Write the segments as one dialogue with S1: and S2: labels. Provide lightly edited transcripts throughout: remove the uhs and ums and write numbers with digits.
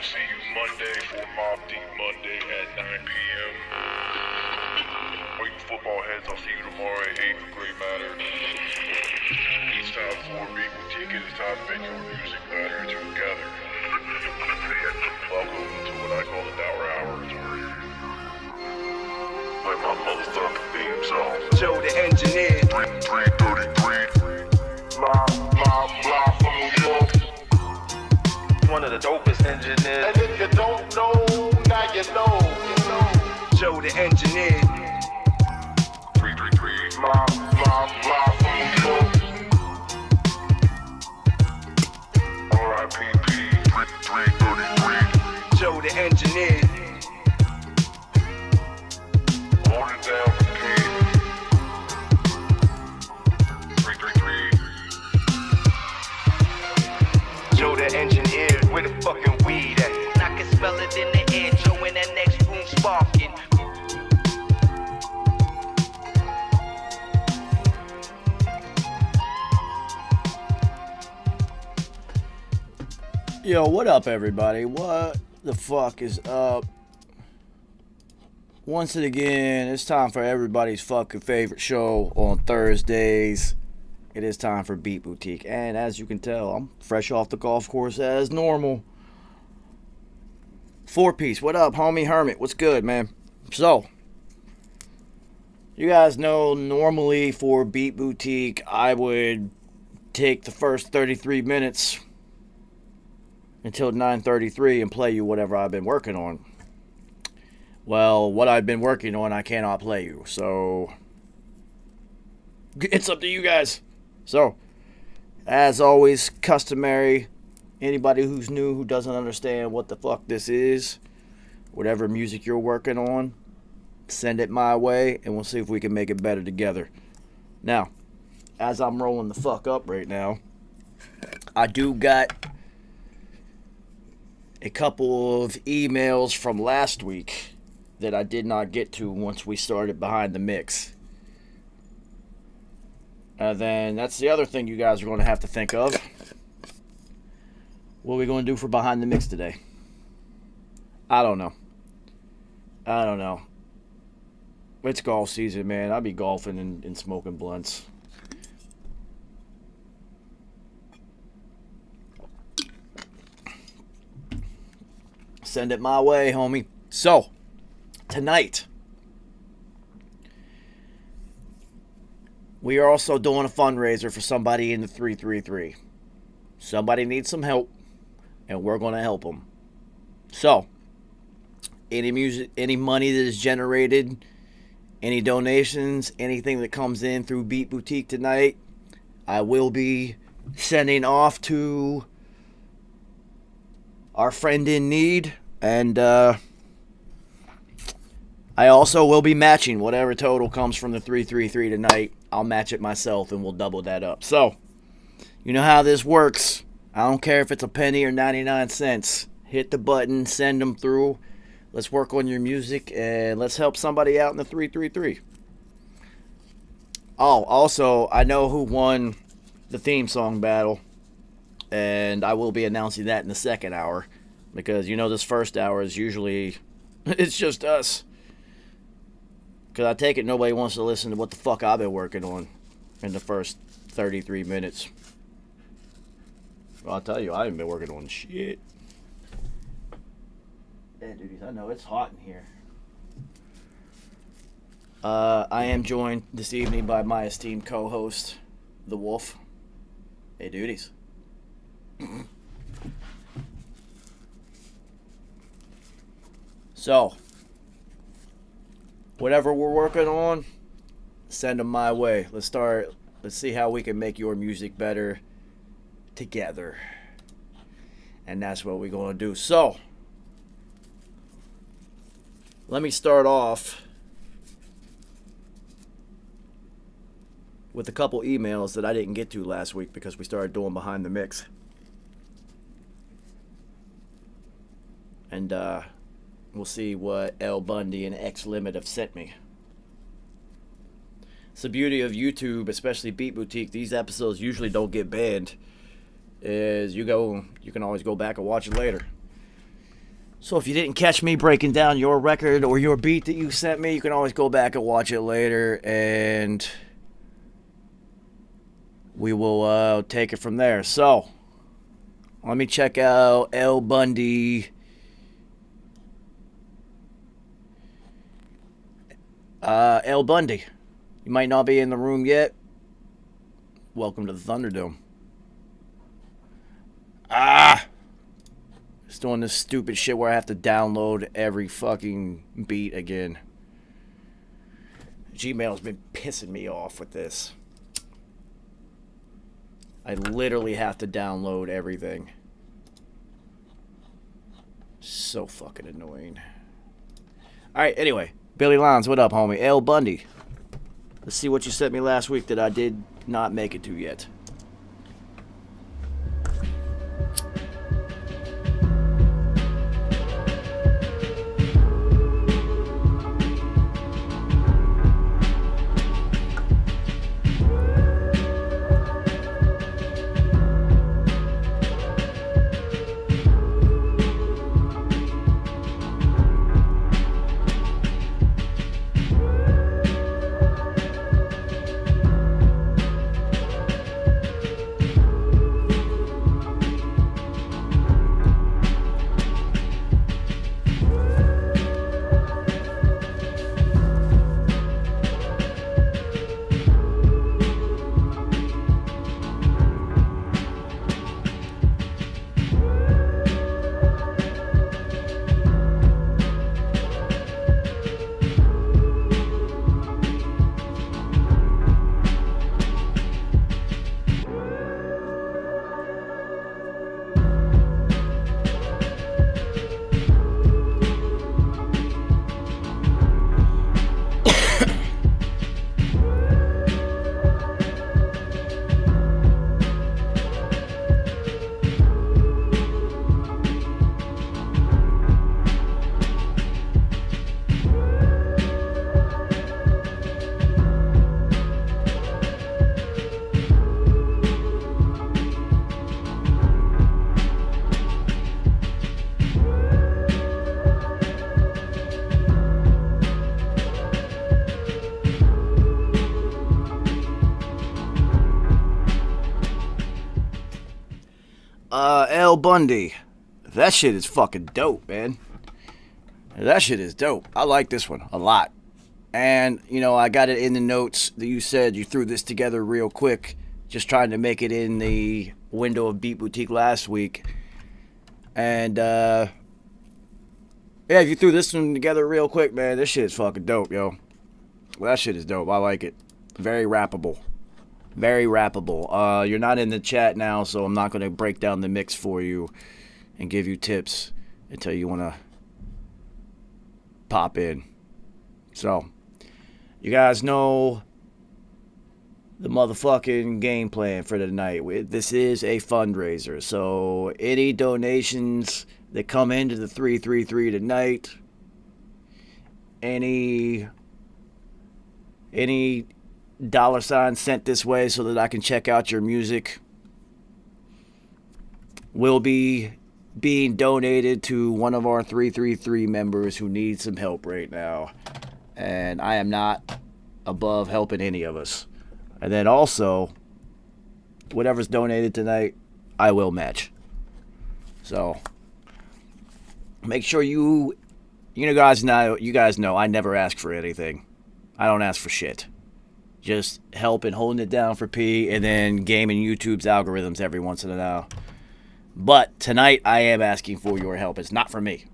S1: will see you Monday for Mob Deep Monday at 9 p.m. For you football heads, I'll see you tomorrow at 8 for Great Matter. It's time for Beat Boutique. It is time to make your music better together. Welcome to what I call the Dower Hours, where you play my motherfucking theme song.
S2: Joe the engineer.
S1: 333. Blah, from New York.
S2: One of the dopest engineers.
S1: And if you don't know, now you know.
S2: Joe the engineer.
S1: 333. Blah, from New York. R.I.P.P. 333.
S2: Joe the engineer.
S1: Hold it down for the king. 333.
S2: Joe the engineer. Where the fucking weed at?
S3: I can smell it in the air, Joe in that next room sparking.
S4: Yo, what up, everybody? What the fuck is up? Once again, it's time for everybody's fucking favorite show on Thursdays. It is time for Beat Boutique. And as you can tell, I'm fresh off the golf course as normal. 4-piece, what up, homie Hermit? What's good, man? So, you guys know normally for Beat Boutique, I would take the first 33 minutes until 9:33 and play you whatever I've been working on. Well, what I've been working on, I cannot play you. So, it's up to you guys. So, as always, customary, anybody who's new, who doesn't understand what the fuck this is, whatever music you're working on, send it my way, and we'll see if we can make it better together. Now, as I'm rolling the fuck up right now, I do got a couple of emails from last week that I did not get to once we started Behind the Mix. And then that's the other thing you guys are going to have to think of. What are we going to do for Behind the Mix today? I don't know. It's golf season, man. I'll be golfing and smoking blunts. Send it my way, homie. So, tonight, we are also doing a fundraiser for somebody in the 333. Somebody needs some help, and we're going to help them. So, any money that is generated, any donations, anything that comes in through Beat Boutique tonight, I will be sending off to our friend in need. And I also will be matching whatever total comes from the 333 tonight. I'll match it myself and we'll double that up. So, you know how this works. I don't care if it's a penny or 99 cents. Hit the button, send them through. Let's work on your music and let's help somebody out in the 333. Oh, also, I know who won the theme song battle. And I will be announcing that in the second hour. Because, you know, this first hour is usually, it's just us. Because I take it nobody wants to listen to what the fuck I've been working on in the first 33 minutes. Well, I'll tell you, I haven't been working on shit. Yeah, dudes, I know it's hot in here. I am joined this evening by my esteemed co-host, The Wolf. Hey, duties. So, whatever we're working on, send them my way. Let's see how we can make your music better together. And that's what we're going to do. So, let me start off with a couple emails that I didn't get to last week because we started doing Behind the Mix. And, we'll see what L. Bundy and X Limit have sent me. It's the beauty of YouTube, especially Beat Boutique. These episodes usually don't get banned. You can always go back and watch it later. So if you didn't catch me breaking down your record or your beat that you sent me, you can always go back and watch it later, and we will take it from there. So let me check out L. Bundy. L. Bundy, you might not be in the room yet. Welcome to the Thunderdome. It's doing this stupid shit where I have to download every fucking beat again. Gmail's been pissing me off with this. I literally have to download everything. So fucking annoying. Alright, anyway. Billy Lons, what up, homie? L. Bundy. Let's see what you sent me last week that I did not make it to yet. L. Bundy. That shit is fucking dope, man. That shit is dope. I like this one a lot. And, you know, I got it in the notes that you said you threw this together real quick, just trying to make it in the window of Beat Boutique last week. And, yeah, if you threw this one together real quick, man, this shit is fucking dope, yo. Well, that shit is dope. I like it. Very rappable. Very rappable. You're not in the chat now, so I'm not going to break down the mix for you and give you tips until you want to pop in. So, you guys know the motherfucking game plan for tonight. This is a fundraiser, so any donations that come into the 333 tonight, any $ sent this way so that I can check out your music will be being donated to one of our 333 members who needs some help right now. And I am not above helping any of us. And then also, whatever's donated tonight, I will match. So, make sure you guys know I never ask for anything. I don't ask for shit. Just helping holding it down for P, and then gaming YouTube's algorithms every once in a while. But tonight I am asking for your help. It's not for me.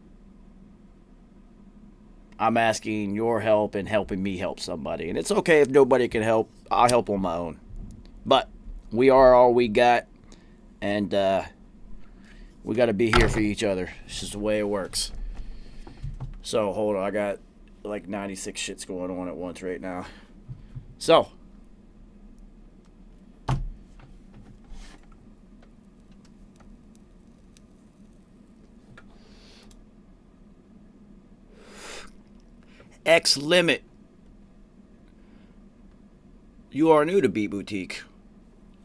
S4: I'm asking your help and helping me help somebody. And it's okay if nobody can help. I'll help on my own. But we are all we got. And we got to be here for each other. It's just the way it works. So, hold on. I got like 96 shits going on at once right now. So, X Limit. You are new to Beat Boutique.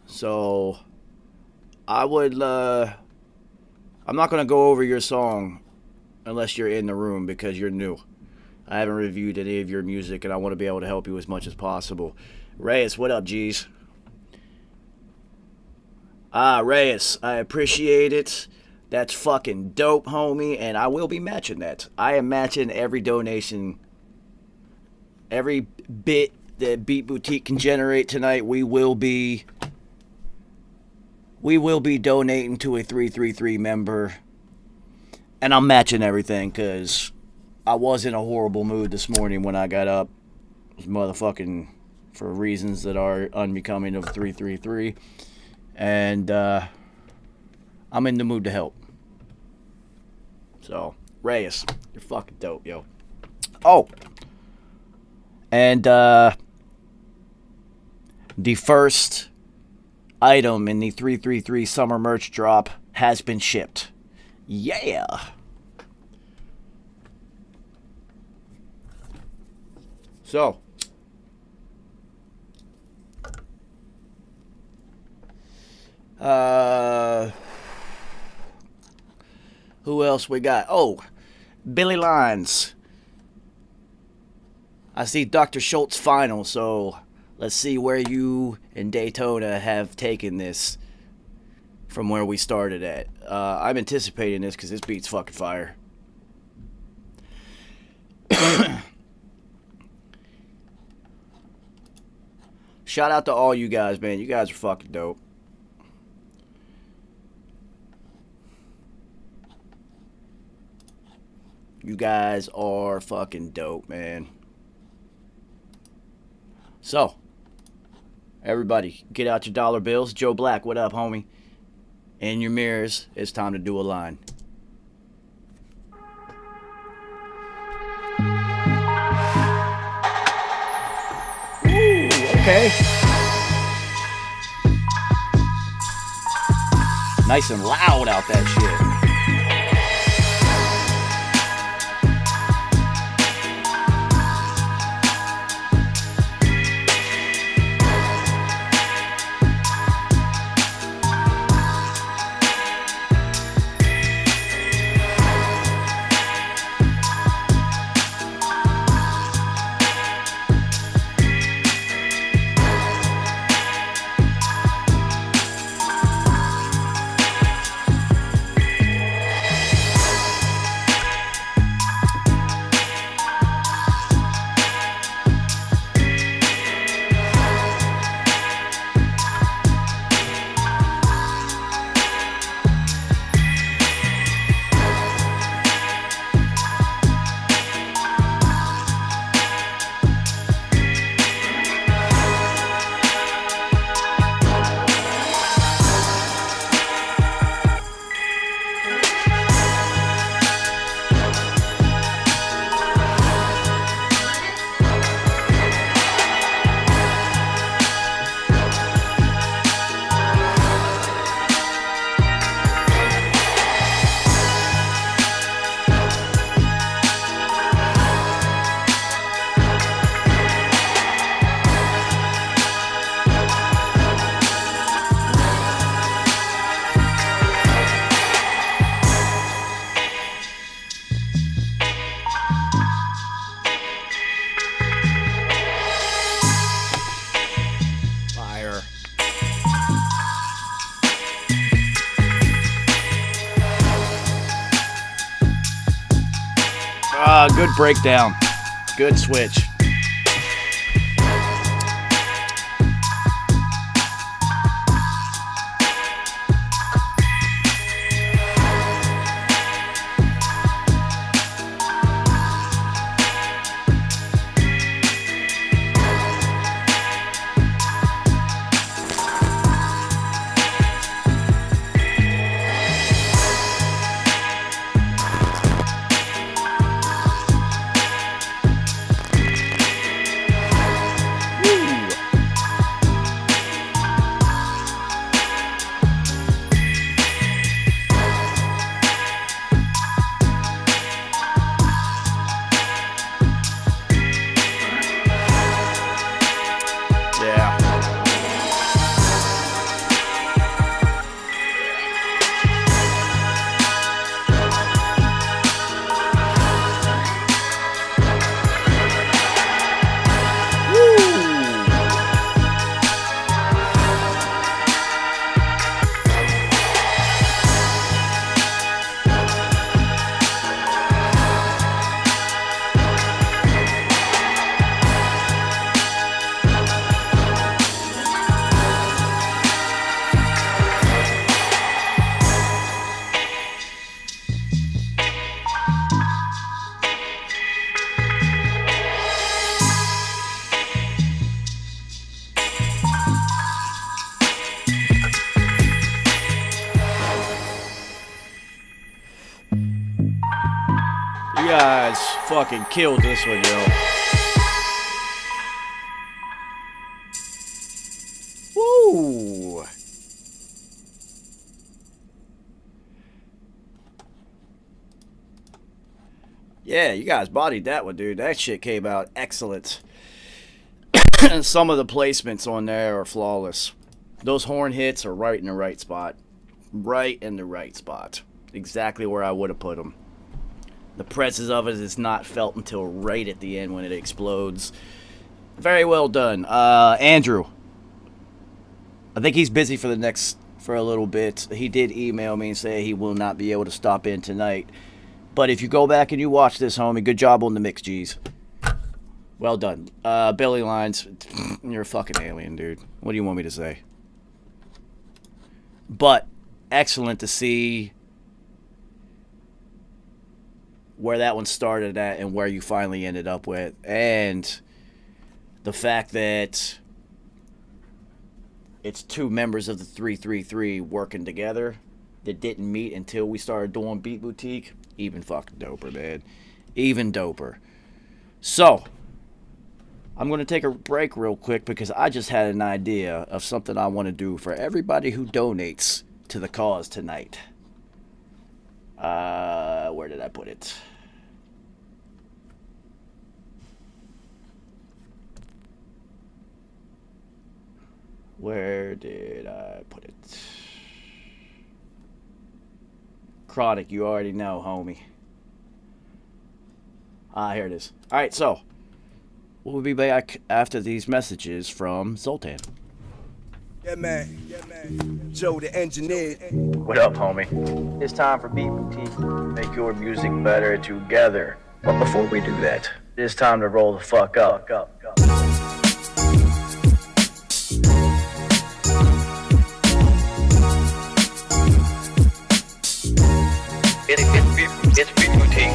S4: So, I would, I'm not going to go over your song unless you're in the room because you're new. I haven't reviewed any of your music, and I want to be able to help you as much as possible. Reyes, what up, G's? Reyes, I appreciate it. That's fucking dope, homie, and I will be matching that. I am matching every donation, every bit that Beat Boutique can generate tonight. We will be donating to a 333 member, and I'm matching everything because I was in a horrible mood this morning when I got up. It was motherfucking for reasons that are unbecoming of 333, and I'm in the mood to help. So, Reyes, you're fucking dope, yo. Oh, and the first item in the 333 summer merch drop has been shipped. Yeah. So, who else we got? Oh, Billy Lines. I see Dr. Schultz final, so let's see where you and Daytona have taken this from where we started at. I'm anticipating this because this beat's fucking fire. Shout out to all you guys, man. You guys are fucking dope. You guys are fucking dope, man. So, everybody, get out your dollar bills. Joe Black, what up, homie? In your mirrors, it's time to do a line. Ooh, okay. Nice and loud out that shit. Good breakdown. Good switch. guys fucking killed this one, yo. Woo! Yeah, you guys bodied that one, dude. That shit came out excellent. Some of the placements on there are flawless. Those horn hits are right in the right spot. Right in the right spot. Exactly where I would have put them. The presence of it is not felt until right at the end when it explodes. Very well done. Andrew. I think he's busy for a little bit. He did email me and say he will not be able to stop in tonight. But if you go back and you watch this, homie, good job on the mix, G's. Well done. Billy Lines, you're a fucking alien, dude. What do you want me to say? But excellent to see where that one started at and where you finally ended up with. And the fact that it's two members of the 333 working together that didn't meet until we started doing Beat Boutique. Even fucking doper, man. Even doper. So, I'm going to take a break real quick because I just had an idea of something I want to do for everybody who donates to the cause tonight. Where did I put it? Where did I put it? Chronic, you already know, homie. Here it is. Alright, so we'll be back after these messages from Zoltan.
S2: Yeah, man. Joe the engineer.
S4: What up, homie? It's time for Beat Boutique. Make your music better together. But before we do that, it's time to roll the fuck up.
S3: It's Beat Boutique.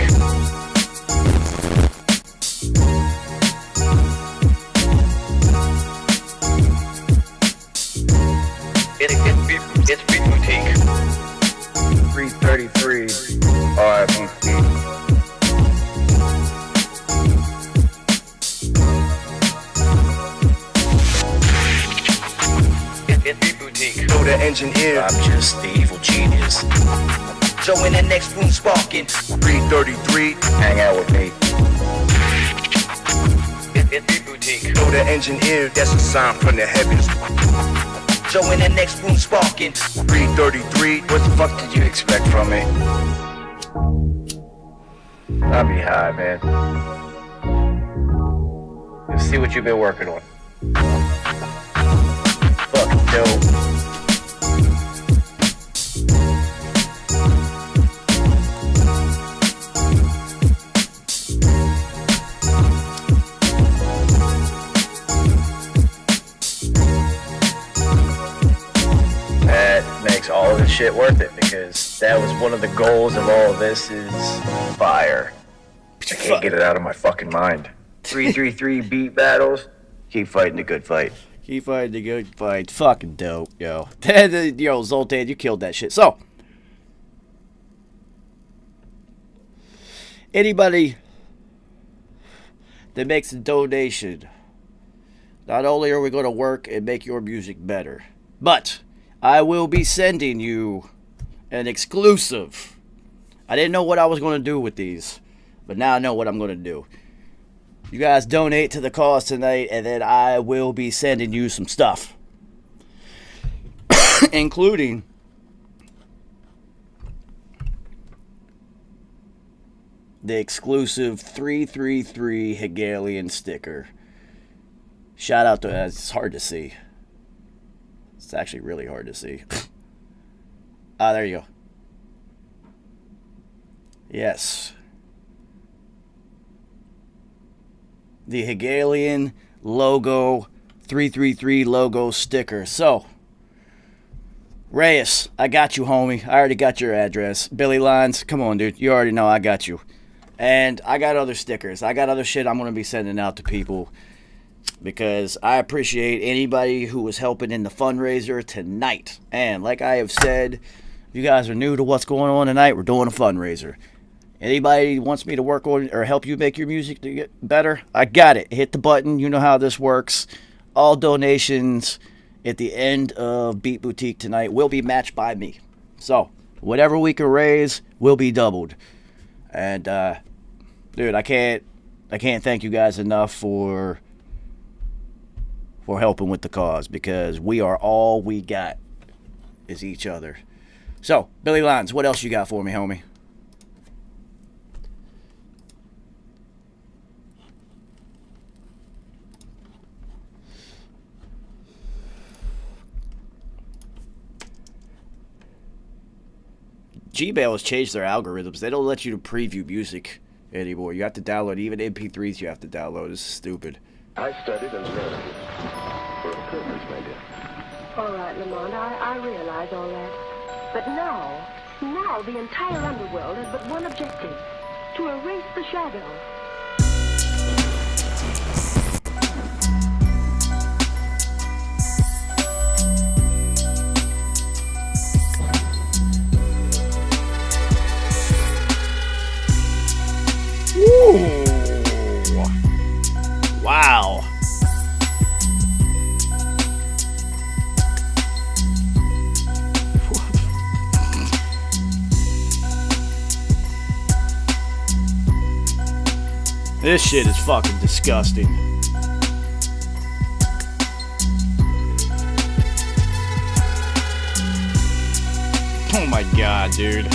S3: It's Beat Boutique.
S4: 333 RBT.
S3: It's Beat Boutique.
S2: Joe the engineer.
S4: I'm just the evil genius.
S3: Joe in the next room sparking.
S2: 333.
S4: Hang out with me.
S3: It's Beat Boutique.
S2: Joe the engineer. That's a sign from the heavens.
S3: Joe in the next room sparking.
S2: 333.
S4: What the fuck did you expect from me? I'll be high, man. Let's see what you've been working on. Fucking dope. All of this shit worth it because that was one of the goals of all of this is fire. I can't get it out of my fucking mind. 333 beat battles. Keep fighting the good fight. Keep fighting the good fight. Fucking dope, yo. Yo, Zoltan, you killed that shit. So, anybody that makes a donation, not only are we going to work and make your music better, but I will be sending you an exclusive. I didn't know what I was going to do with these, but now I know what I'm going to do. You guys donate to the cause tonight, and then I will be sending you some stuff. Including the exclusive 333 Hegelian sticker. Shout out to, it's hard to see. It's actually really hard to see. There you go. Yes. The Hegelian logo, 333 logo sticker. So, Reyes, I got you, homie. I already got your address. Billy Lines, come on, dude. You already know I got you. And I got other stickers. I got other shit I'm going to be sending out to people. Because I appreciate anybody who was helping in the fundraiser tonight. And like I have said, if you guys are new to what's going on tonight, we're doing a fundraiser. Anybody wants me to work on or help you make your music to get better, I got it. Hit the button. You know how this works. All donations at the end of Beat Boutique tonight will be matched by me. So whatever we can raise will be doubled. And dude, I can't thank you guys enough for helping with the cause, because we are all we got is each other. So, Billy Lines, what else you got for me, homie? Gmail has changed their algorithms. They don't let you to preview music anymore. You have to download, even MP3s you have to download. It's stupid.
S5: I studied and learned for a purpose, my dear.
S6: All right, Lamont, I realize all that. But now the entire underworld has but one objective: to erase the shadow.
S4: Wow. This shit is fucking disgusting. Oh my god, dude.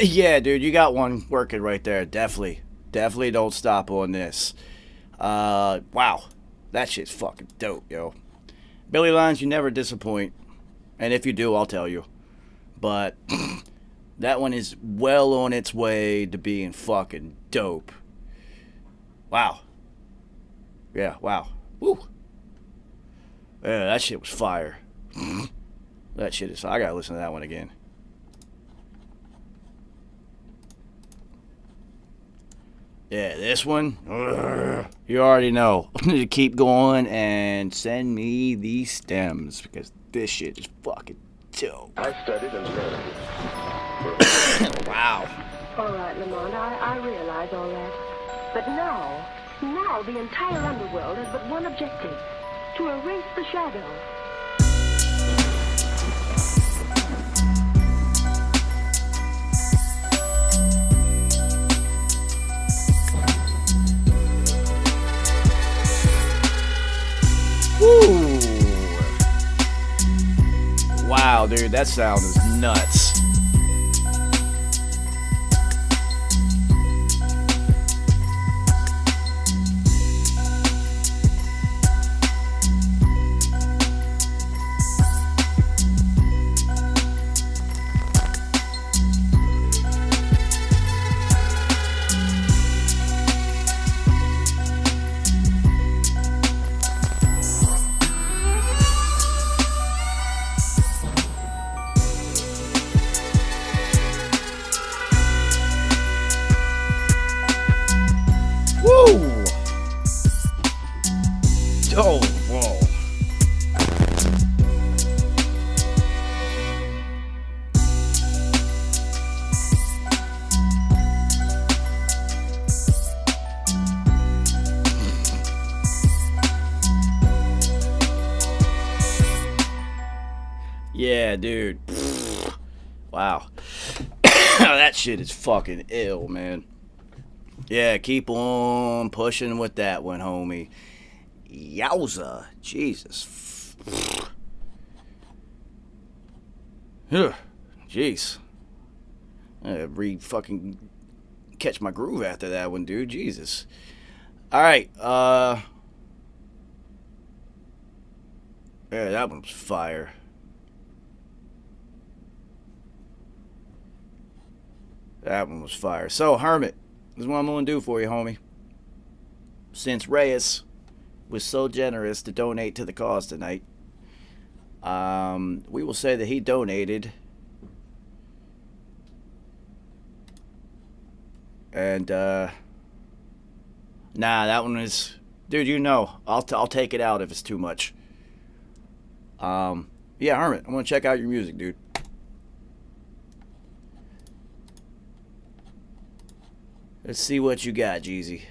S4: Yeah, dude, you got one working right there. Definitely don't stop on this. Wow. That shit's fucking dope, yo. Billy Lines, you never disappoint. And if you do, I'll tell you. But that one is well on its way to being fucking dope. Wow. Yeah, wow. Woo. Yeah, that shit was fire. That shit is fire. I gotta listen to that one again. Yeah, this one, you already know. Keep going and send me these stems, because this shit is fucking dope.
S5: I studied and learned
S4: Wow.
S6: All right, Lamont, I realize all that. But now the entire underworld has but one objective: to erase the shadow.
S4: Woo. Wow, dude, that sound is nuts. Oh, whoa. Yeah, dude. Wow. That shit is fucking ill, man. Yeah, keep on pushing with that one, homie. Yowza. Jesus. Jeez. I fucking catch my groove after that one, dude. Jesus. Alright, Yeah, that one was fire. That one was fire. So, Hermit, this is what I'm going to do for you, homie. Since Reyes was so generous to donate to the cause tonight, we will say that he donated. And, nah, that one is... Dude, you know, I'll take it out if it's too much. Yeah, Hermit, I'm going to check out your music, dude. Let's see what you got, Jeezy.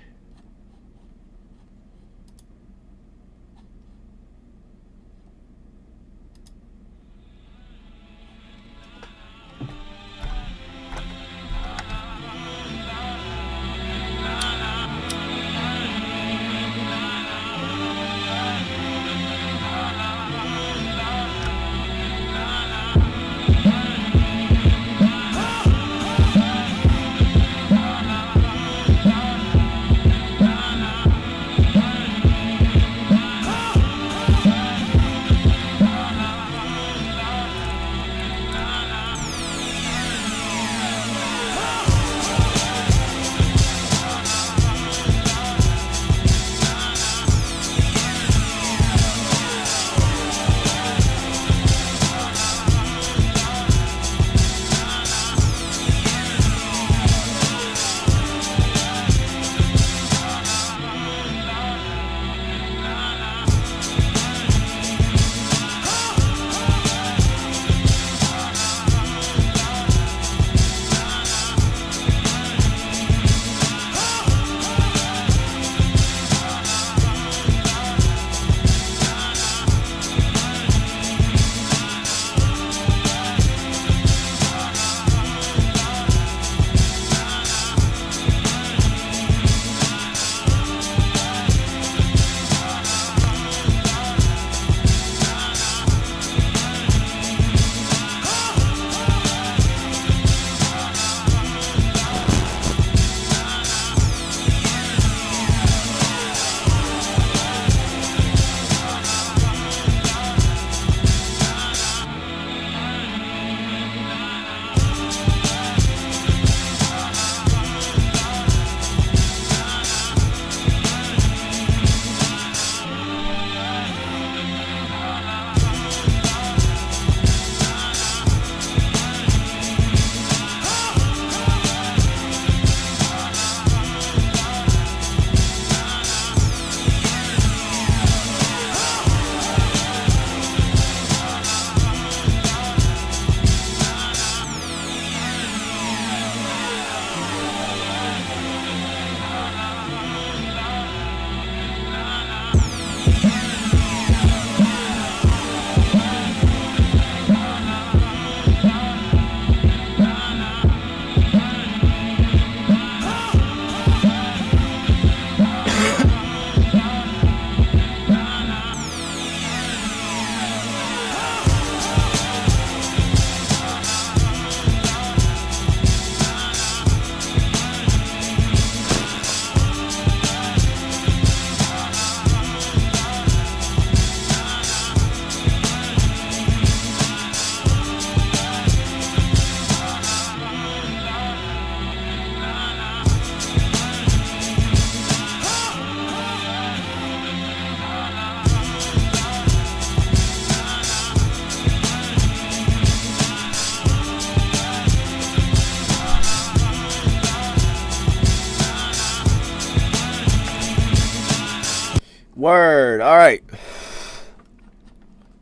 S4: Word. All right.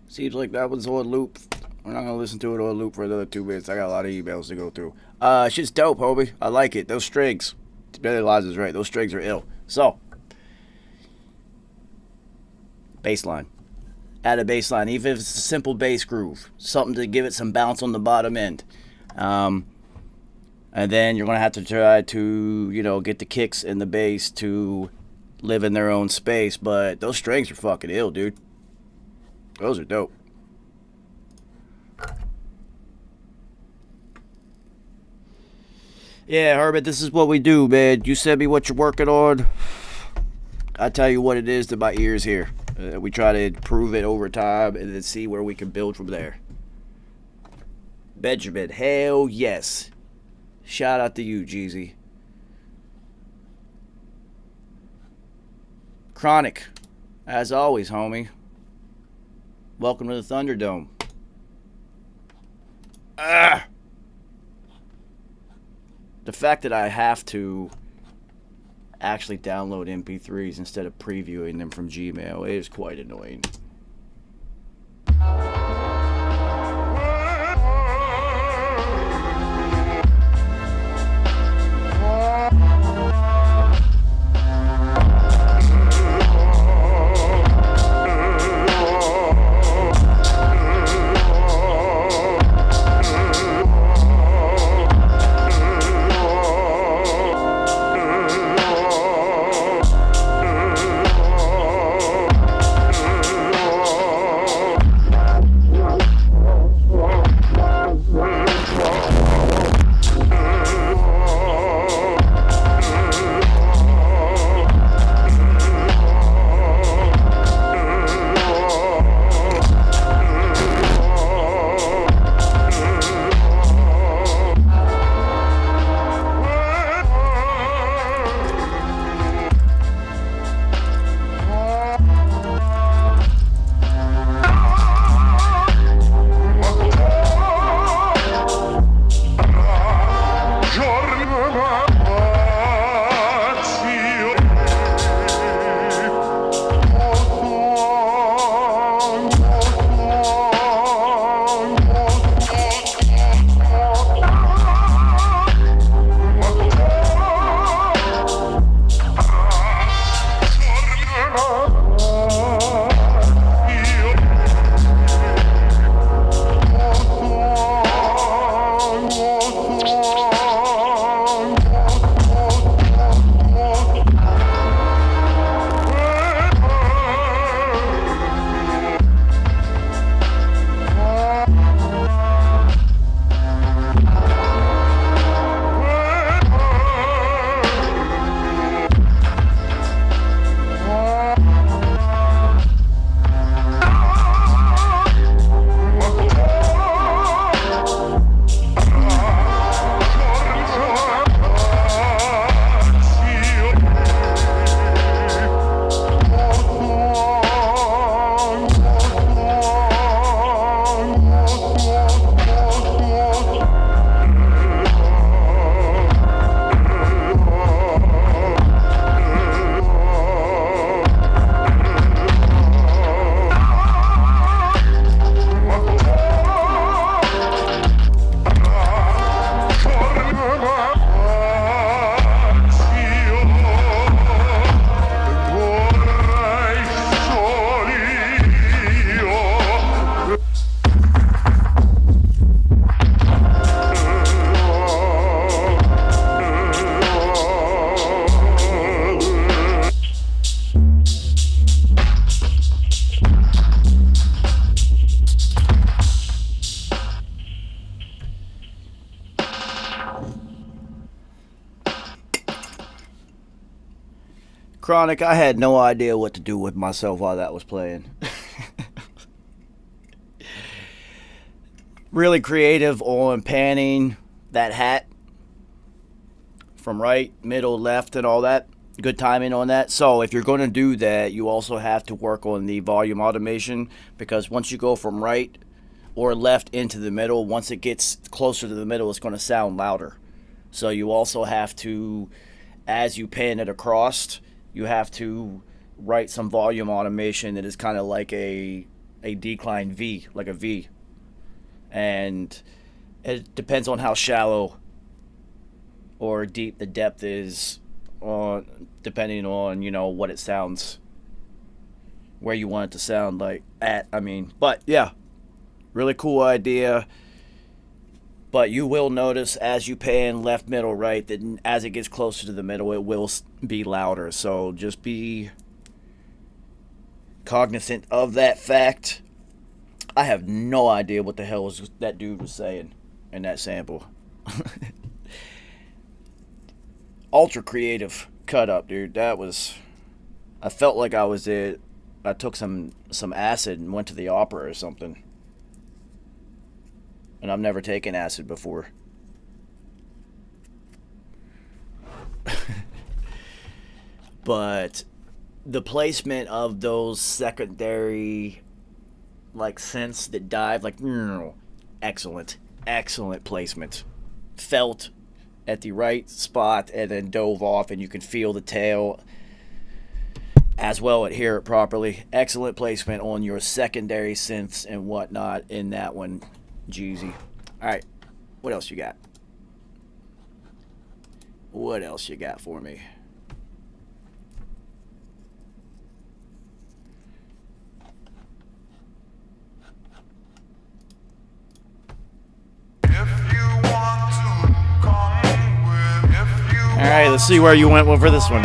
S4: Seems like that was on loop. We're not gonna listen to it on loop for another 2 minutes. I got a lot of emails to go through. Shit's dope, homie. I like it. Those strings. Billy Liza is right. Those strings are ill. So, bass line. Add a bass line, even if it's a simple bass groove, something to give it some bounce on the bottom end. And then you're gonna have to try to, get the kicks and the bass to live in their own space. But those strings are fucking ill, dude. Those are dope. Yeah, Herbert, this is what we do, man. You send me what you're working on. I tell you what it is to my ears here. We try to improve it over time and then see where we can build from there. Benjamin, hell yes. Shout out to you, Jeezy. Chronic, as always, homie. Welcome to the Thunderdome. The fact that I have to actually download MP3s instead of previewing them from Gmail is quite annoying. Chronic, I had no idea what to do with myself while that was playing. Really creative on panning that hat from right, middle, left, and all that. Good timing on that. So if you're going to do that, you also have to work on the volume automation, because once you go from right or left into the middle, once it gets closer to the middle, it's going to sound louder. So you also have to, as you pan it across, you have to write some volume automation that is kind of like a decline V, like a V. And it depends on how shallow or deep the depth is, depending on, you know, what it sounds, where you want it to sound like at, I mean. But yeah, really cool idea. But you will notice as you pan left, middle, right, that as it gets closer to the middle, it will be louder. So just be cognizant of that fact. I have no idea what the hell that dude was saying in that sample. Ultra creative cut up, dude. That was... I felt like I was at I took some acid and went to the opera or something. And I've never taken acid before. But the placement of those secondary like synths that dive like excellent placement. Felt at the right spot and then dove off, and you can feel the tail as well and hear it properly. Excellent placement on your secondary synths and whatnot in that one, Jeezy. Alright, what else you got? What else you got for me? Alright, let's see where you went for this one.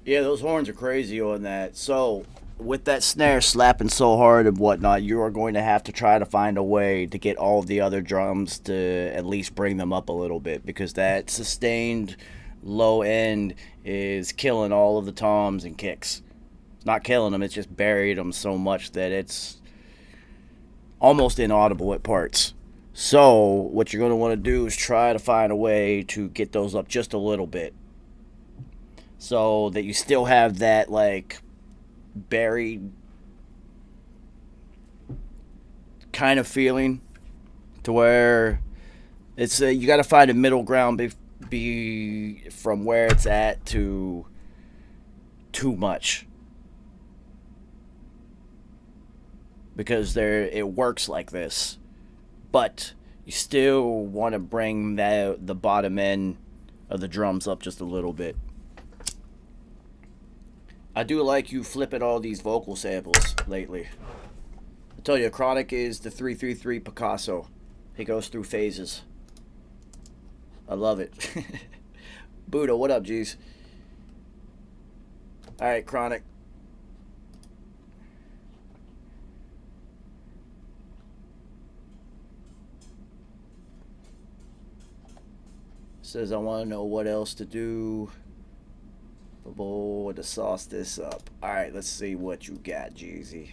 S4: Yeah, those horns are crazy on that. So, with that snare slapping so hard and whatnot, you are going to have to try to find a way to get all of the other drums to at least bring them up a little bit, because that sustained low end is killing all of the toms and kicks. It's not killing them, it's just buried them so much that it's almost inaudible at parts. So what you're going to want to do is try to find a way to get those up just a little bit, so that you still have that like buried kind of feeling, to where it's you got to find a middle ground be from where it's at to too much, because it works like this, but you still want to bring the bottom end of the drums up just a little bit. I do like you flipping all these vocal samples lately. I tell you, Chronic is the 333 Picasso. He goes through phases. I love it. Buddha, what up, G's? Alright, Chronic. Says I want to know what else to do to sauce this up. Alright, let's see what you got, Jeezy.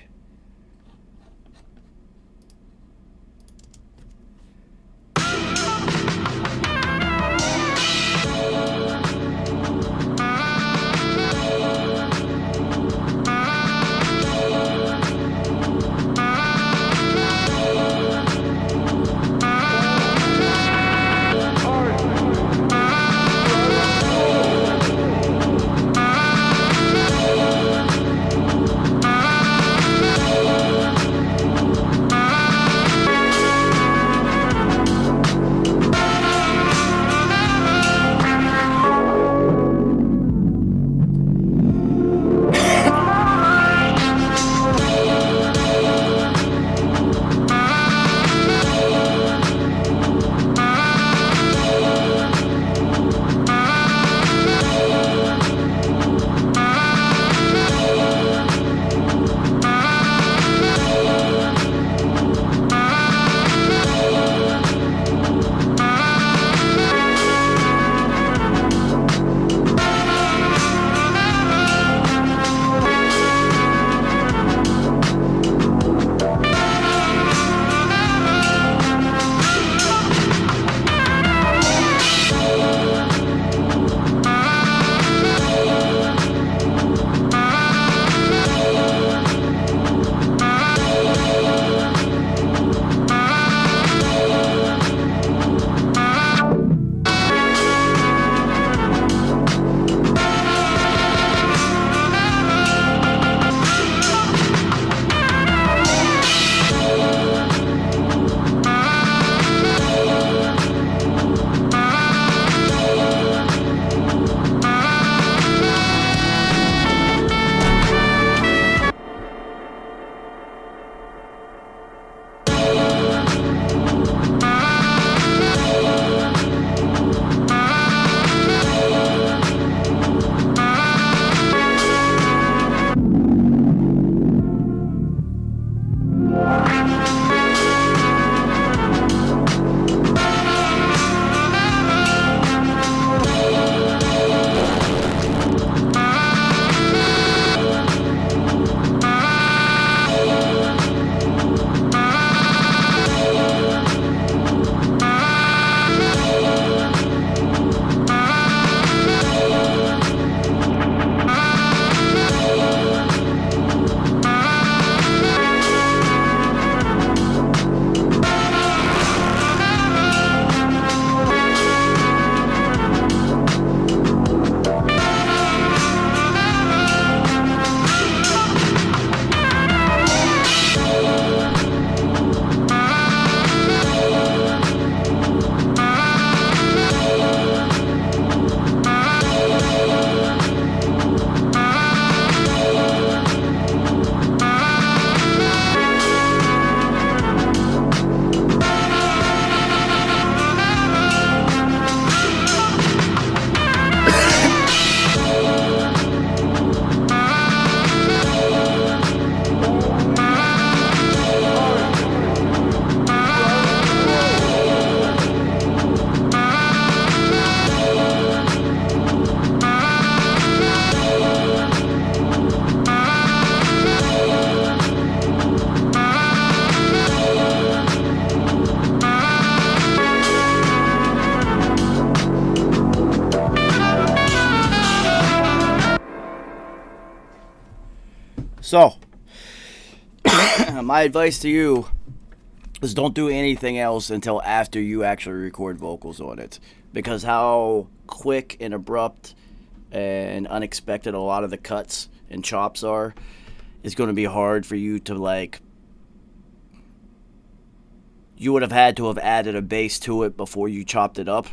S4: So, my advice to you is don't do anything else until after you actually record vocals on it. Because how quick and abrupt and unexpected a lot of the cuts and chops are, is going to be hard for you to, like, you would have had to have added a bass to it before you chopped it up.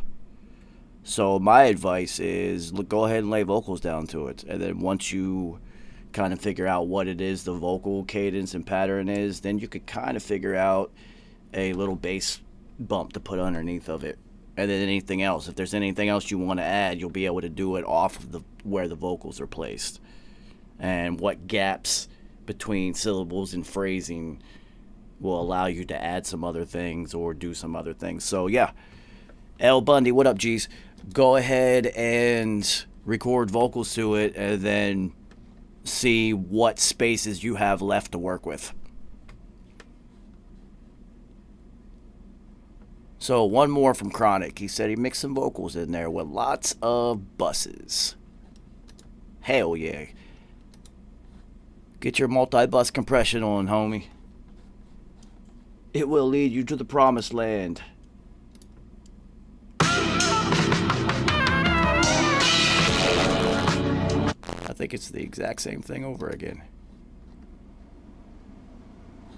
S4: So my advice is go ahead and lay vocals down to it. And then once you kind of figure out what it is the vocal cadence and pattern is, then you could kind of figure out a little bass bump to put underneath of it. And then anything else, if there's anything else you want to add, you'll be able to do it off of where the vocals are placed. And what gaps between syllables and phrasing will allow you to add some other things or do some other things. So yeah, L Bundy, what up, G's? Go ahead and record vocals to it and then see what spaces you have left to work with. So one more from Chronic. He said he mixed some vocals in there with lots of buses. Hell yeah. Get your multi-bus compression on, homie. It will lead you to the promised land. I think it's the exact same thing over again.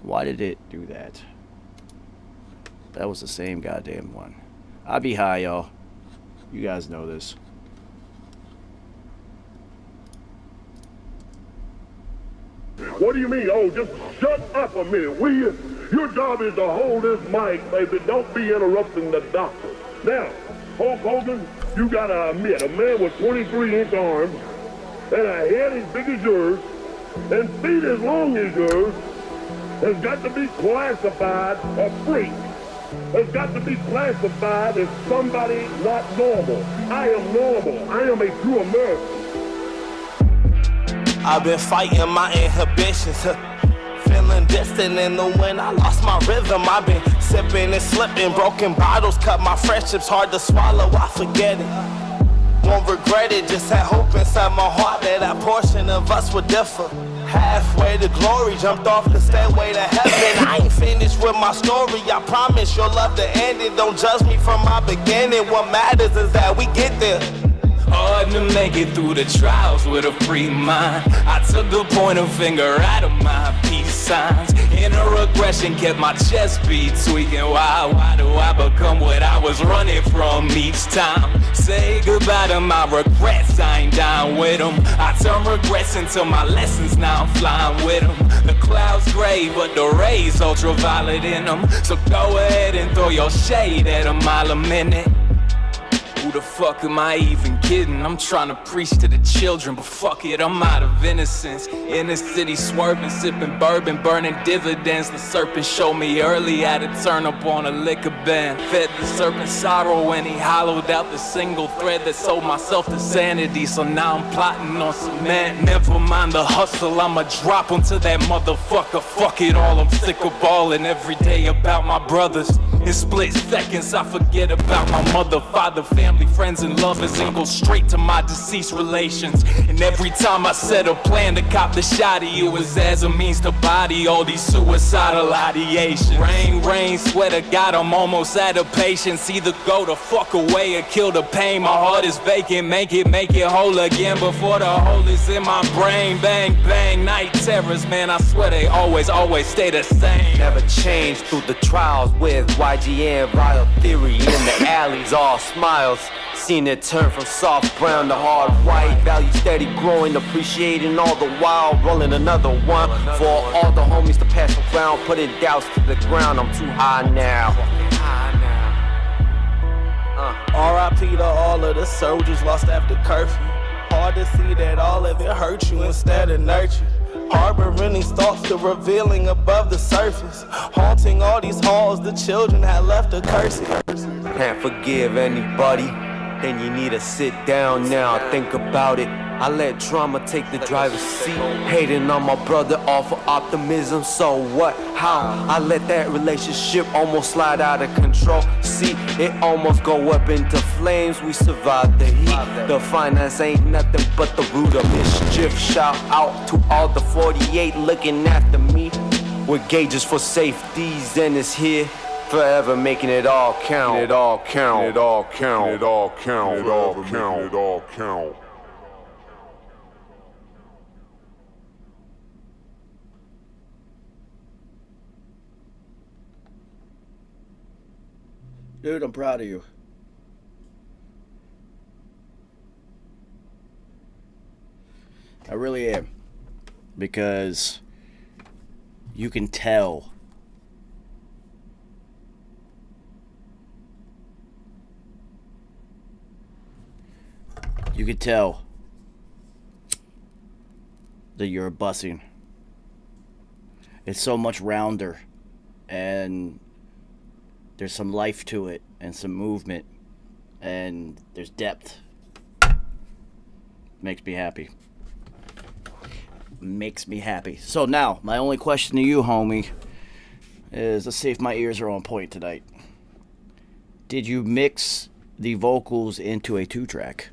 S4: Why did it do that? That was the same goddamn one. I be high, y'all. You guys know this.
S1: What do you mean? Oh, just shut up a minute, will you? Your job is to hold this mic, baby. Don't be interrupting the doctor. Now, Hulk Hogan, you gotta admit, a man with 23-inch arms and a head as big as yours and feet as long as yours has got to be classified a freak. Has got to be classified as somebody not normal. I am normal. I am a true American.
S7: I've been fighting my inhibitions, feeling distant in the wind. I lost my rhythm. I've been sipping and slipping. Broken bottles cut my friendships hard to swallow. I forget it. Won't regret it. Just had hope inside my heart that that portion of us would differ. Halfway to glory, jumped off the stairway to heaven. I ain't finished with my story. I promise you'll love to end it. Don't judge me from my beginning. What matters is that we get there.
S8: Hard to make it through the trials with a free mind. I took the pointer finger out of my peace signs. Inner aggression kept my chest beat tweaking. Why do I become what I was running from each time? Say goodbye to my regrets, I ain't down with them. I turn regrets into my lessons, now I'm flying with them. The clouds gray, but the rays ultraviolet in them. So go ahead and throw your shade at a mile a minute. Who the fuck am I even kidding? I'm trying to preach to the children, but fuck it, I'm out of innocence. In the city swerving, sipping bourbon, burning dividends. The serpent showed me early how to turn up on a liquor ban. Fed the serpent sorrow when he hollowed out the single thread that sold myself to sanity. So now I'm plotting on cement. Never mind the hustle, I'ma drop onto that motherfucker. Fuck it all, I'm sick of balling every day about my brothers. In split seconds, I forget about my mother, father, family, friends, and lovers, and go straight to my deceased relations. And every time I set a plan to cop the shotty, it was as a means to body all these suicidal ideations. Rain, sweater, God, I'm almost out of patience. Either go the fuck away or kill the pain. My heart is vacant, make it whole again before the hole is in my brain. Bang, bang, night terrors, man, I swear they always stay the same.
S2: Never change through the trials with YGN, Vile Theory in the alleys, all smiles. Seen it turn from soft brown to hard white. Value steady growing, appreciating all the while. Rolling another one for all the homies to pass around. Putting doubts to the ground, I'm too high now.
S7: R.I.P. to all of the soldiers lost after curfew. Hard to see that all of it hurt you instead of nurture. Harboring these thoughts to revealing above the surface. Haunting all these halls, the children had left a curse.
S2: Can't forgive anybody. then you need to sit down now. Think about it. I let drama take the driver's seat. Hating on my brother off of optimism. So what? How? I let that relationship almost slide out of control. See, it almost go up into flames. We survived the heat. The finance ain't nothing but the root of mischief. Shout out to all the 48 looking after me. With gauges for safeties, and it's here. Forever making it all count. It all count. It all count. It all count. It all count. It all count.
S4: Dude, I'm proud of you. I really am. Because you can tell. You can tell that you're a bussing. It's so much rounder, and there's some life to it, and some movement, and there's depth. Makes me happy. Makes me happy. So now, my only question to you, homie, is let's see if my ears are on point tonight. Did you mix the vocals into a 2-track?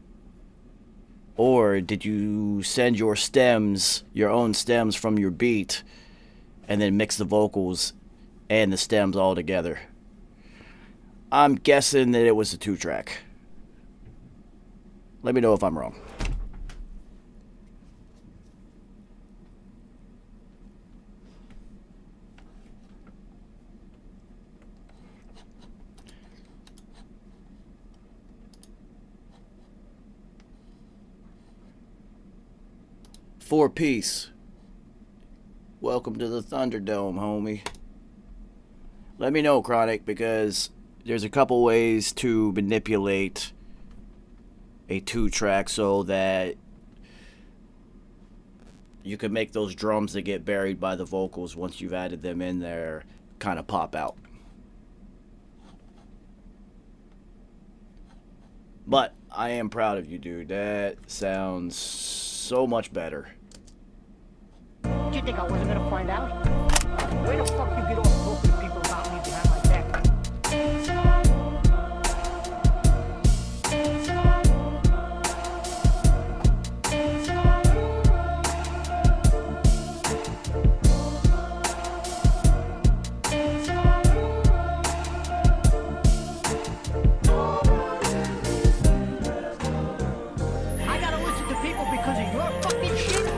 S4: Or did you send your stems, your own stems from your beat, and then mix the vocals and the stems all together? I'm guessing that it was a 2-track. Let me know if I'm wrong. Four-piece. Welcome to the Thunderdome, homie. Let me know, Chronic, because there's a couple ways to manipulate a 2-track so that you can make those drums that get buried by the vocals once you've added them in there kind of pop out. But I am proud of you, dude. That sounds so much better.
S9: Did you think I wasn't gonna find out? Where the fuck you get off talking to people about me behind my back? I gotta listen to people because of your fucking shit?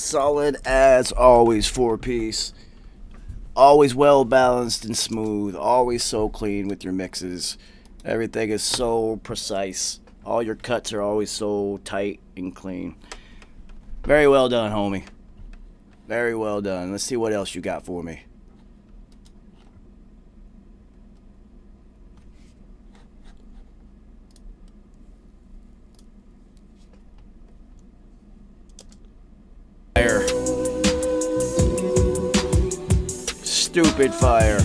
S4: Solid as always, 4-piece. Always well balanced and smooth. Always so clean with your mixes. Everything is so precise. All your cuts are always so tight and clean. Very well done, homie. Very well done. Let's see what else you got for me. Fire. Stupid fire.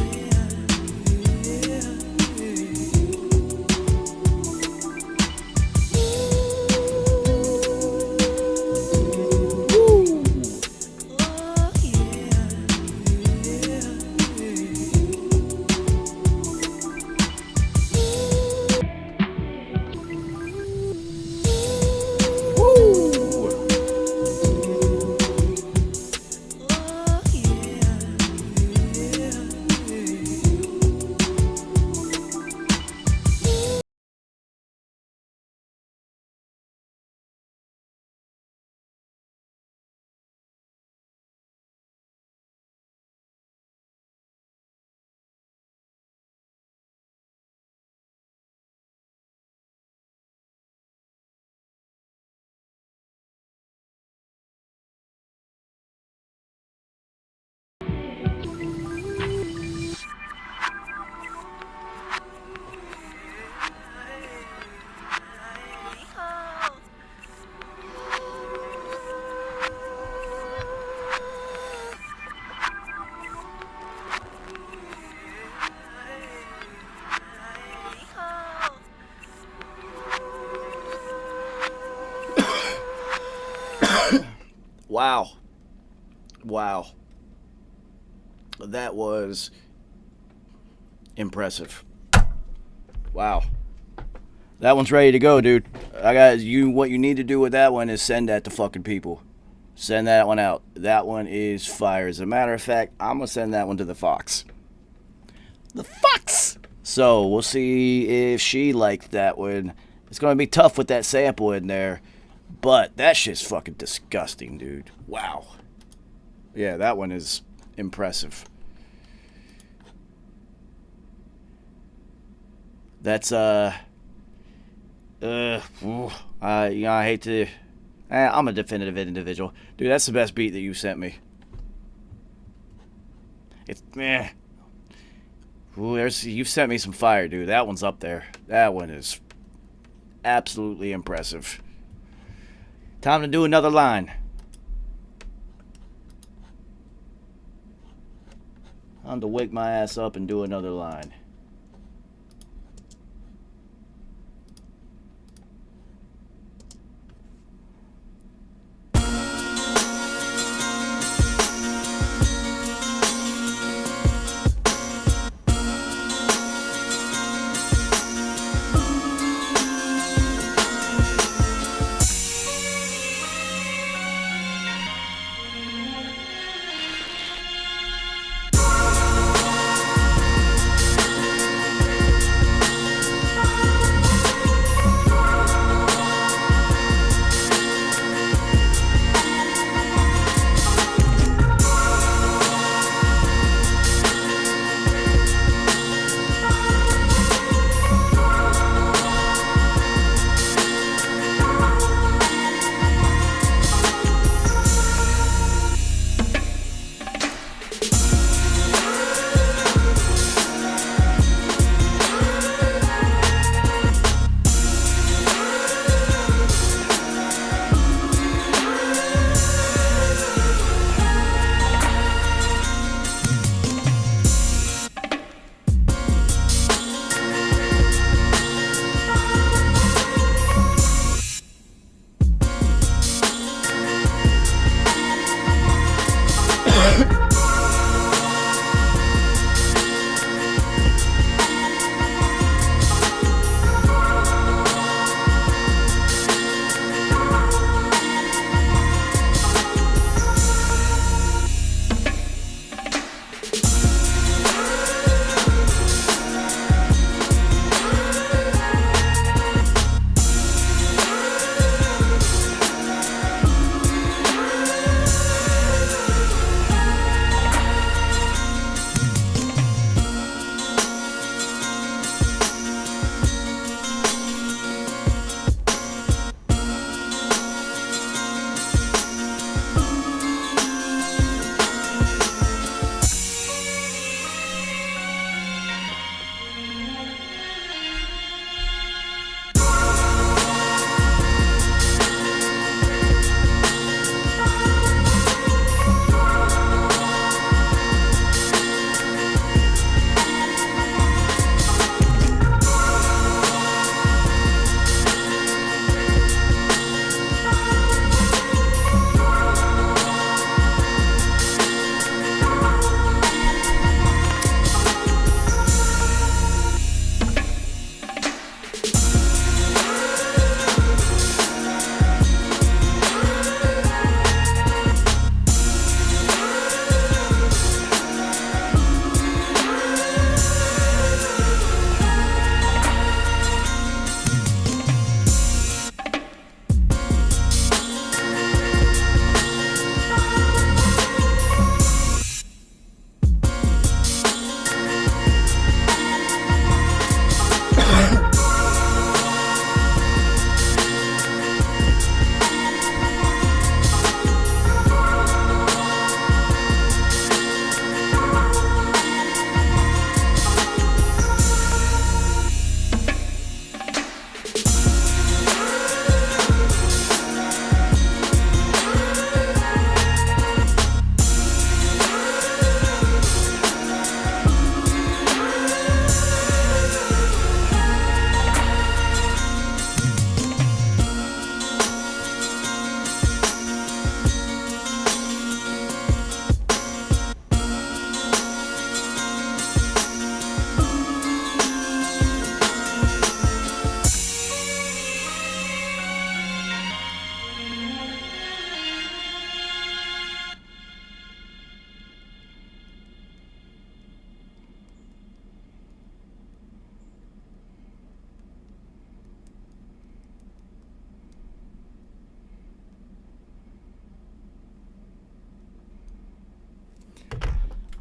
S4: Wow. Wow. That was impressive. Wow. That one's ready to go, dude. I got you. What you need to do with that one is send that to fucking people. Send that one out. That one is fire. As a matter of fact, I'm gonna send that one to the Fox. The Fox! So, we'll see if she liked that one. It's gonna be tough with that sample in there. But that shit's fucking disgusting, dude. Wow. Yeah, that one is impressive. That's, I hate to... I'm a definitive individual. Dude, that's the best beat that you sent me. It's, Ooh, you've sent me some fire, dude. That one's up there. That one is absolutely impressive. Time to do another line. Time to wake my ass up and do another line.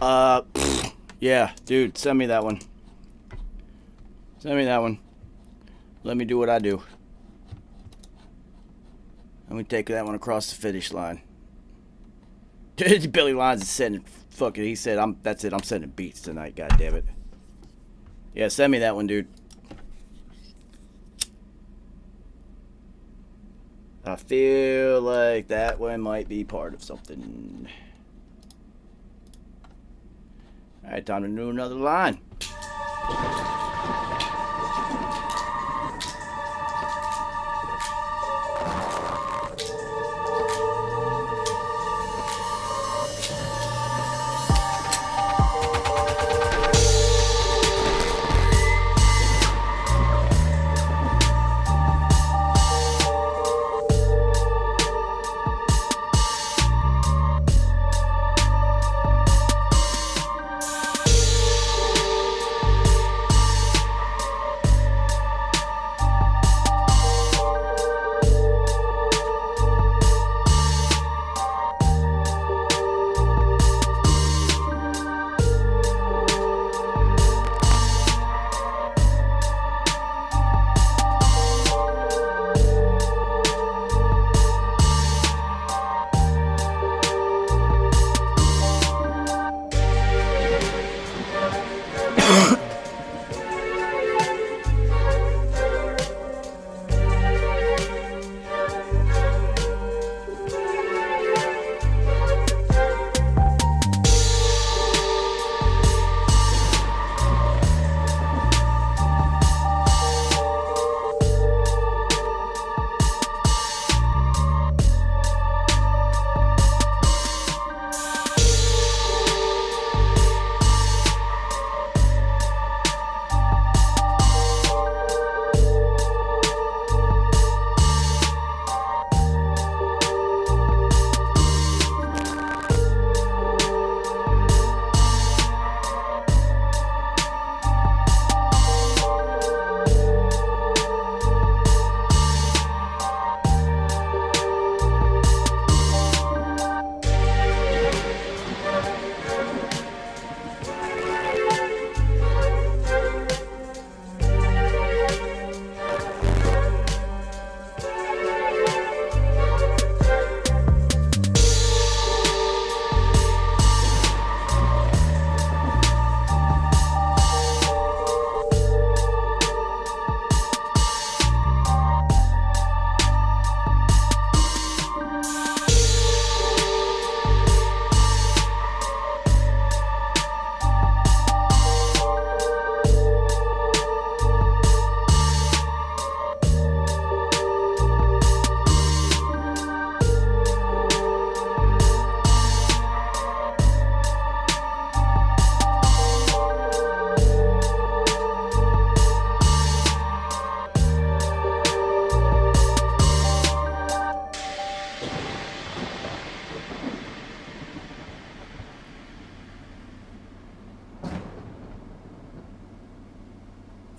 S4: Yeah, dude, send me that one. Send me that one. Let me do what I do. Let me take that one across the finish line. Billy Lyons is sending, fuck it, he said, that's it, I'm sending beats tonight, god damn it. Yeah, send me that one, dude. I feel like that one might be part of something. Alright, time to do another line.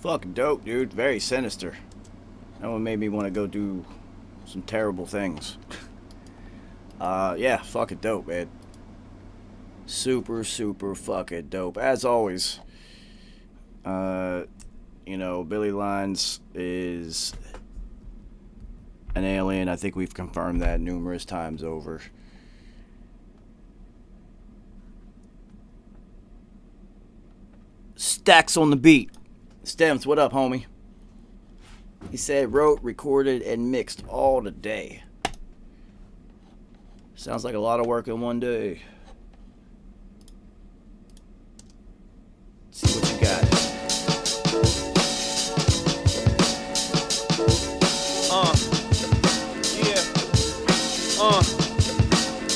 S4: Fucking dope, dude. Very sinister. That one made me want to go do some terrible things. Yeah, fucking dope, man. Super, super fucking dope. As always, you know, Billy Lyons is an alien. I think we've confirmed that numerous times over. Stacks on the beat. Stems, what up, homie? He said wrote, recorded, and mixed all today. Sounds like a lot of work in one day. Let's see what you got.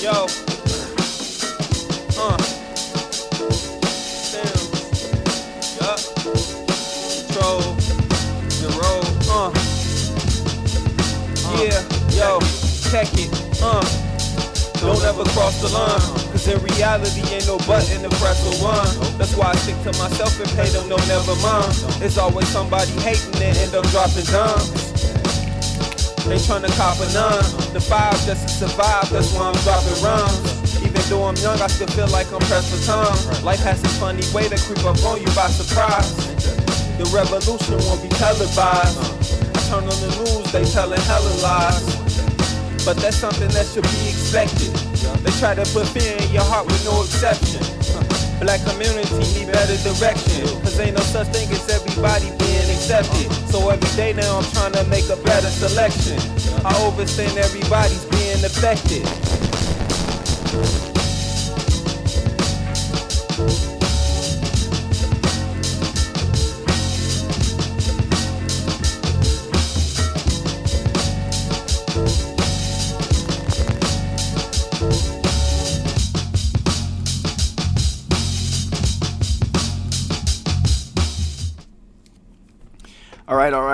S7: Yo. Yo, check it, don't ever cross the line, cause in reality ain't no button to press or run. That's why I stick to myself and pay them no never mind. It's always somebody hating and end up dropping dimes. They tryna cop a 9 to 5 just to survive, that's why I'm dropping rhymes. Even
S10: Even though I'm young, I still feel like I'm pressed for time. Life has this funny way to creep up on you by surprise. The revolution won't be televised. I turn on the news, they telling hella lies. But that's something that should be expected. They try to put fear in your heart with no exception. Black community need better direction, cause ain't no such thing as everybody being accepted. So every day now I'm trying to make a better selection. I overstand everybody's being affected.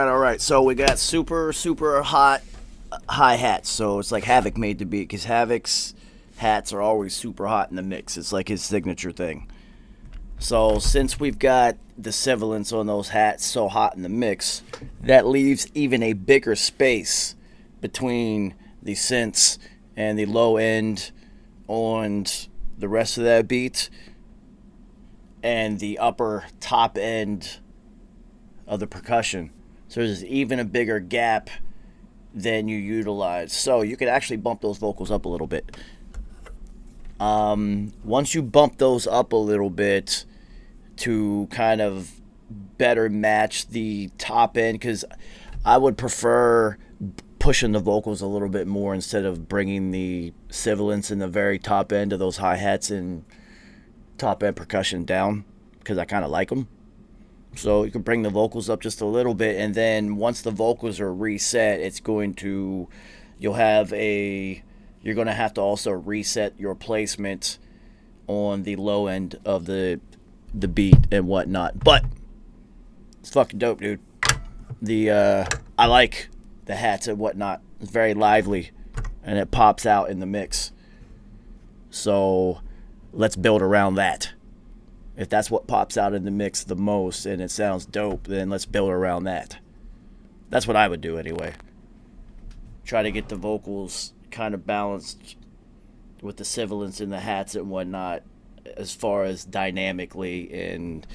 S4: All right. So we got super hot hi-hats. So it's like Havoc made the beat, because Havoc's hats are always super hot in the mix. It's like his signature thing. So since we've got the sibilance on those hats so hot in the mix, that leaves even a bigger space between the synths and the low end on the rest of that beat and the upper top end of the percussion. So there's even a bigger gap than you utilize. So you could actually bump those vocals up a little bit. Once you bump those up a little bit to kind of better match the top end, because I would prefer pushing the vocals a little bit more instead of bringing the sibilance in the very top end of those hi-hats and top end percussion down, because I kind of like them. So you can bring the vocals up just a little bit, and then once the vocals are reset, you're going to have to also reset your placement on the low end of the beat and whatnot. But it's fucking dope, dude. I like the hats and whatnot. It's very lively, and it pops out in the mix. So let's build around that. If that's what pops out in the mix the most and it sounds dope, then let's build around that. That's what I would do anyway. Try to get the vocals kind of balanced with the sibilance in the hats and whatnot, as far as dynamically and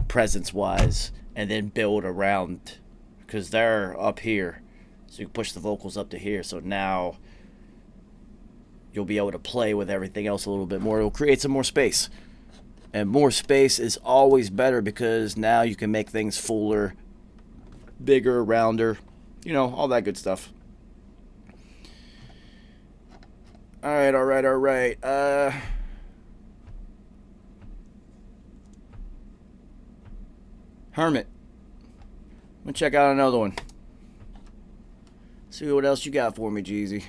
S4: presence-wise, and then build around, because they're up here. So you can push the vocals up to here. So now you'll be able to play with everything else a little bit more. It'll create some more space. And more space is always better, because now you can make things fuller, bigger, rounder, all that good stuff. All right. Hermit. I'm going to check out another one. See what else you got for me, Jeezy.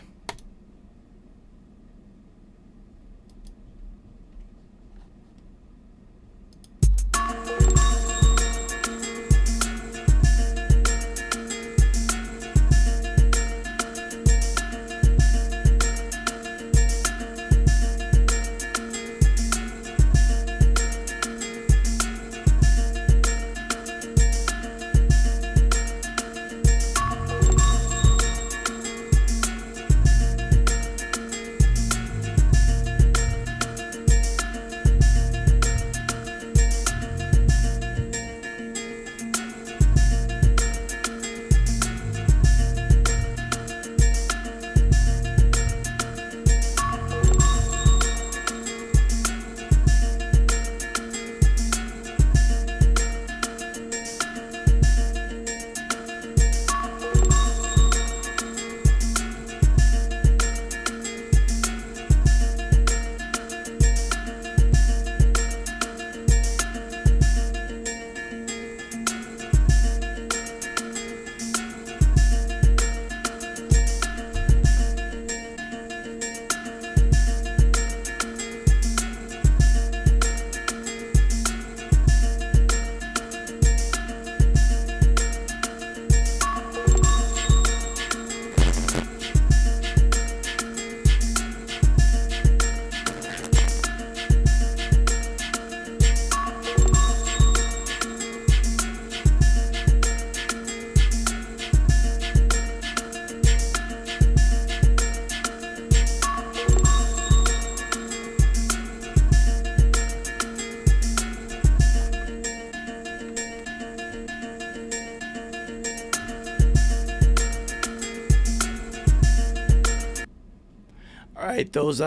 S4: right, those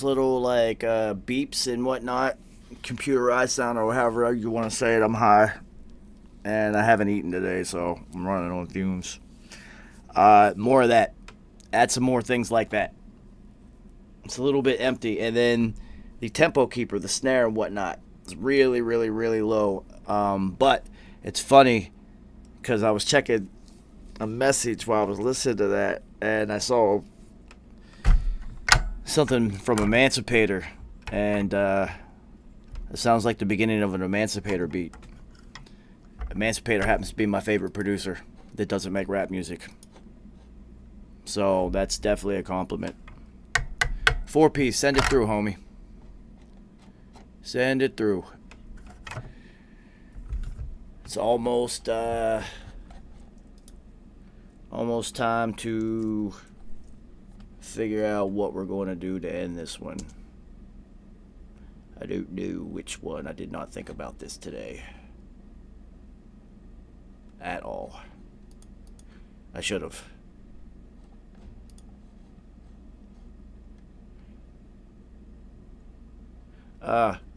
S4: little like beeps and whatnot, computerized sound or however you want to say it. I'm high, and I haven't eaten today, so I'm running on fumes. More of that. Add some more things like that. It's a little bit empty, and then the tempo keeper, the snare and whatnot, is really, really, really low. But it's funny because I was checking a message while I was listening to that, and I saw something from Emancipator, and it sounds like the beginning of an Emancipator beat. Emancipator happens to be my favorite producer that doesn't make rap music, so that's definitely a compliment. 4-piece, send it through, homie. Send it through. It's almost time to figure out what we're going to do to end this one. I don't know which one. I did not think about this today at all. I should have.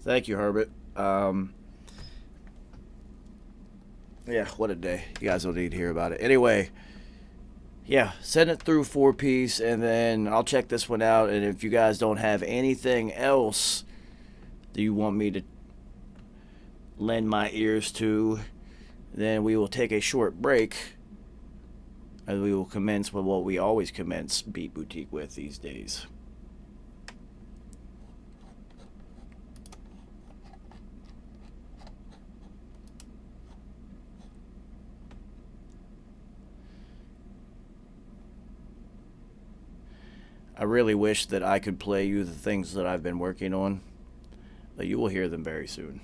S4: Thank you, Herbert. Yeah, what a day. You guys don't need to hear about it. Anyway, yeah, send it through 4-piece, and then I'll check this one out. And if you guys don't have anything else that you want me to lend my ears to, then we will take a short break, and we will commence with what we always commence Beat Boutique with these days. I really wish that I could play you the things that I've been working on, but you will hear them very soon.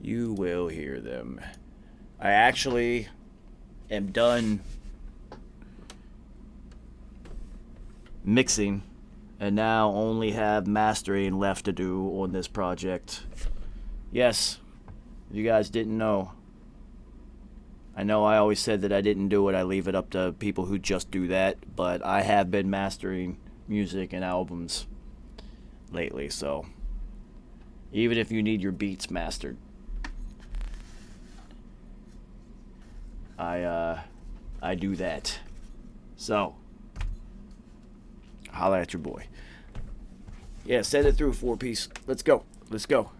S4: You will hear them. I actually am done mixing and now only have mastering left to do on this project. Yes, if you guys didn't know. I know I always said that I didn't do it. I leave it up to people who just do that. But I have been mastering music and albums lately. So even if you need your beats mastered, I do that. So holla at your boy. Yeah, send it through 4-piece. Let's go. Let's go.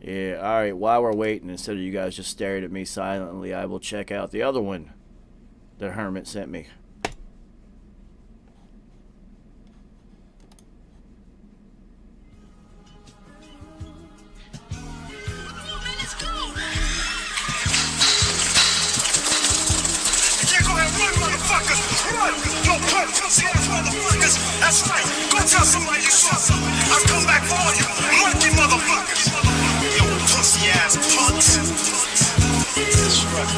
S4: Yeah, alright, while we're waiting, instead of you guys just staring at me silently, I will check out the other one that Hermit sent me.
S11: That's right. Go tell somebody you saw something. I'll come back for you. Monkey motherfuckers. Yo, pussy ass punks. That's right.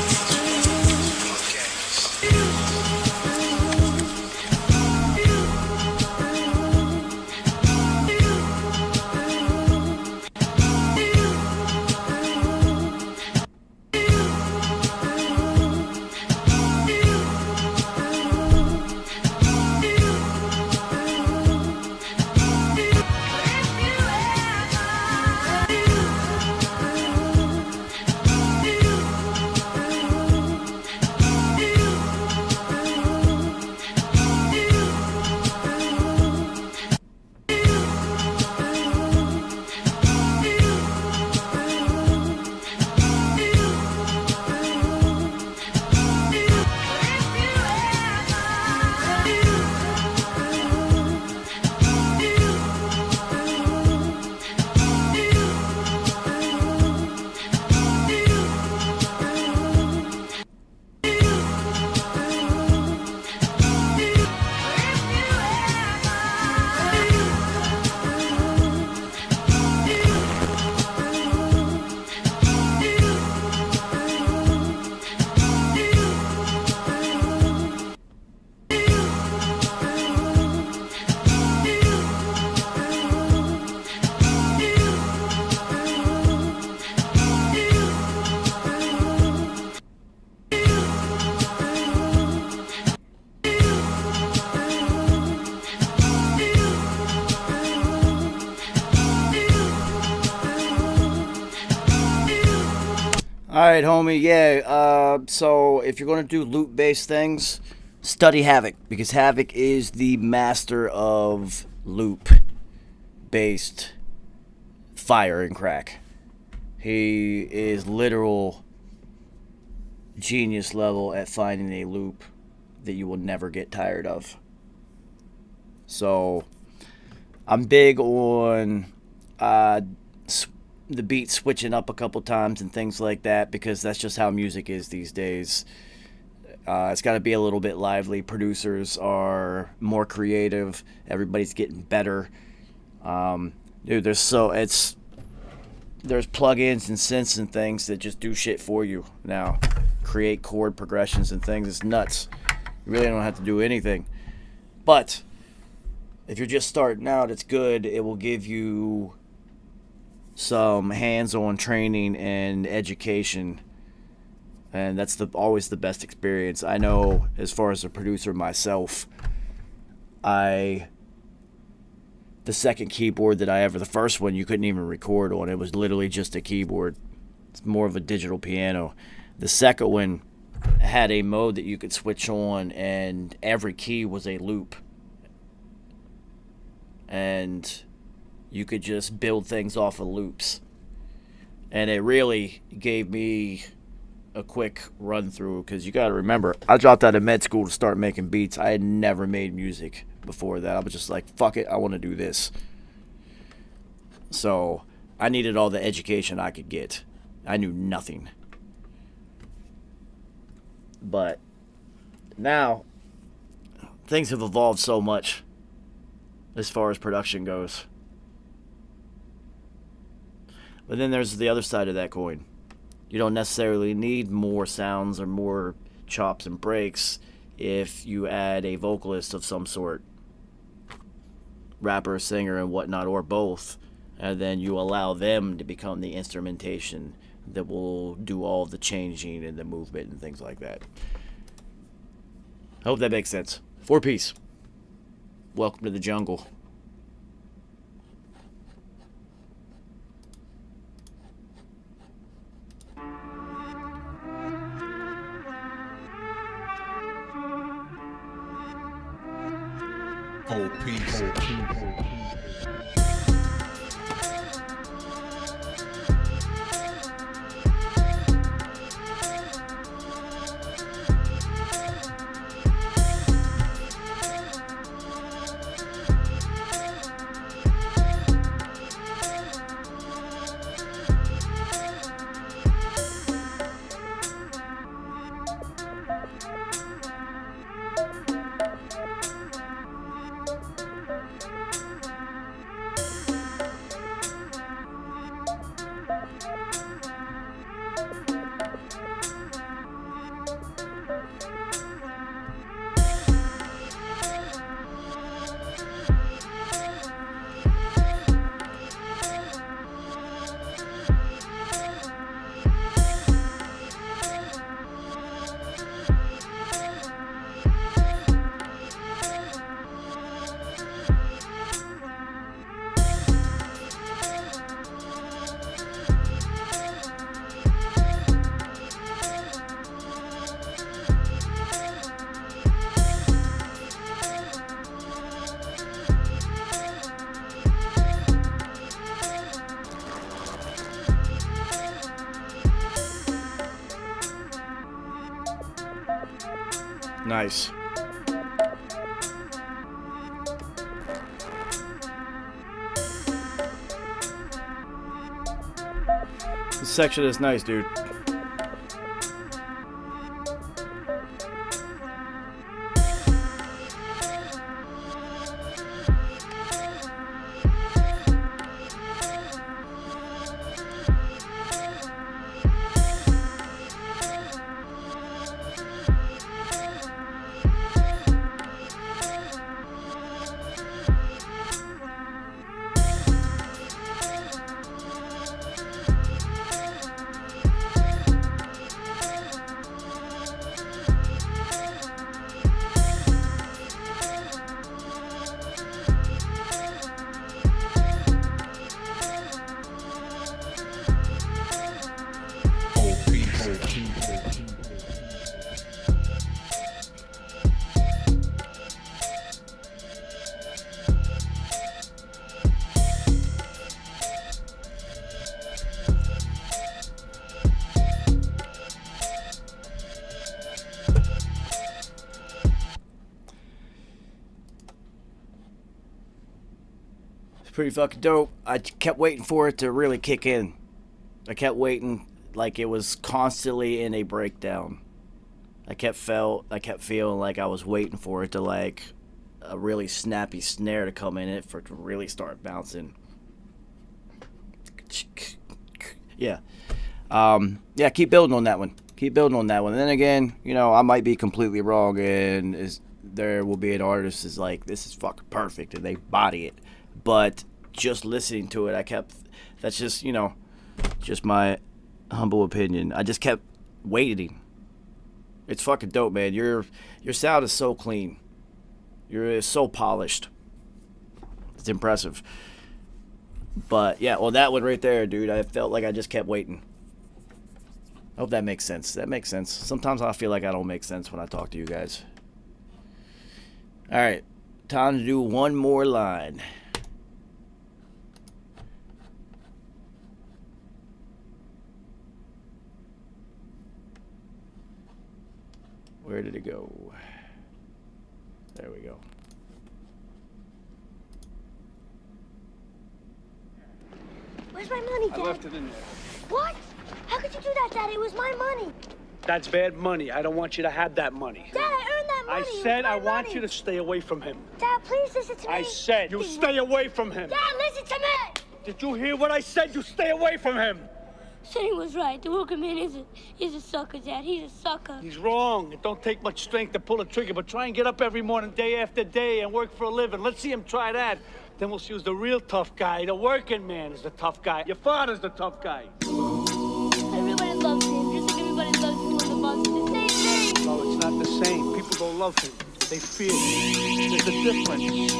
S4: All right, homie. Yeah. So if you're gonna do loop-based things, study Havoc, because Havoc is the master of loop-based fire and crack. He is literal genius level at finding a loop that you will never get tired of. So I'm big on the beat switching up a couple times and things like that, because that's just how music is these days. It's got to be a little bit lively. Producers are more creative. Everybody's getting better. Dude, there's plugins and synths and things that just do shit for you now. Create chord progressions and things. It's nuts. You really don't have to do anything. But if you're just starting out, it's good. It will give you some hands-on training and education, and that's always the best experience. I know, as far as a producer myself, the second keyboard that the first one you couldn't even record on. It was literally just a keyboard. It's more of a digital piano. The second one had a mode that you could switch on, and every key was a loop, and you could just build things off of loops. And it really gave me a quick run through, because you got to remember, I dropped out of med school to start making beats. I had never made music before that. I was just like, fuck it, I want to do this. So I needed all the education I could get. I knew nothing. But now things have evolved so much as far as production goes. But then there's the other side of that coin. You don't necessarily need more sounds or more chops and breaks if you add a vocalist of some sort, rapper, singer, and whatnot, or both, and then you allow them to become the instrumentation that will do all the changing and the movement and things like that. I hope that makes sense. 4-piece. Welcome to the jungle.
S11: Whole piece.
S4: Nice. This section is nice, dude. pretty fucking dope. I kept waiting for it to really kick in. I kept waiting like it was constantly in a breakdown. I kept feeling like I was waiting for it to like a really snappy snare to come in it for it to really start bouncing. Yeah. Yeah, keep building on that one. Keep building on that one. And then again, you know, I might be completely wrong and there will be an artist is like, this is fucking perfect and they body it. But just listening to it, that's just, you know, just my humble opinion. I just kept waiting. It's fucking dope, man. Your sound is so clean. You're so polished. It's impressive. But yeah, well, that one right there, dude, I felt like I just kept waiting. I hope that makes sense. That makes sense. Sometimes I feel like I don't make sense when I talk to you guys. All right, time to do one more line. Where did it go? There we go.
S12: Where's my money, Dad?
S13: I left it in there.
S12: What? How could you do that, Dad? It was my money.
S13: That's bad money. I don't want you to have that money.
S12: Dad, I earned that money.
S13: I said I want you to stay away from him.
S12: Dad, please listen to me.
S13: I said you stay away from him.
S12: Dad, listen to me.
S13: Did you hear what I said? You stay away from him.
S12: Sonny was right. The working man is a sucker, Dad. He's a sucker.
S13: He's wrong. It don't take much strength to pull a trigger, but try and get up every morning, day after day, and work for a living. Let's see him try that. Then we'll see who's the real tough guy. The working man is the tough guy. Your father's the tough guy.
S12: Everybody loves him, just like everybody loves him on the bus. It's the same thing.
S13: No, it's not the same. People don't love him. They fear him. There's a difference.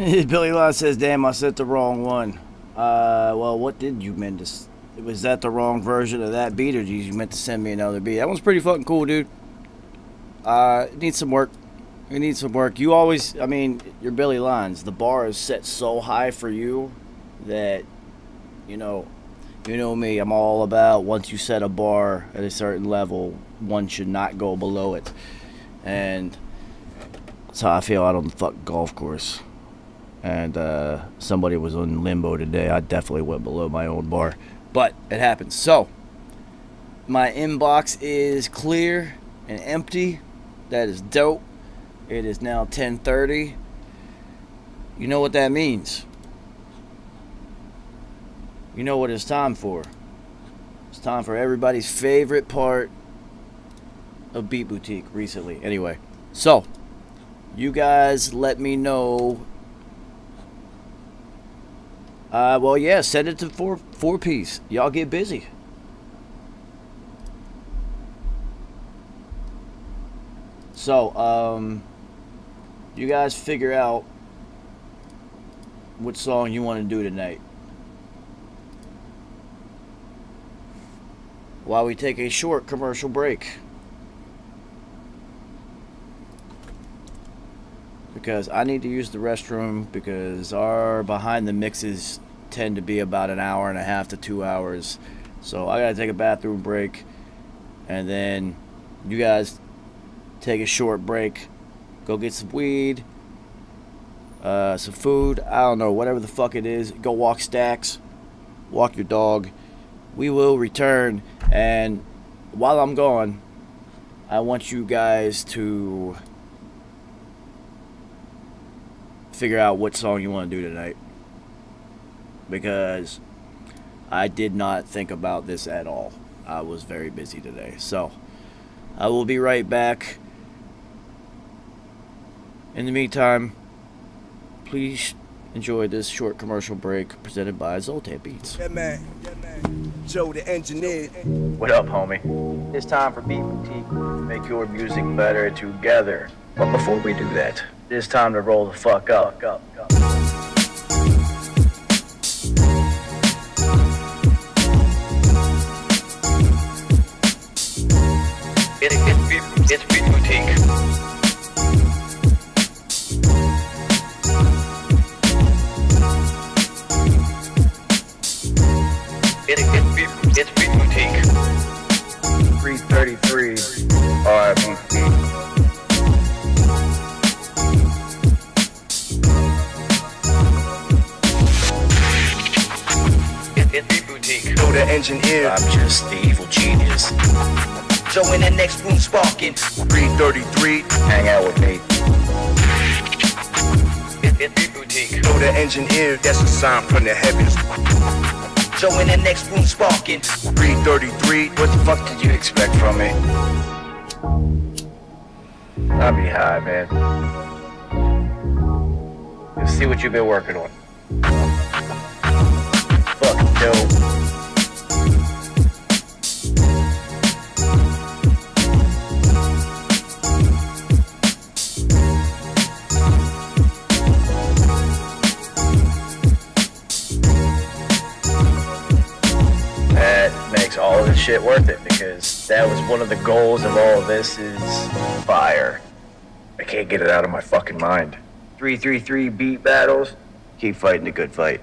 S4: Billy Lyon says, damn, I sent the wrong one. Well, what did you mean to... Was that the wrong version of that beat, or did you meant to send me another beat? That one's pretty fucking cool, dude. It needs some work. It needs some work. You always... I mean, you're Billy Lyons. The bar is set so high for you that, you know me. I'm all about once you set a bar at a certain level, one should not go below it. And that's how I feel out on the fucking golf course. And somebody was on limbo today. I definitely went below my own bar. But it happens. So, my inbox is clear and empty. That is dope. It is now 10:30. You know what that means. You know what it's time for. It's time for everybody's favorite part of Beat Boutique recently. Anyway, so, you guys let me know. Well, yeah, send it to four piece. Y'all get busy. So, you guys figure out what song you want to do tonight. While we take a short commercial break. Because I need to use the restroom because our behind the mixes tend to be about an hour and a half to 2 hours. So I gotta take a bathroom break, and then you guys take a short break, go get some weed, some food, I don't know, whatever the fuck it is. Go walk Stacks, walk your dog. We will return, and while I'm gone, I want you guys to figure out what song you want to do tonight, because I did not think about this at all. I was very busy today. So I will be right back. In the meantime, please enjoy this short commercial break presented by Zoltan Beats.
S14: Yeah, man. Joe the engineer.
S4: What up, homie? It's time for Beat Boutique. Make your music better together. But before we do that, it's time to roll the fuck up.
S3: It's Beat Boutique. It's Beat Boutique.
S4: 333 RBP.
S3: It's Beat Boutique.
S14: Joe the engineer.
S4: I'm just the evil genius.
S3: Joe in the next room sparking.
S14: 333.
S4: Hang out with me.
S3: It's Beat Boutique.
S14: Joe the engineer. That's a sign from the heavens.
S3: Joe in the next room sparking.
S14: 333.
S4: What the fuck did you expect from me? I'll be high, man. Let's see what you've been working on. Fucking dope. All of this shit worth it, because that was one of the goals of all of this is fire. I can't get it out of my fucking mind. 333 beat battles. Keep fighting the good fight.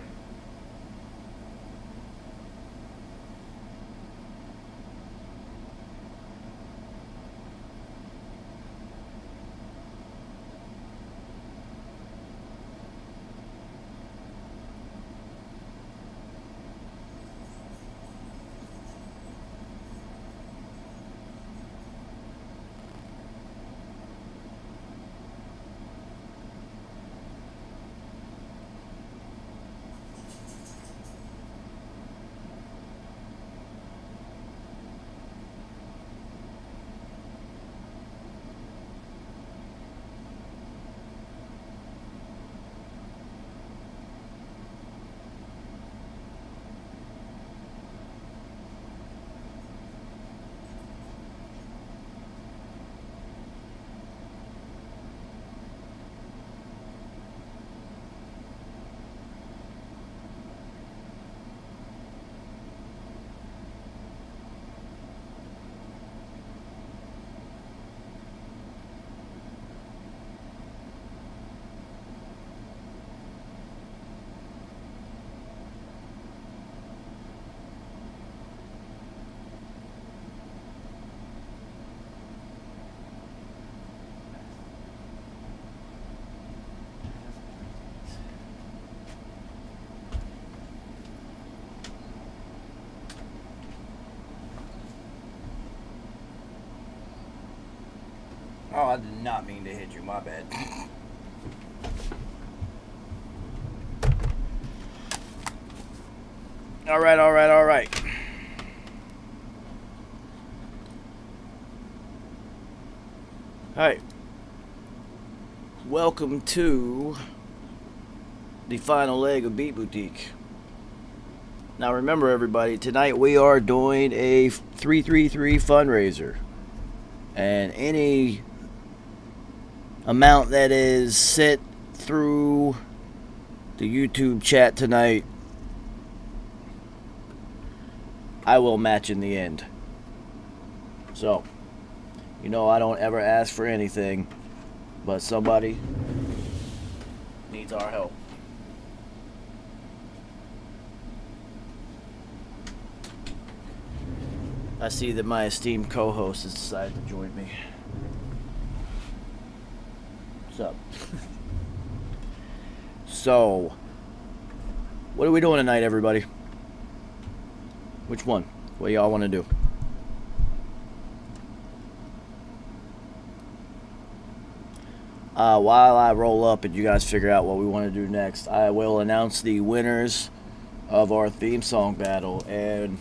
S4: Oh, I did not mean to hit you. My bad. All right. All right. Welcome to the final leg of Beat Boutique. Now remember, everybody, tonight we are doing a 333 fundraiser. And any amount that is sent through the YouTube chat tonight, I will match in the end. So, you know I don't ever ask for anything, but somebody needs our help. I see that my esteemed co-host has decided to join me. What's up? So, what are we doing tonight, everybody? Which one? What do y'all want to do? While I roll up and you guys figure out what we want to do next, I will announce the winners of our theme song battle. And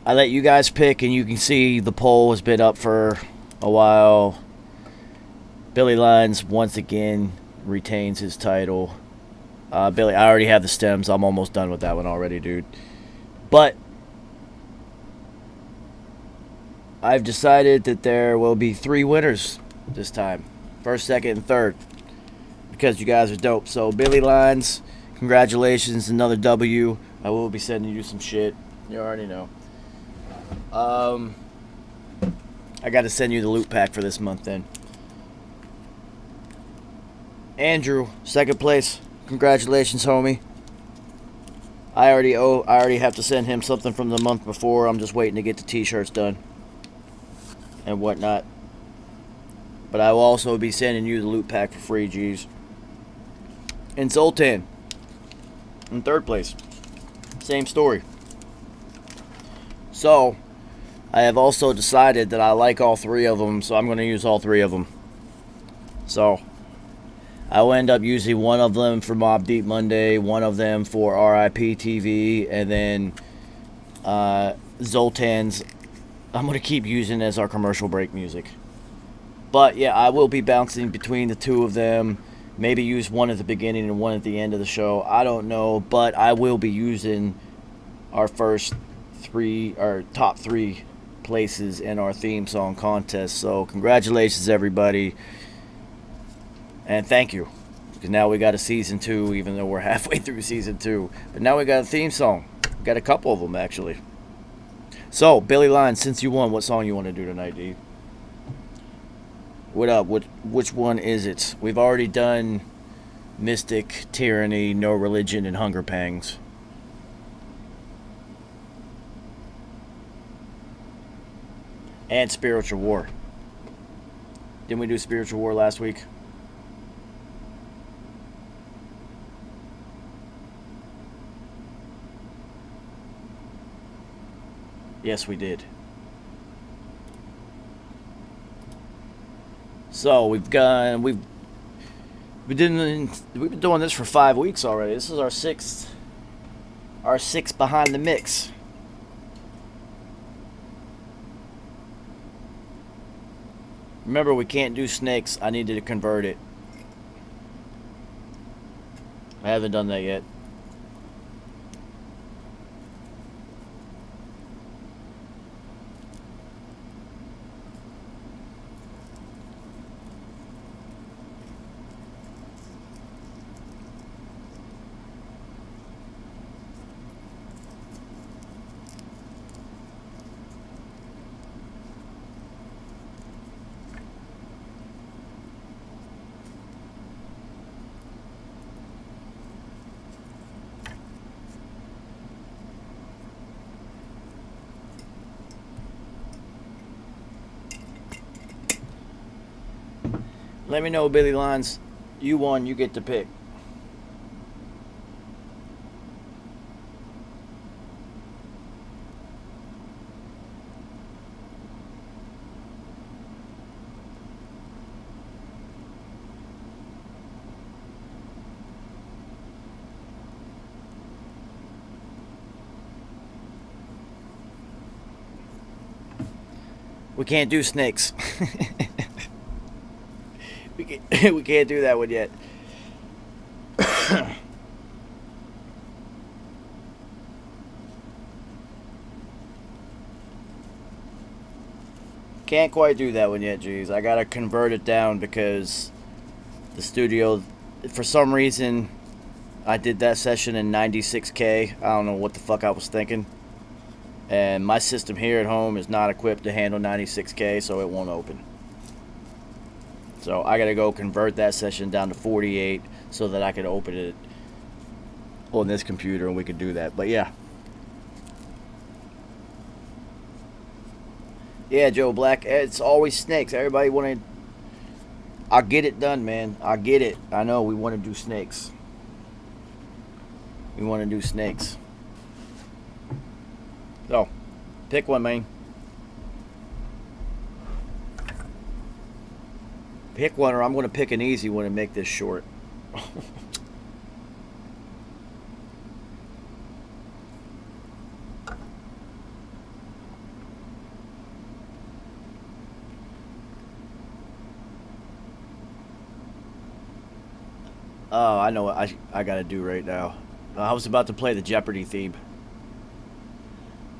S4: I let you guys pick, and you can see the poll has been up for a while. Billy Lyons once again retains his title. Billy, I already have the stems. I'm almost done with that one already, dude. But I've decided that there will be 3 winners this time. First, second, and third. Because you guys are dope. So, Billy Lyons, congratulations. Another W. I will be sending you some shit. You already know. I got to send you the loot pack for this month then. Andrew, second place. Congratulations, homie. I already have to send him something from the month before. I'm just waiting to get the t-shirts done and whatnot. But I will also be sending you the loot pack for free, G's. And Zoltan in third place. Same story. So, I have also decided that I like all 3 of them, so I'm going to use all 3 of them. So, I will end up using one of them for Mobb Deep Monday, one of them for RIP TV, and then Zoltan's I'm going to keep using as our commercial break music. But yeah, I will be bouncing between the 2 of them. Maybe use one at the beginning and one at the end of the show. I don't know, but I will be using our first 3, or top 3 places in our theme song contest. So congratulations, everybody. And thank you. Because now we got a season 2, even though we're halfway through season 2. But now we got a theme song. We got a couple of them, actually. So, Billy Lyons, since you won, what song you want to do tonight, D? What up? Which one is it? We've already done Mystic, Tyranny, No Religion, and Hunger Pangs. And Spiritual War. Didn't we do Spiritual War last week? Yes, we did. So we've been doing this for 5 weeks already. This is our sixth behind the mix. Remember, we can't do snakes. I needed to convert it. I haven't done that yet. Let me know, Billy Lyons. You won, you get to pick. We can't do snakes. we can't do that one yet. Can't quite do that one yet, geez. I gotta convert it down because the studio, for some reason, I did that session in 96K. I don't know what the fuck I was thinking. And my system here at home is not equipped to handle 96K, so it won't open. So I gotta go convert that session down to 48 so that I can open it on this computer and we can do that. But yeah. Yeah, Joe Black, it's always snakes. Everybody wanted... I'll get it done, man. I get it. I know we want to do snakes. We want to do snakes. So, pick one, man. Pick one, or I'm going to pick an easy one and make this short. Oh, I know what I got to do right now. I was about to play the Jeopardy theme.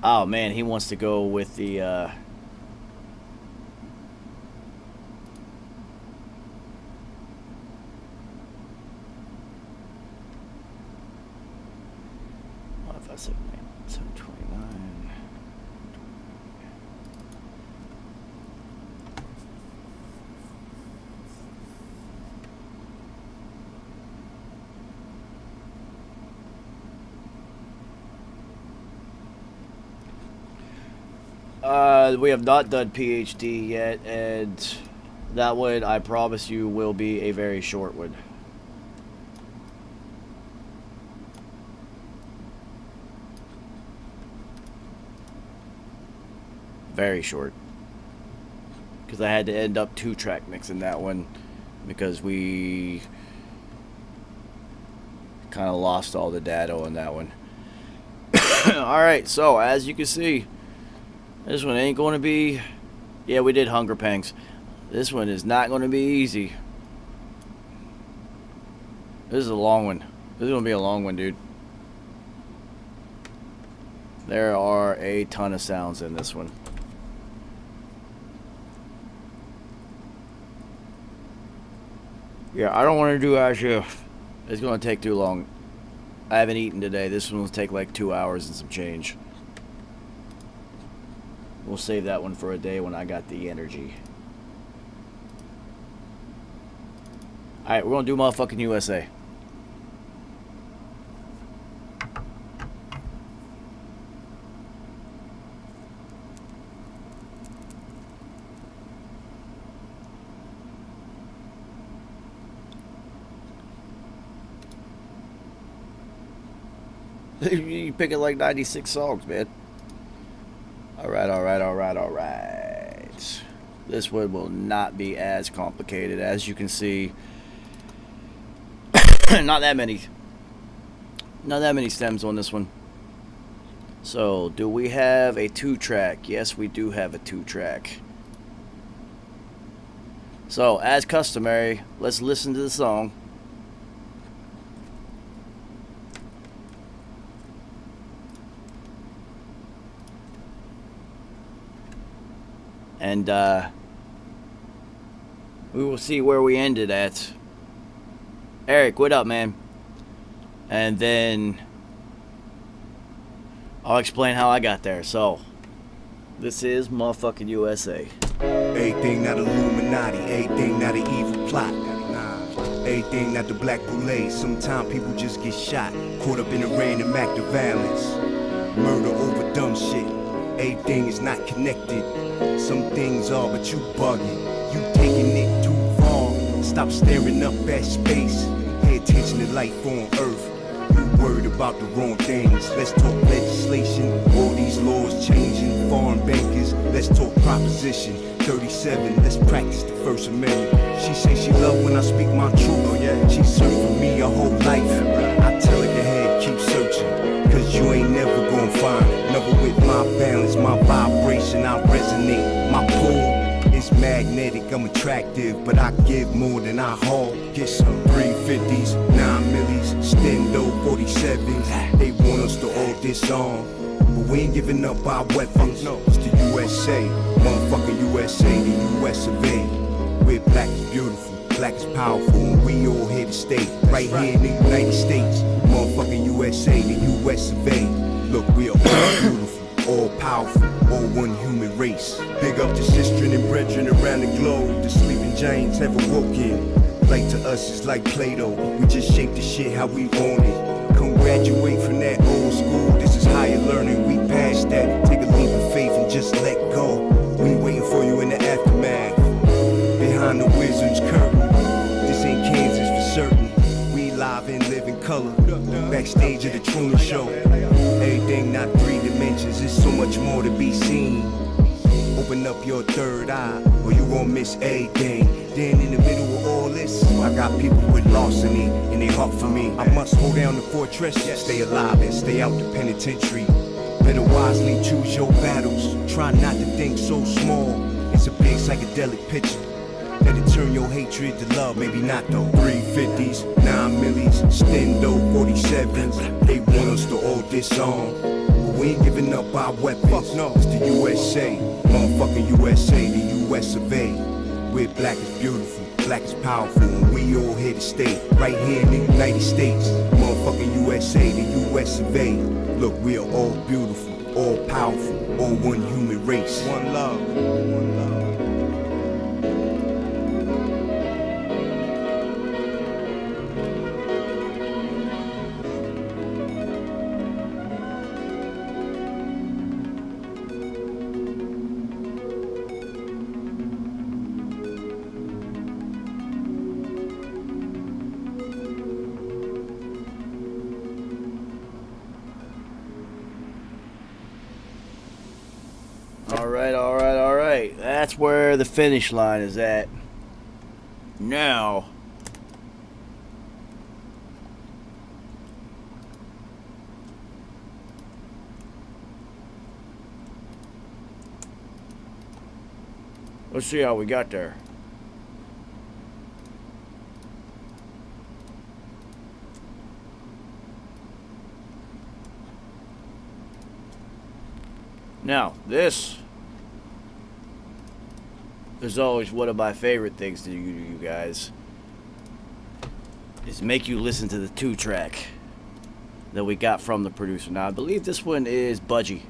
S4: Oh, man, he wants to go with the... What if I said 729? We have not done PhD yet, and that one, I promise you, will be a very short one. Very short. Because I had to end up 2-track mixing that one because we kind of lost all the data on that one. Alright, so as you can see, this one ain't going to be... Yeah, we did Hunger Pangs. This one is not going to be easy. This is a long one. This is going to be a long one, dude. There are a ton of sounds in this one. Yeah, I don't want to do Azure. It's going to take too long. I haven't eaten today. This one will take like 2 hours and some change. We'll save that one for a day when I got the energy. Alright, we're going to do motherfucking USA. You pick it like 96 songs, man. Alright. This one will not be as complicated. As you can see, not that many stems on this one. So, do we have a 2-track? Yes, we do have a 2-track. So, as customary, let's listen to the song. And we will see where we ended at. Eric, what up, man? And then I'll explain how I got there. So, this is motherfucking USA.
S14: Everything not Illuminati, everything not an evil plot. Everything not the black boule. Sometimes people just get shot, caught up in a random act of violence. Murder over dumb shit. Everything is not connected. Some things are, but you bugging. You taking it too far. Stop staring up at space. Pay attention to life on Earth. You worried about the wrong things. Let's talk legislation. All these laws changing. Foreign bankers. Let's talk proposition 37. Let's practice the First Amendment. She say she love when I speak my truth. Oh yeah. She searched for me her whole life. I tell her go ahead, keep searching. Cause you ain't never gonna find. Never with my balance, my vibration, I resonate. My pole I'm attractive, but I give more than I haul. Get some 350s, 9 millis, Stendo 47s. They want us to all disarm, but we ain't giving up our weapons. It's the USA, motherfucking USA, the US of A. We're black is beautiful, black is powerful, and we all here to stay. Right here in the United States, motherfucking USA, the US of A. Look, we are all beautiful, all powerful, all one human race. Big up to sister and brethren around the globe. The sleeping giants ever woken. Like to us, it's like Play-Doh. We just shape the shit how we want it. Come graduate from that old school. This is higher learning. We passed that. Take a leap of faith and just let go. We waiting for you in the aftermath. Behind the wizard's curtain. This ain't Kansas for certain. We live and live in color. Backstage of the Truman Show. Everything not 3 dimensions. There's so much more to be seen. Open up your third eye, or you gon' miss everything. Then in the middle of all this, I got people with larceny in their heart for me. I must hold down the fortress, stay alive and stay out the penitentiary. Better wisely choose your battles. Try not to think so small. It's a big psychedelic picture. Let it turn your hatred to love, maybe not though. 350s, 9 millis, Stendo 47s. They want us to all disarm, but we ain't giving up our weapons. No, it's the USA, motherfucking USA, the US of A. We're black is beautiful, black is powerful, and we all here to stay. Right here in the United States, motherfucking USA, the US of A. Look, we are all beautiful, all powerful, all one human race. One love, one love.
S4: Alright. That's where the finish line is at. Now, let's see how we got there. Now, this is always one of my favorite things to do to you guys, is make you listen to the 2-track that we got from the producer. Now, I believe this one is Budgie.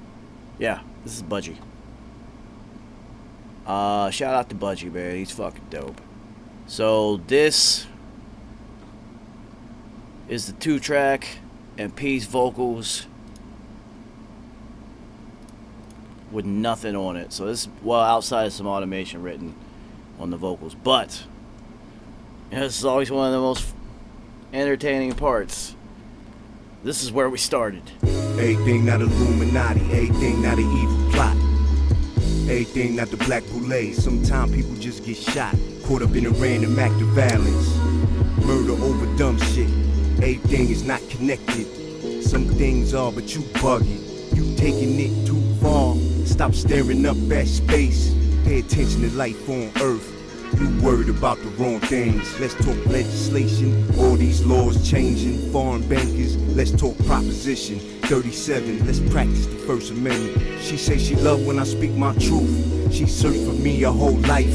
S4: Yeah, this is Budgie. Shout out to Budgie, man. He's fucking dope. So, this is the 2-track and Peace vocals with nothing on it. So this, well, outside of some automation written on the vocals, but you know, this is always one of the most entertaining parts. This is where we started.
S14: Everything not Illuminati, everything not an evil plot, everything not the black boule. Sometimes people just get shot, caught up in a random act of violence, murder over dumb shit. Everything is not connected. Some things are, but you bugging. You taking it too far. Stop staring up at space. Pay attention to life on Earth. You worried about the wrong things. Let's talk legislation. All these laws changing. Foreign bankers. Let's talk Proposition 37. Let's practice the First Amendment. She say she love when I speak my truth. She searched for me her whole life.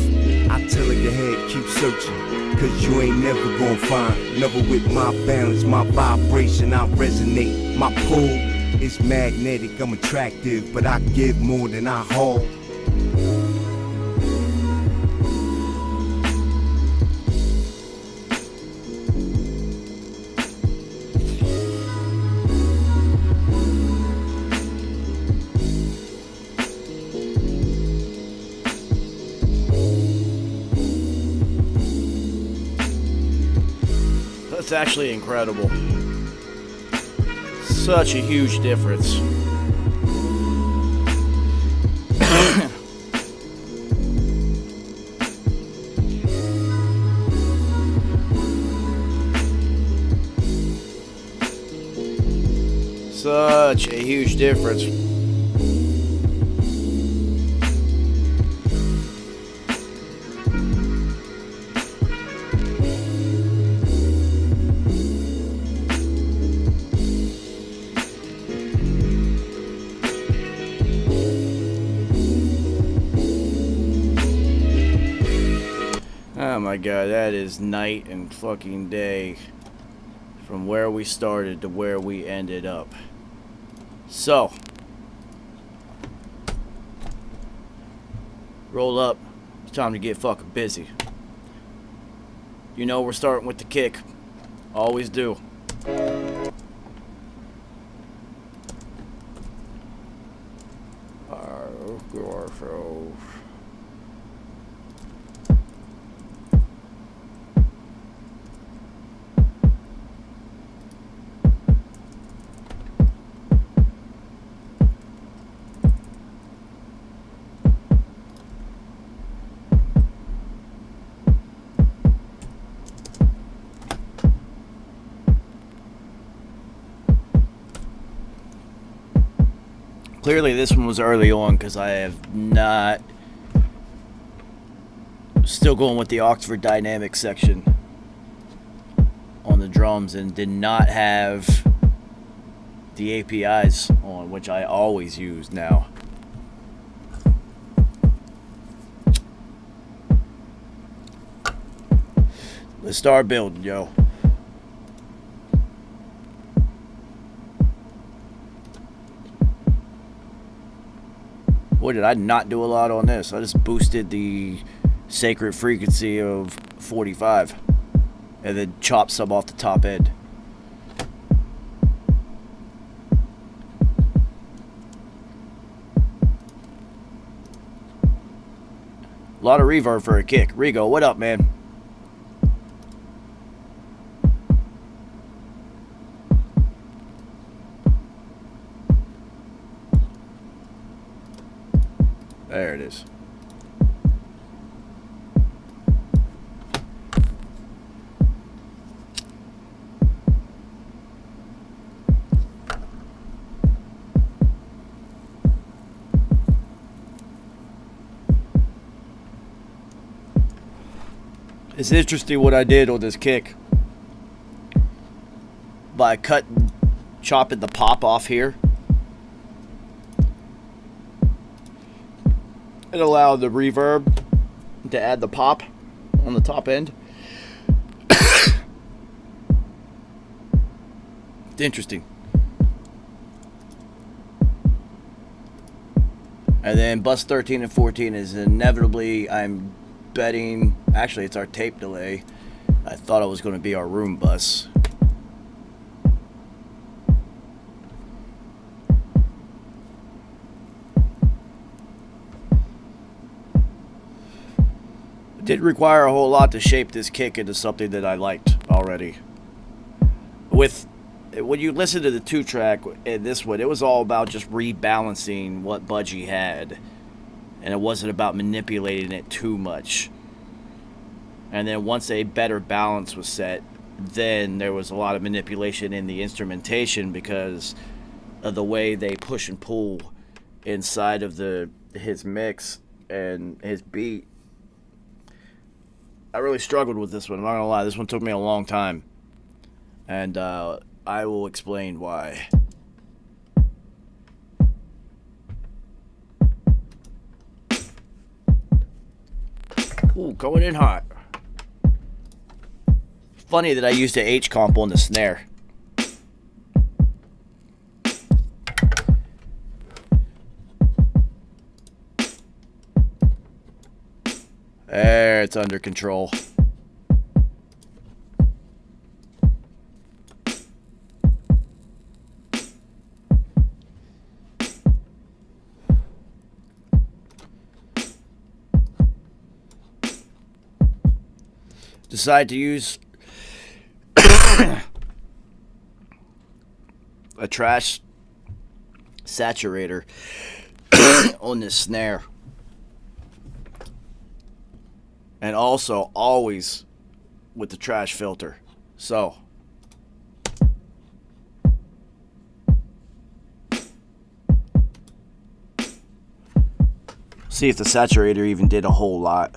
S14: I tell her, go ahead, keep searching, cause you ain't never gonna find. Never with my balance, my vibration, I resonate. My pull is magnetic, I'm attractive, but I give more than I haul.
S4: That's actually incredible. Such a huge difference. Such a huge difference. my god, that is night and fucking day from where we started to where we ended up. So, roll up. It's time to get fucking busy. You know we're starting with the kick. Always do. Clearly this one was early on because I have not... Still going with the Oxford Dynamics section on the drums and did not have the APIs on, which I always use now. Let's start building, yo. Boy, did I not do a lot on this. I just boosted the sacred frequency of 45 and then chopped some off the top end. A lot of reverb for a kick. Rigo, what up, man? There it is. It's interesting what I did on this kick. By chopping the pop off here. It allowed the reverb to add the pop on the top end. It's interesting. And then bus 13 and 14 is inevitably, I'm betting, actually it's our tape delay. I thought it was going to be our room bus. It didn't require a whole lot to shape this kick into something that I liked already. When you listen to the 2-track in this one, it was all about just rebalancing what Budgie had. And it wasn't about manipulating it too much. And then once a better balance was set, then there was a lot of manipulation in the instrumentation because of the way they push and pull inside of his mix and his beat. I really struggled with this one. I'm not gonna lie, this one took me a long time. And I will explain why. Ooh, going in hot. Funny that I used the H comp on the snare. There, it's under control. Decide to use a trash saturator on this snare. And also always with the trash filter. So see if the saturator even did a whole lot.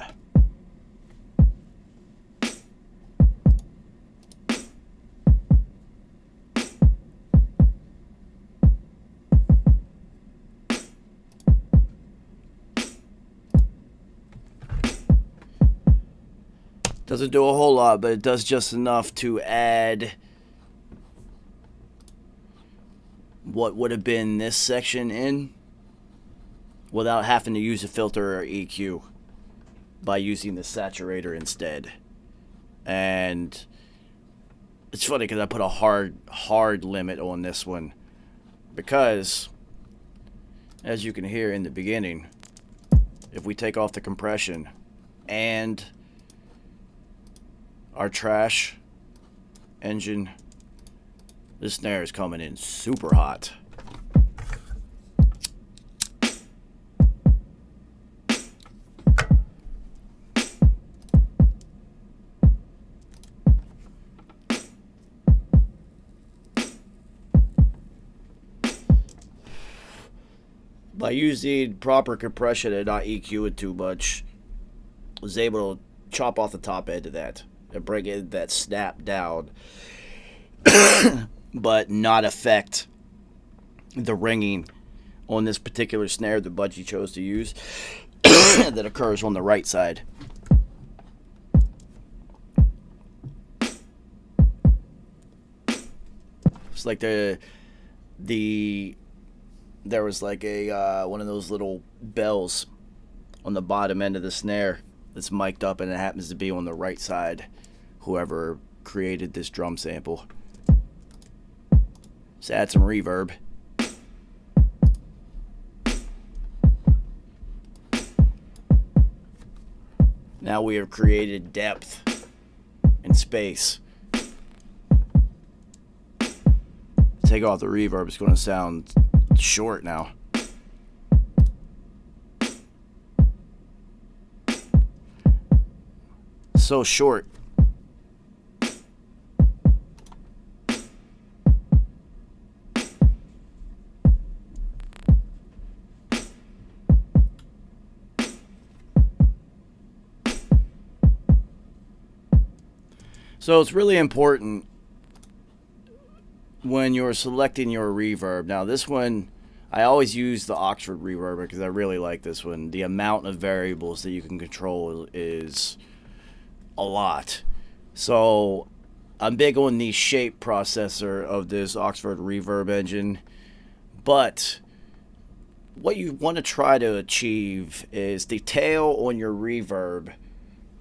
S4: Doesn't do a whole lot, but it does just enough to add what would have been this section in without having to use a filter or EQ by using the saturator instead. And it's funny because I put a hard limit on this one because, as you can hear in the beginning, if we take off the compression and our trash engine, this snare is coming in super hot. By using proper compression and not EQ it too much, I was able to chop off the top end of that and bring in that snap down, but not affect the ringing on this particular snare that Budgie chose to use that occurs on the right side. It's like there was like a one of those little bells on the bottom end of the snare that's mic'd up, and it happens to be on the right side. Whoever created this drum sample. Let's add some reverb. Now we have created depth and space. Take off the reverb, it's going to sound short now. So short. So it's really important when you're selecting your reverb. Now this one, I always use the Oxford reverb because I really like this one. The amount of variables that you can control is a lot. So I'm big on the shape processor of this Oxford reverb engine. But what you want to try to achieve is the tail on your reverb.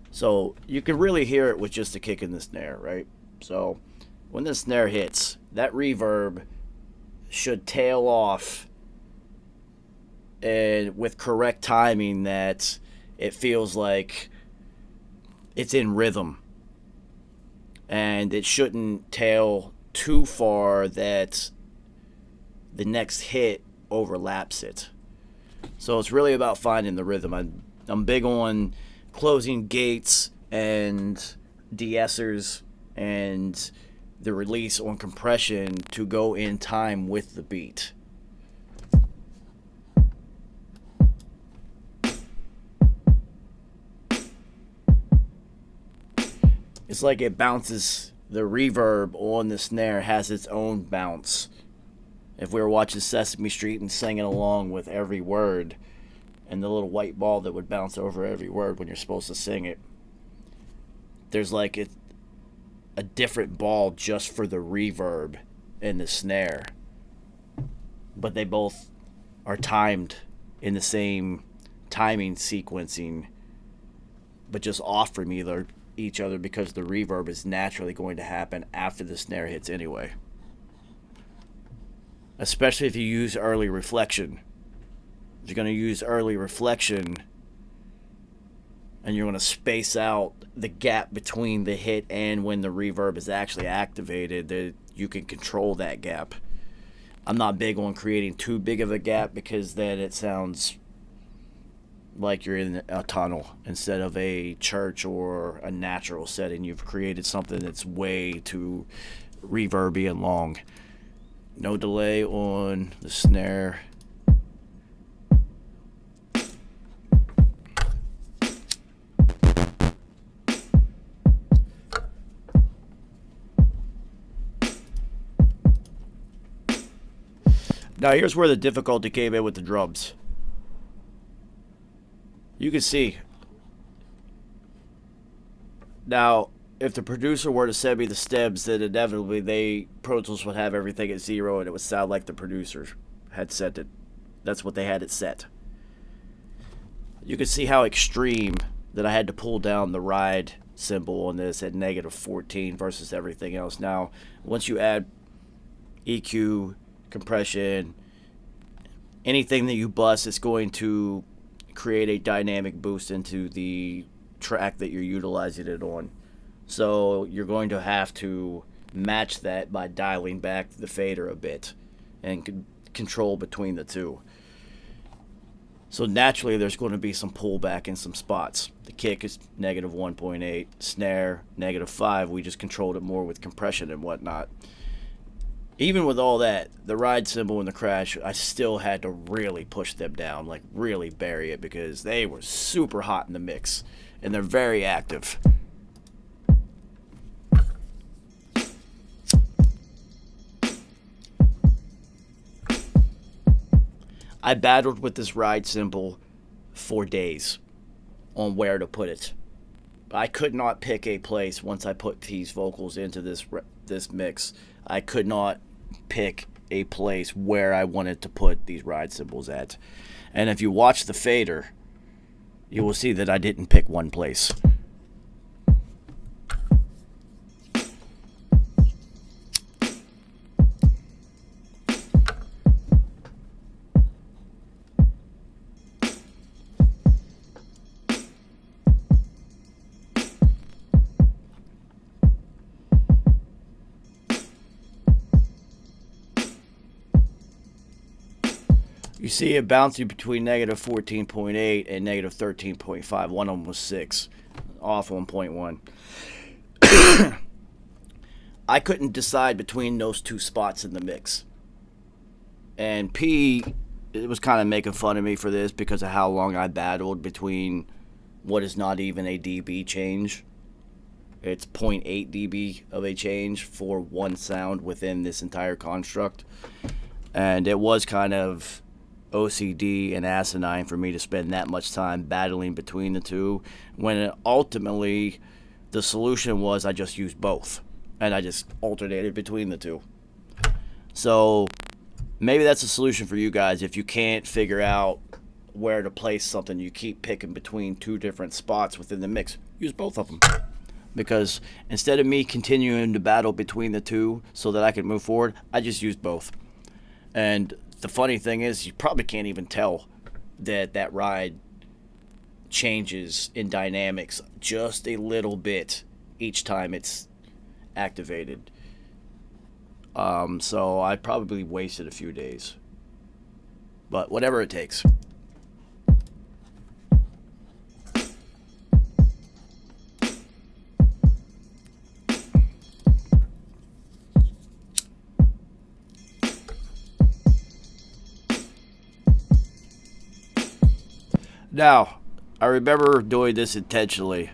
S4: So you can really hear it with just a kick in the snare, right? So when the snare hits, that reverb should tail off, and with correct timing that it feels like it's in rhythm. And it shouldn't tail too far that the next hit overlaps it. So it's really about finding the rhythm. I'm big on closing gates and de-essers and the release on compression to go in time with the beat. It's like it bounces. The reverb on the snare has its own bounce. If we were watching Sesame Street and singing along with every word, and the little white ball that would bounce over every word when you're supposed to sing it, there's like a different ball just for the reverb and the snare. But they both are timed in the same timing sequencing, but just off from each other because the reverb is naturally going to happen after the snare hits anyway. Especially if you use early reflection. If you're going to use early reflection and you're going to space out the gap between the hit and when the reverb is actually activated, that you can control that gap. I'm not big on creating too big of a gap because then it sounds like you're in a tunnel instead of a church or a natural setting. You've created something that's way too reverby and long. No delay on the snare. Now here's where the difficulty came in with the drums. You can see Now, if the producer were to send me the stems, then inevitably Pro Tools would have everything at 0, and it would sound like the producer had set it. That's what they had it set. You can see how extreme that I had to pull down the ride symbol on this at -14 versus everything else. Now, once you add EQ, compression, anything that you bust, it's going to create a dynamic boost into the track that you're utilizing it on. So you're going to have to match that by dialing back the fader a bit and control between the two. So naturally there's going to be some pullback in some spots. The kick is -1.8, snare -5. We just controlled it more with compression and whatnot. Even with all that, the ride cymbal and the crash, I still had to really push them down, like really bury it, because they were super hot in the mix and they're very active. I battled with this ride cymbal for days on where to put it. I could not pick a place once I put these vocals into this mix. I could not pick a place where I wanted to put these ride cymbals at. And if you watch the fader, you will see that I didn't pick one place. You see it bouncing between -14.8 and -13.5. One of them was 6, off 1.1. I couldn't decide between those two spots in the mix. And P, it was kind of making fun of me for this because of how long I battled between what is not even a dB change. It's 0.8 dB of a change for one sound within this entire construct. And it was kind of OCD and asinine for me to spend that much time battling between the two, when ultimately the solution was I just used both and I just alternated between the two. So maybe that's a solution for you guys. If you can't figure out where to place something, you keep picking between two different spots within the mix, use both of them. Because instead of me continuing to battle between the two so that I could move forward, I just used both. And the funny thing is, you probably can't even tell that ride changes in dynamics just a little bit each time it's activated. So I probably wasted a few days. But whatever it takes. Now, I remember doing this intentionally.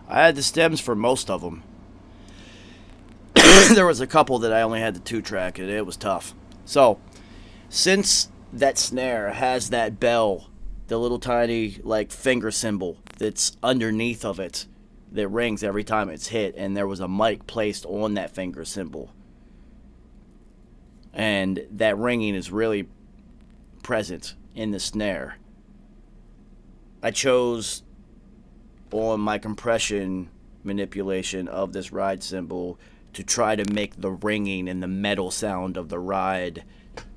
S4: I had the stems for most of them. There was a couple that I only had the 2-track, and it was tough. So, since that snare has that bell, the little tiny like finger cymbal that's underneath of it that rings every time it's hit, and there was a mic placed on that finger cymbal, and that ringing is really present in the snare, I chose on my compression manipulation of this ride cymbal to try to make the ringing and the metal sound of the ride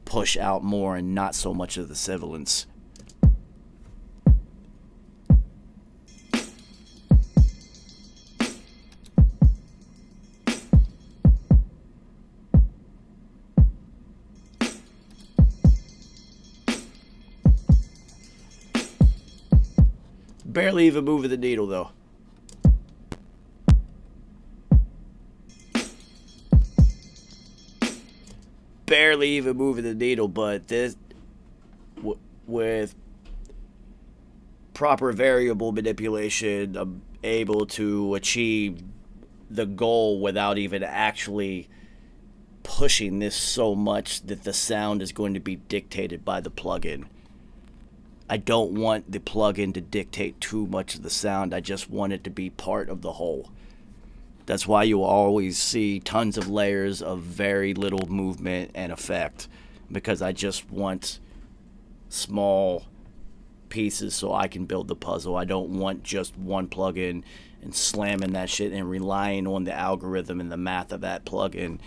S4: push out more and not so much of the sibilance. Barely even moving the needle though. Barely even moving the needle, but this with proper variable manipulation, I'm able to achieve the goal without even actually pushing this so much that the sound is going to be dictated by the plugin. I don't want the plug-in to dictate too much of the sound. I just want it to be part of the whole. That's why you always see tons of layers of very little movement and effect, because I just want small pieces so I can build the puzzle. I don't want just one plugin and slamming that shit and relying on the algorithm and the math of that plugin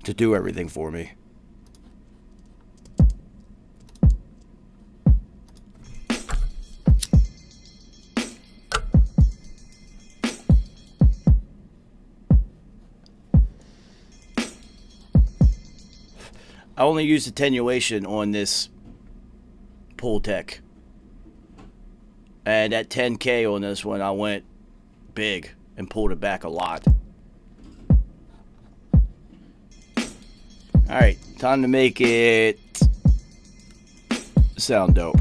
S4: to do everything for me. I only used attenuation on this Pultec. And at 10K on this one, I went big and pulled it back a lot. Alright, time to make it sound dope.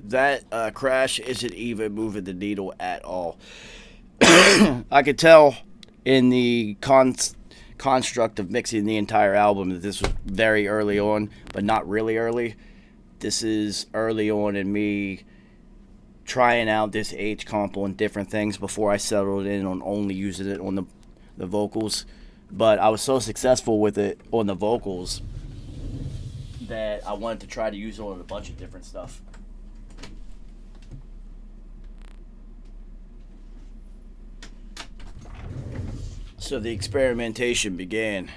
S4: That crash isn't even moving the needle at all. I could tell in the construct of mixing the entire album that this was very early on, but not really early. This is early on in me trying out this H comp on different things before I settled in on only using it on the vocals. But I was so successful with it on the vocals that I wanted to try to use it on a bunch of different stuff. So the experimentation began.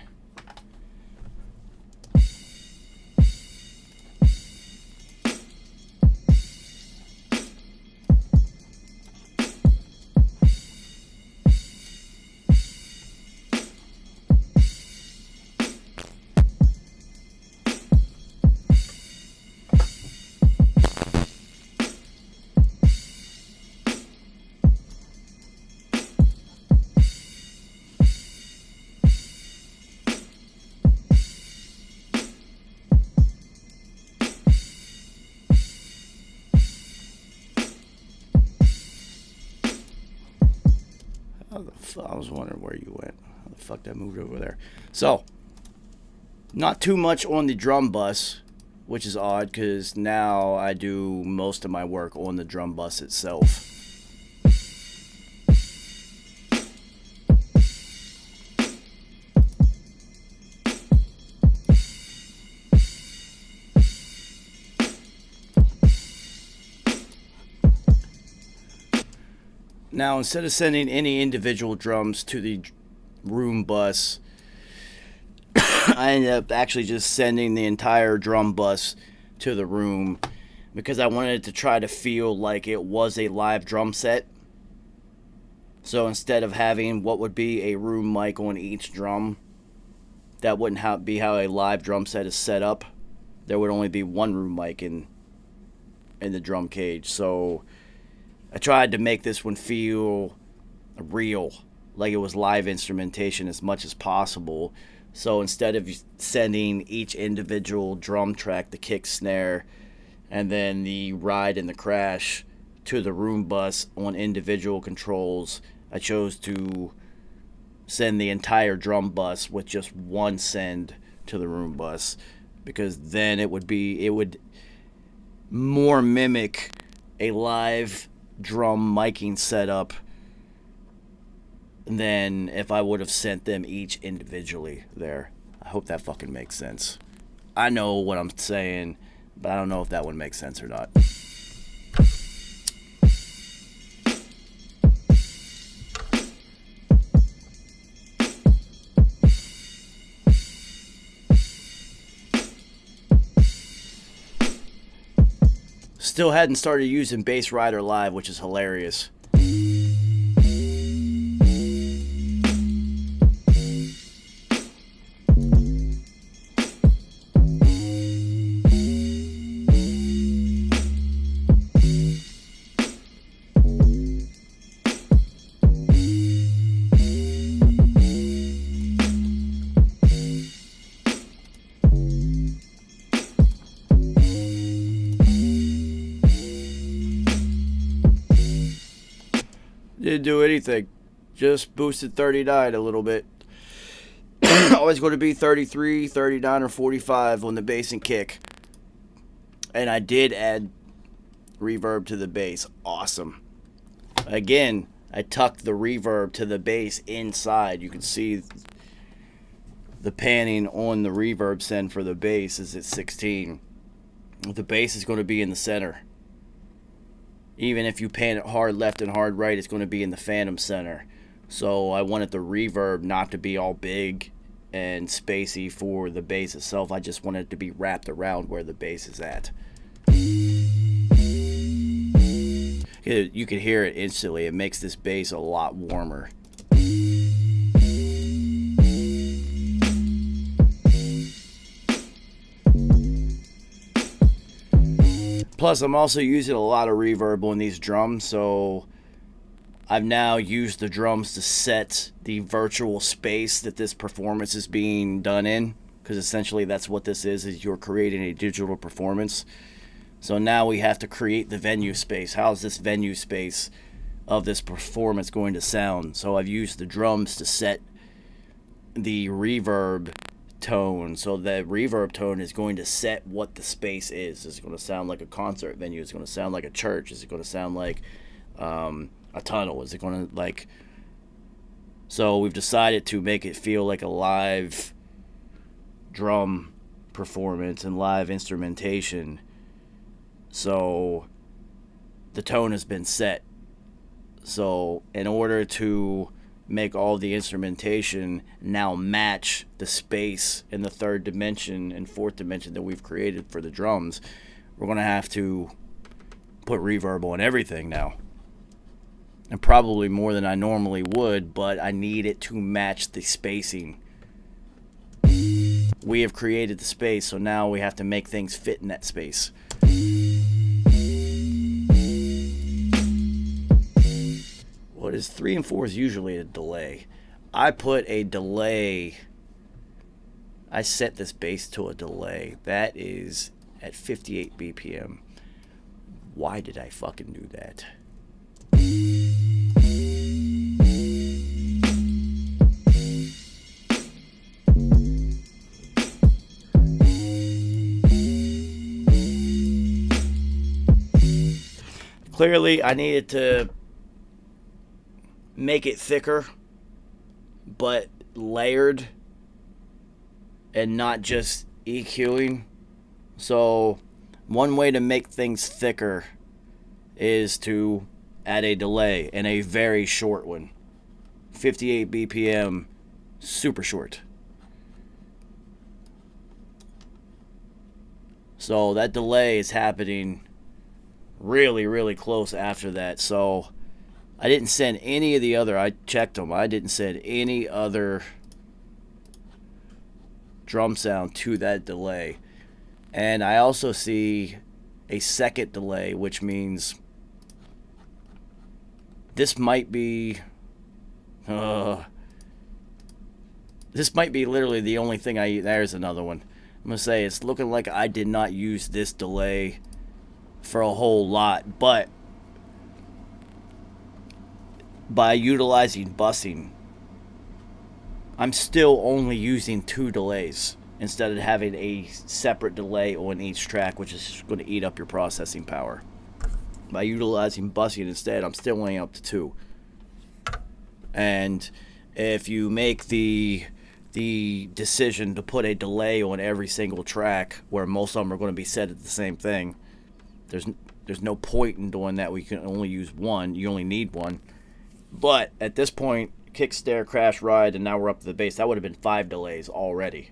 S4: I was wondering where you went. How the fuck that moved over there? So, not too much on the drum bus, which is odd because now I do most of my work on the drum bus itself. Now, instead of sending any individual drums to the room bus, I ended up actually just sending the entire drum bus to the room because I wanted it to try to feel like it was a live drum set. So instead of having what would be a room mic on each drum, that wouldn't be how a live drum set is set up. There would only be one room mic in the drum cage. So I tried to make this one feel real, like it was live instrumentation as much as possible. So instead of sending each individual drum track, the kick, snare, and then the ride and the crash to the room bus on individual controls, I chose to send the entire drum bus with just one send to the room bus, because then it would more mimic a live drum miking setup than if I would have sent them each individually there. I hope that fucking makes sense. I know what I'm saying, but I don't know if that one makes sense or not. Still hadn't started using Bass Rider Live, which is hilarious. Didn't do anything. Just boosted 39 a little bit. Always going to be 33, 39, or 45 on the bass and kick. And I did add reverb to the bass. Awesome. Again, I tucked the reverb to the bass inside. You can see the panning on the reverb send for the bass is at 16. The bass is going to be in the center. Even if you pan it hard left and hard right, it's going to be in the phantom center. So I wanted the reverb not to be all big and spacey for the bass itself. I just wanted it to be wrapped around where the bass is at. You can hear it instantly. It makes this bass a lot warmer. Plus, I'm also using a lot of reverb on these drums, so I've now used the drums to set the virtual space that this performance is being done in, because essentially that's what this is you're creating a digital performance. So now we have to create the venue space. How's this venue space of this performance going to sound? So I've used the drums to set the reverb tone. So the reverb tone is going to set what the space is. Is it going to sound like a concert venue? Is it going to sound like a church? Is it going to sound like a tunnel? Is it going to like... So we've decided to make it feel like a live drum performance and live instrumentation. So the tone has been set. So in order to make all the instrumentation now match the space in the third dimension and fourth dimension that we've created for the drums, we're going to have to put reverb on everything now. And probably more than I normally would, but I need it to match the spacing. We have created the space, so now we have to make things fit in that space. What is 3 and 4 is usually a delay. I put a delay. I set this bass to a delay. That is at 58 BPM. Why did I fucking do that? Clearly, I needed to make it thicker, but layered and not just EQing. So one way to make things thicker is to add a delay, and a very short one. 58 BPM, super short. So that delay is happening really, really close after that. So I didn't send any of the other, I checked them, I didn't send any other drum sound to that delay. And I also see a second delay, which means this might be literally the only thing I... There's another one. I'm going to say it's looking like I did not use this delay for a whole lot, but by utilizing busing, I'm still only using 2 delays instead of having a separate delay on each track, which is going to eat up your processing power. By utilizing busing instead, I'm still only up to 2. And if you make the decision to put a delay on every single track, where most of them are going to be set at the same thing, there's no point in doing that. We can only use 1. You only need 1. But at this point, kick, snare, crash, ride, and now we're up to the bass. That would have been 5 delays already.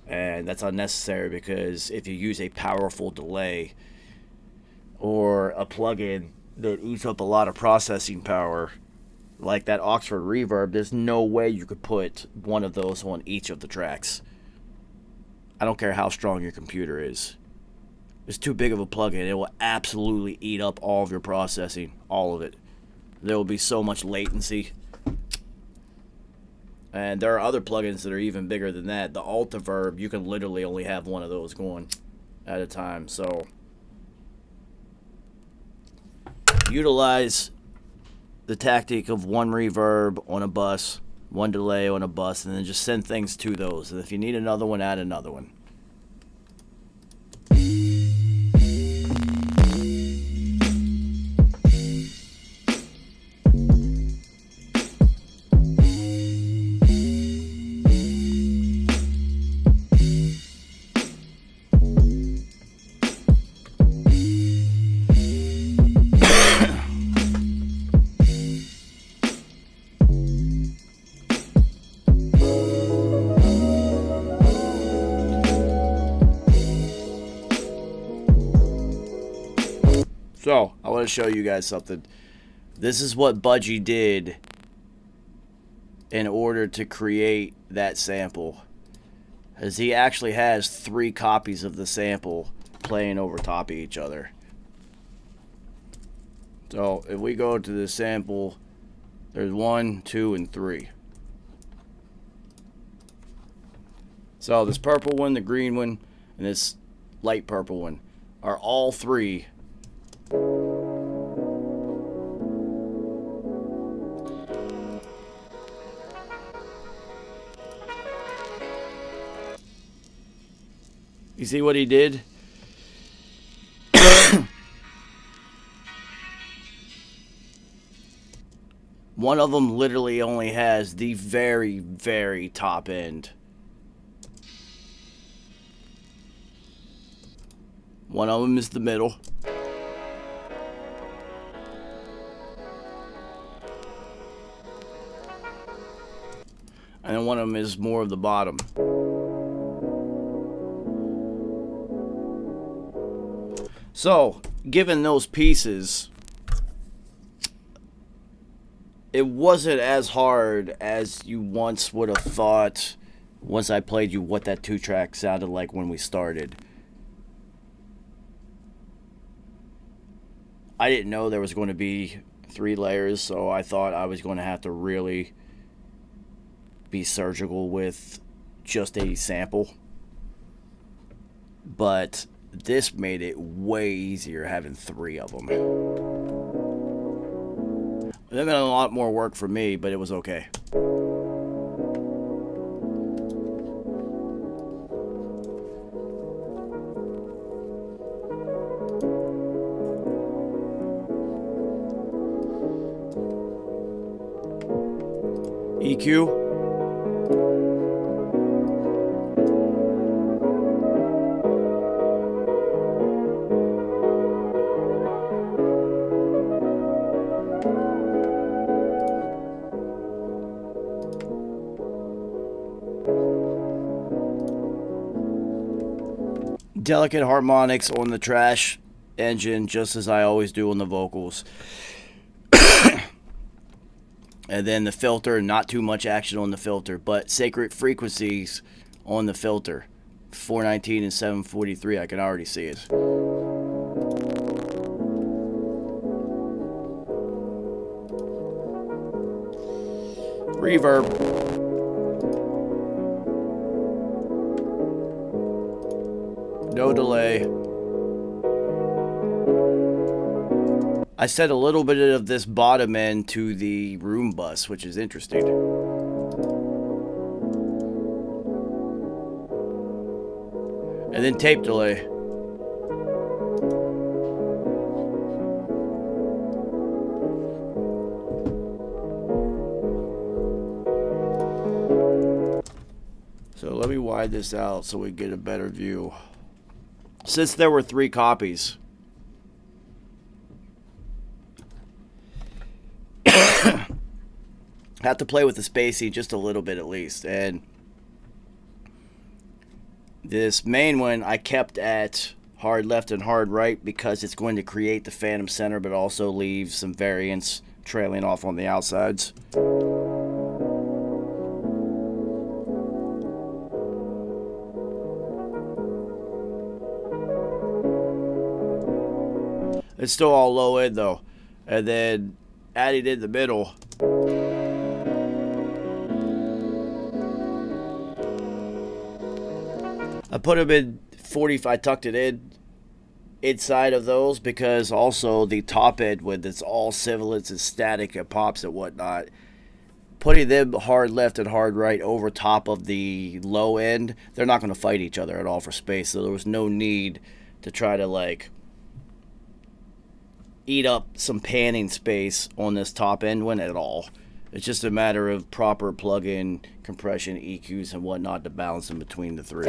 S4: And that's unnecessary, because if you use a powerful delay or a plugin that eats up a lot of processing power, like that Oxford Reverb, there's no way you could put one of those on each of the tracks. I don't care how strong your computer is. It's too big of a plugin. It will absolutely eat up all of your processing, all of it. There will be so much latency. And there are other plugins that are even bigger than that. The Altiverb, you can literally only have one of those going at a time. So utilize the tactic of one reverb on a bus, one delay on a bus, and then just send things to those. And if you need another one, add another one. So, I want to show you guys something. This is what Budgie did in order to create that sample. As he actually has 3 copies of the sample playing over top of each other. So, if we go to the sample, there's 1, 2, and 3. So, this purple one, the green one, and this light purple one are all 3. You see what he did? One of them literally only has the very, very top end. One of them is the middle. And then one of them is more of the bottom. So, given those pieces, it wasn't as hard as you once would have thought once I played you what that 2-track sounded like when we started. I didn't know there was going to be 3 layers, so I thought I was going to have to really be surgical with just a sample. But this made it way easier having 3 of them. It would have been a lot more work for me, but it was okay. EQ. Delicate harmonics on the trash engine, just as I always do on the vocals. And then the filter, not too much action on the filter, but sacred frequencies on the filter. 419 and 743, I can already see it. Reverb. No delay. I set a little bit of this bottom end to the room bus, which is interesting. And then tape delay. So let me widen this out so we get a better view. Since there were 3 copies, have to play with the spacing just a little bit at least. And this main one I kept at hard left and hard right because it's going to create the phantom center but also leave some variance trailing off on the outsides. It's still all low end though. And then adding in the middle. I put him in 40, I tucked it in inside of those, because also the top end, with its all sibilants and static and pops and whatnot, putting them hard left and hard right over top of the low end, they're not going to fight each other at all for space. So there was no need to try to like eat up some panning space on this top end one at all. It's just a matter of proper plug-in compression, EQs, and whatnot to balance in between the three.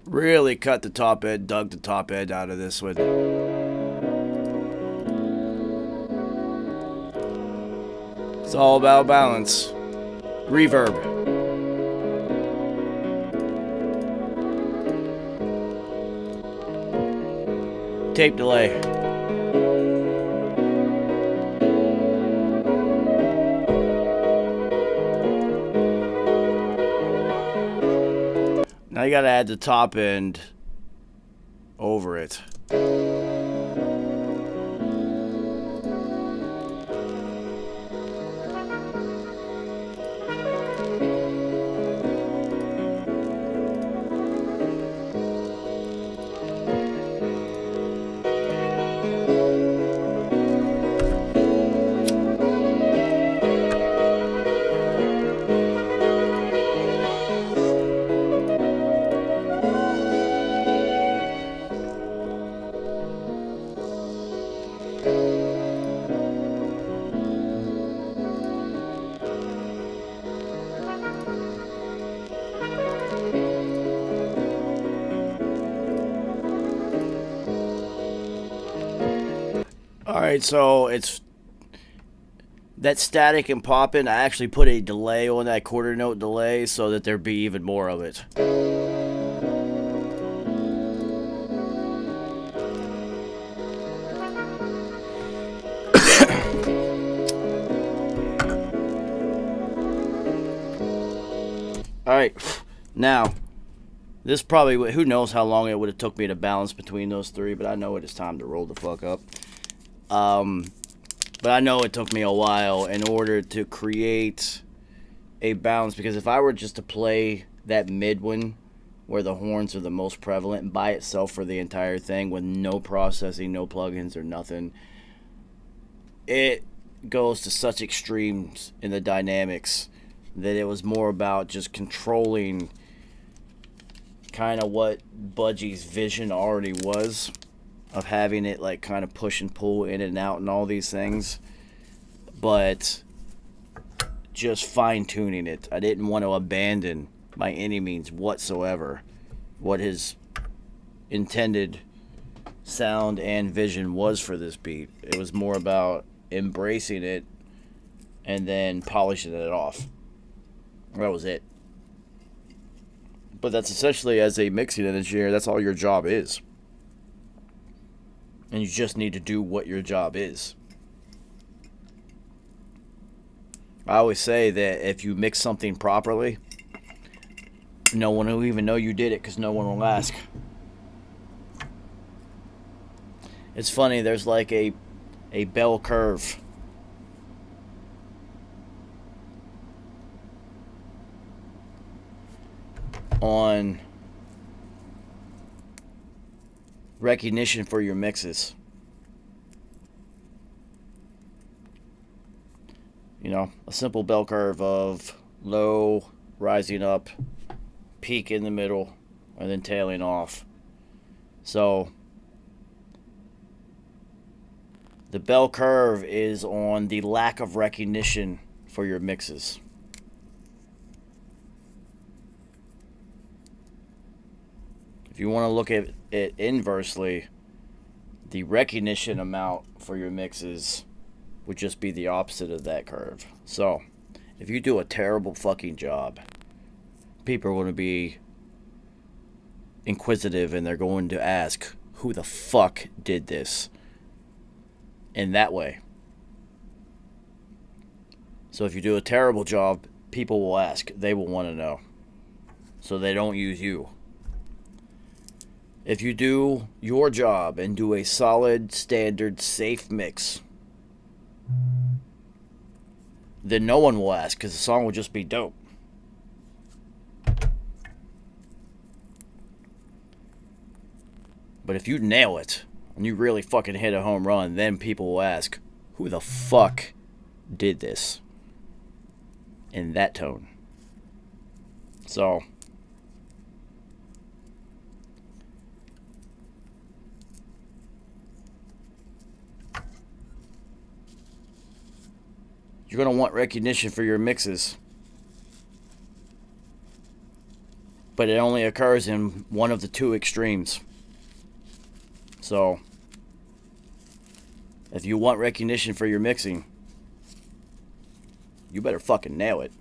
S4: Really cut the top end, dug the top end out of this one. It's all about balance. Reverb. Tape delay. Now you gotta add the top end over it. Alright, so it's that static and popping. I actually put a delay on that quarter note delay so that there'd be even more of it. Alright, now, this probably, who knows how long it would have took me to balance between those three, but I know it is time to roll the fuck up. But I know it took me a while in order to create a balance, because if I were just to play that mid one, where the horns are the most prevalent, by itself for the entire thing, with no processing, no plugins or nothing, it goes to such extremes in the dynamics that it was more about just controlling kind of what Budgie's vision already was, of having it like kind of push and pull in and out and all these things, but just fine-tuning it. I didn't want to abandon by any means whatsoever what his intended sound and vision was for this beat. It was more about embracing it and then polishing it off. That was it. But that's essentially, as a mixing engineer, that's all your job is. And you just need to do what your job is. I always say that if you mix something properly, no one will even know you did it, because no one will ask. It's funny, there's like a bell curve on recognition for your mixes. You know, a simple bell curve of low, rising up, peak in the middle, and then tailing off. So the bell curve is on the lack of recognition for your mixes. If you want to look at it inversely, the recognition amount for your mixes would just be the opposite of that curve. So, if you do a terrible fucking job, people are going to be inquisitive and they're going to ask, who the fuck did this? In that way. So if you do a terrible job, people will ask. They will want to know. So they don't use you. If you do your job and do a solid, standard, safe mix, then no one will ask because the song will just be dope. But if you nail it and you really fucking hit a home run, then people will ask, who the fuck did this? In that tone. So, you're going to want recognition for your mixes. But it only occurs in one of the two extremes. So, if you want recognition for your mixing, you better fucking nail it.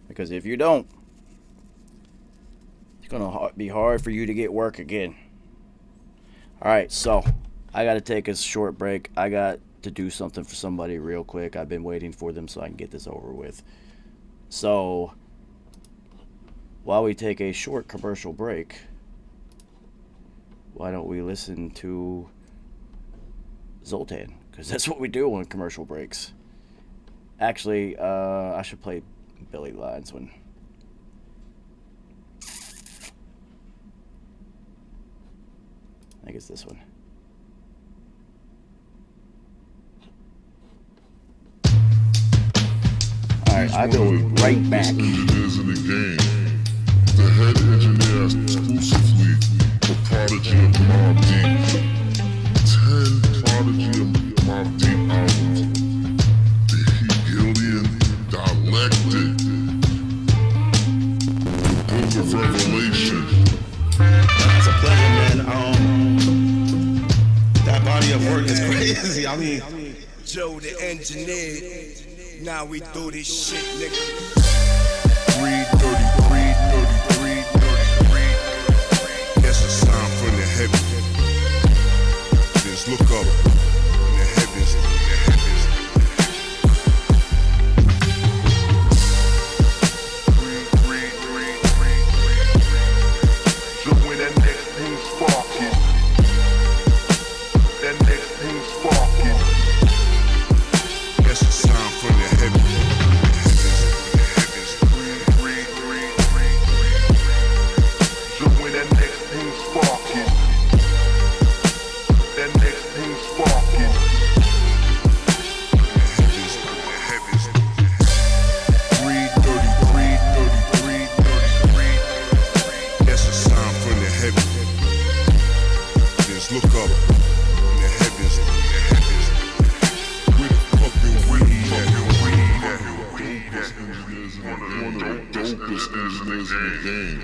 S4: Because if you don't, it's going to be hard for you to get work again. Alright, so, I got to take a short break. I got to do something for somebody real quick. I've been waiting for them so I can get this over with. So, while we take a short commercial break, why don't we listen to Zoltan? Because that's what we do on commercial breaks. Actually, I should play Billy Lyons one. I think it's this one. Alright, I'll be right back.
S1: Engineers in the game. The head engineer exclusively for Prodigy of Mobb Deep. 10 Prodigy of Mobb Deep albums. The Hegelian Dialectic. The Book of Revelation.
S7: It's a pleasure, man. That body of work is crazy. I mean,
S11: Joe the engineer. Now we do this shit, nigga.
S1: 333.
S11: That's a sign from the heavens. Just look up in the heavens.
S1: So when that next thing sparking, that next thing sparking.
S11: That's a sign from the heavens.
S1: So when that next thing sparking, that next thing sparking.
S11: The heavens. 333. That's a sign from the heavens. Just look up in the heavens. Where the fucking weed at?
S1: One of the dopest engineers in the game.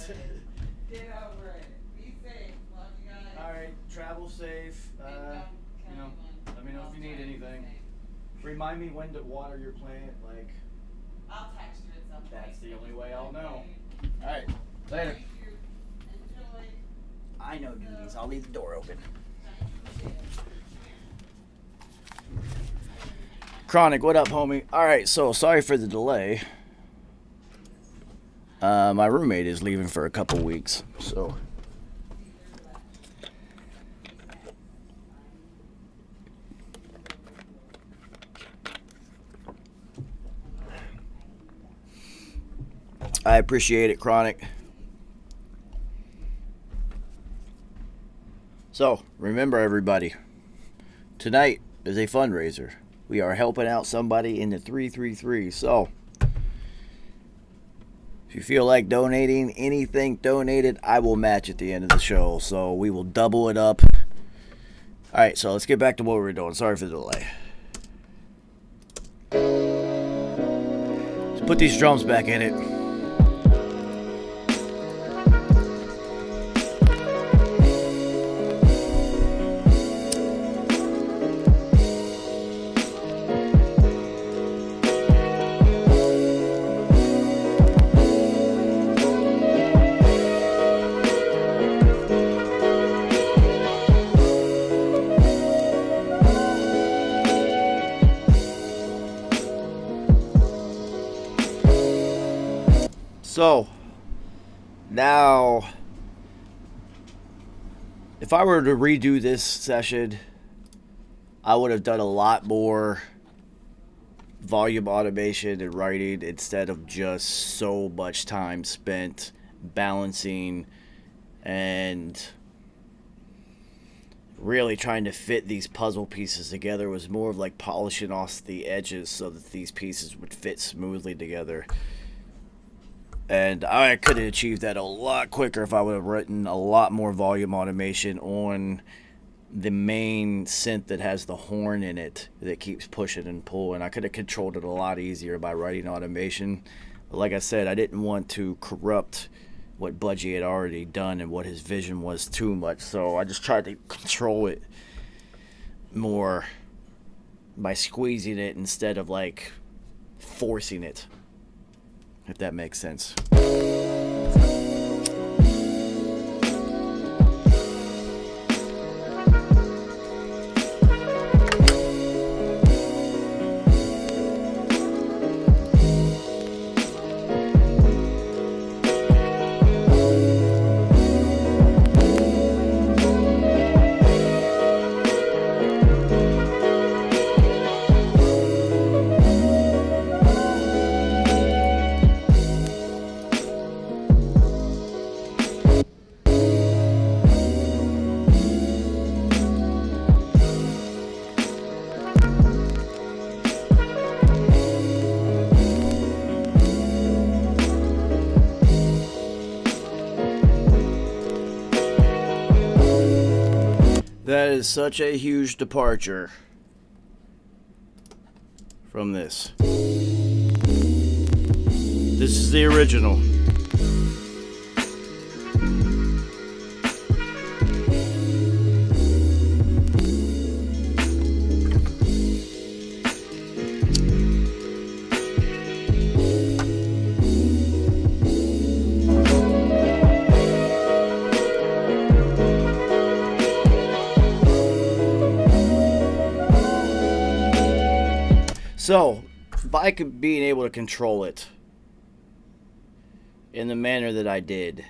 S4: Get over it. Be safe. Love you guys. All right, travel safe. You know, let me know if you need anything. Remind me when to water your plant. Like,
S15: I'll text you at some point.
S4: that's the only way I'll know. All right, later.
S15: Enjoy.
S4: I know duties. I'll leave the door open. Chronic, what up, homie? All right, so sorry for the delay. My roommate is leaving for a couple weeks, so. I appreciate it, Chronic. So, remember everybody, tonight is a fundraiser. We are helping out somebody in the 333. So, if you feel like donating anything donated, I will match at the end of the show. So, we will double it up. Alright, so let's get back to what we were doing. Sorry for the delay. Let's put these drums back in it. So, now, if I were to redo this session, I would have done a lot more volume automation and writing instead of just so much time spent balancing and really trying to fit these puzzle pieces together. It was more of like polishing off the edges so that these pieces would fit smoothly together. And I could have achieved that a lot quicker if I would have written a lot more volume automation on the main synth that has the horn in it that keeps pushing and pulling. I could have controlled it a lot easier by writing automation. But like I said, I didn't want to corrupt what Budgie had already done and what his vision was too much. So I just tried to control it more by squeezing it instead of like forcing it. If that makes sense. That is such a huge departure from this. This is the original. So, by being able to control it in the manner that I did,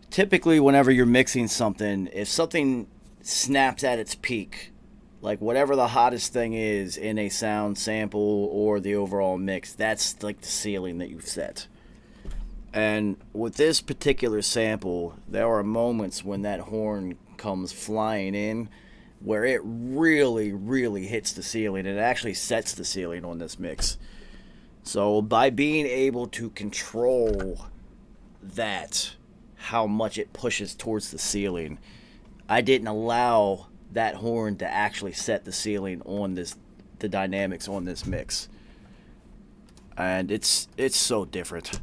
S4: typically whenever you're mixing something, if something snaps at its peak, like whatever the hottest thing is in a sound sample or the overall mix, that's like the ceiling that you've set. And with this particular sample, there are moments when that horn comes flying in where it really, really hits the ceiling. It actually sets the ceiling on this mix. So by being able to control that, how much it pushes towards the ceiling, I didn't allow that horn to actually set the ceiling on this, the dynamics on this mix. and it's so different.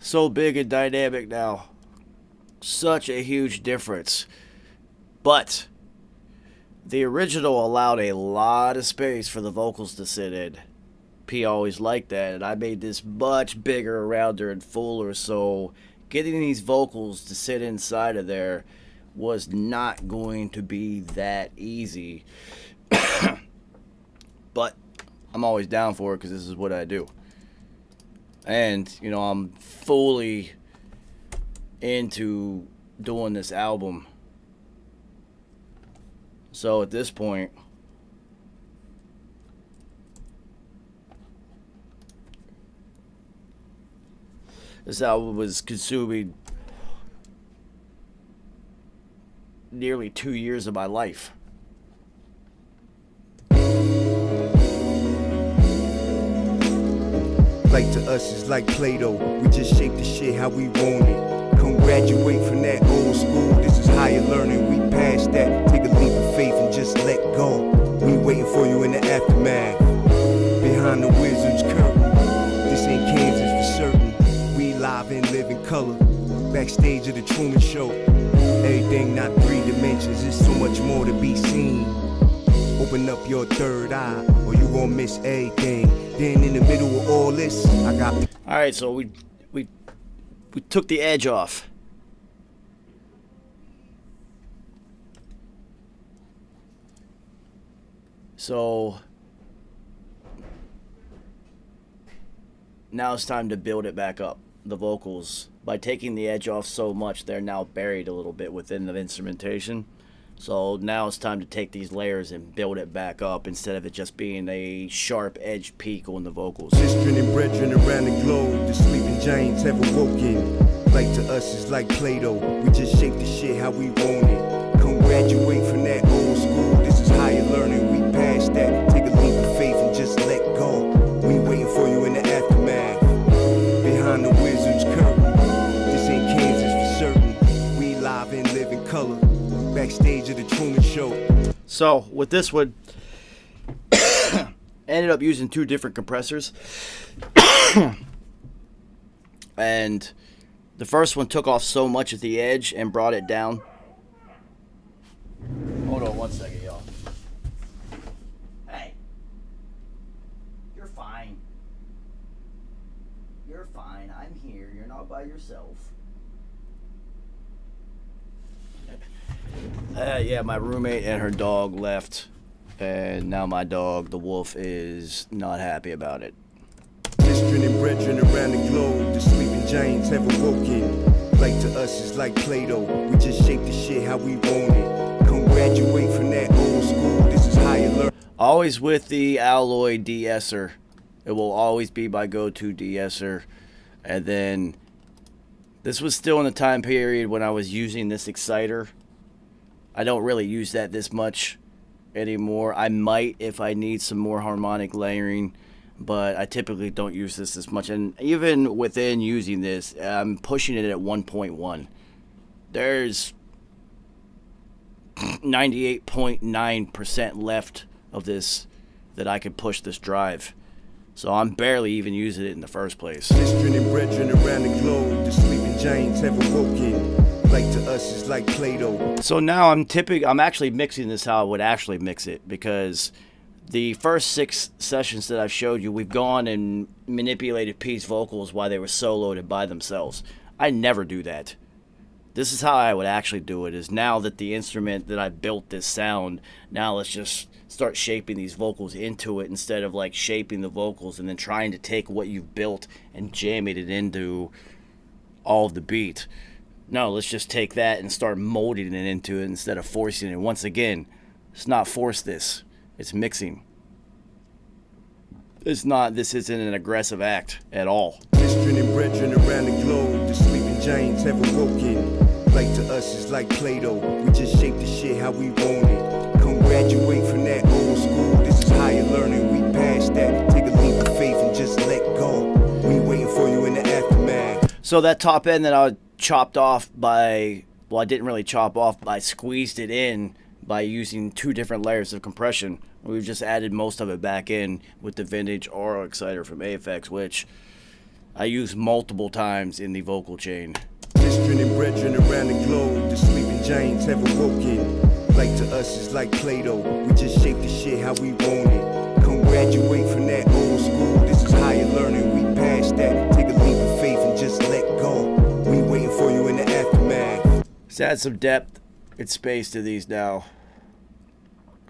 S4: So big and dynamic now. Such a huge difference. But the original allowed a lot of space for the vocals to sit in. P always liked that, and I made this much bigger, rounder, and fuller, so getting these vocals to sit inside of there was not going to be that easy. But I'm always down for it because this is what I do. And, you know, I'm fully into doing this album. So at this point, this album was consuming nearly 2 years of my life.
S14: Like to us, it's like Play-Doh. We just shape the shit how we want it. Come graduate from that old school. This is higher learning. We passed that. Take a leap of faith and just let go. We waiting for you in the aftermath. Behind the wizard's curtain. This ain't Kansas for certain. We live and live in color. Backstage of the Truman Show. Everything not 3 dimensions. There's so much more to be seen. Open up your third eye, or you gon' miss everything. Then in the middle of all this, I got.
S4: All right, so we took the edge off. So now it's time to build it back up. The vocals, by taking the edge off so much, they're now buried a little bit within the instrumentation. So now it's time to take these layers and build it back up instead of it just being a sharp edge peak on the vocals.
S14: Sistren and brethren around the globe, the sleeping giants have awoken. Like to us, it's like Play-Doh. We just shape the shit how we want it. Come graduate from that old school. This is higher learning. We passed that. Take a leap of faith and just let go. We waiting for you in the aftermath. Behind the wizard's curtain. This ain't Kansas for certain. We live and live in color. Backstage of the Truman Show.
S4: So with this one, ended up using 2 different compressors. And the first one took off so much at the edge and brought it down. Hold on 1 second, y'all. Hey. You're fine. You're fine. I'm here. You're not by yourself. Yeah, my roommate and her dog left, and now my dog, the wolf, is not happy about it.
S14: Sistren and brethren around the globe, the sleeping giants have awoken. Like to us, it's like Play-Doh. We just shape the shit how we want it. Come graduate from that old school. This is higher learning.
S4: Always with the Alloy de-esser. It will always be my go-to de-esser. And then this was still in the time period when I was using this exciter. I don't really use that this much anymore. I might if I need some more harmonic layering, but I typically don't use this much. And even within using this, I'm pushing it at 1.1. There's 98.9% left of this that I could push this drive. So I'm barely even using it in the first place.
S14: Sistren and brethren around the globe, the sleeping giants have awoken. Like to us, it's like Play-Doh.
S4: So now I'm actually mixing this how I would actually mix it, because the first 6 sessions that I've showed you, we've gone and manipulated P's vocals while they were soloed by themselves. I never do that. This is how I would actually do it, is now that the instrument that I built this sound, now let's just start shaping these vocals into it instead of like shaping the vocals and then trying to take what you've built and jamming it into all of the beat. No, let's just take that and start molding it into it instead of forcing it. Once again, it's not force this. It's mixing. This isn't an aggressive act at all.
S14: Children and brethren around the globe, the sleeping giants have awoken. Like to us, it's like Play-Doh. We just shape the shit how we want it. Come graduate from that old school. This is higher learning. We passed that. Take a leap of faith and just let go. We waiting for you in the aftermath.
S4: So that top end that I chopped off I didn't really chop off, I squeezed it in by using 2 different layers of compression. We've just added most of it back in with the vintage aural exciter from AFX, which I use multiple times in the vocal chain.
S14: Children and brethren around the globe, the sleeping giants have awoken. Like to us, it's like Play-Doh. We just shape the shit how we want it. Come graduate from that old school. This is higher learning. We passed that. Take a leap of faith and just let go. We waiting for you in the aftermath.
S4: Let's add some depth and space to these now,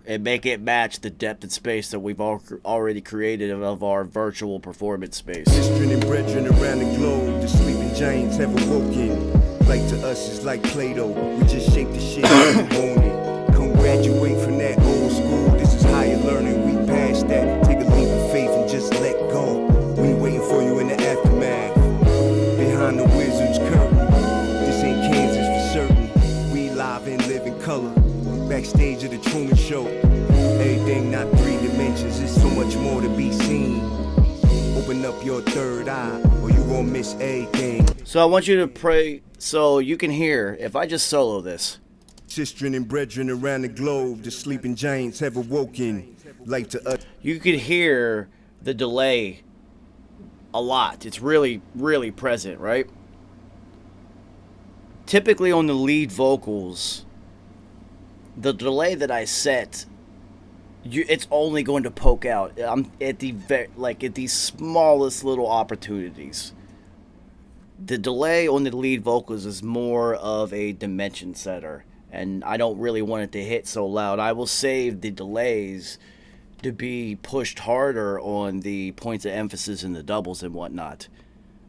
S4: and make it match the depth and space that we've already created of our virtual performance space.
S14: Children and brethren around the globe, the sleeping giants have awoken. Like to us, it's like Play-Doh. We just shape the shit how we want it. Come graduate from that old school. This is higher learning. We passed that. Take a leap of faith and just let go. We waiting for you in the aftermath. Behind the wizard's curtain. This ain't Kansas for certain. We live and live in color. Backstage of the Truman Show. Everything not 3 dimensions. There's so much more to be seen. Open up your third eye, or you gon' miss everything.
S4: So I want you to pray so you can hear if I just solo this.
S14: Sistren and brethren around the globe, the sleeping giants have awoken. Like to us.
S4: You could hear the delay a lot. It's really, really present, right? Typically on the lead vocals, the delay that I set, it's only going to poke out. I'm at the smallest little opportunities. The delay on the lead vocals is more of a dimension setter, and I don't really want it to hit so loud. I will save the delays to be pushed harder on the points of emphasis and the doubles and whatnot,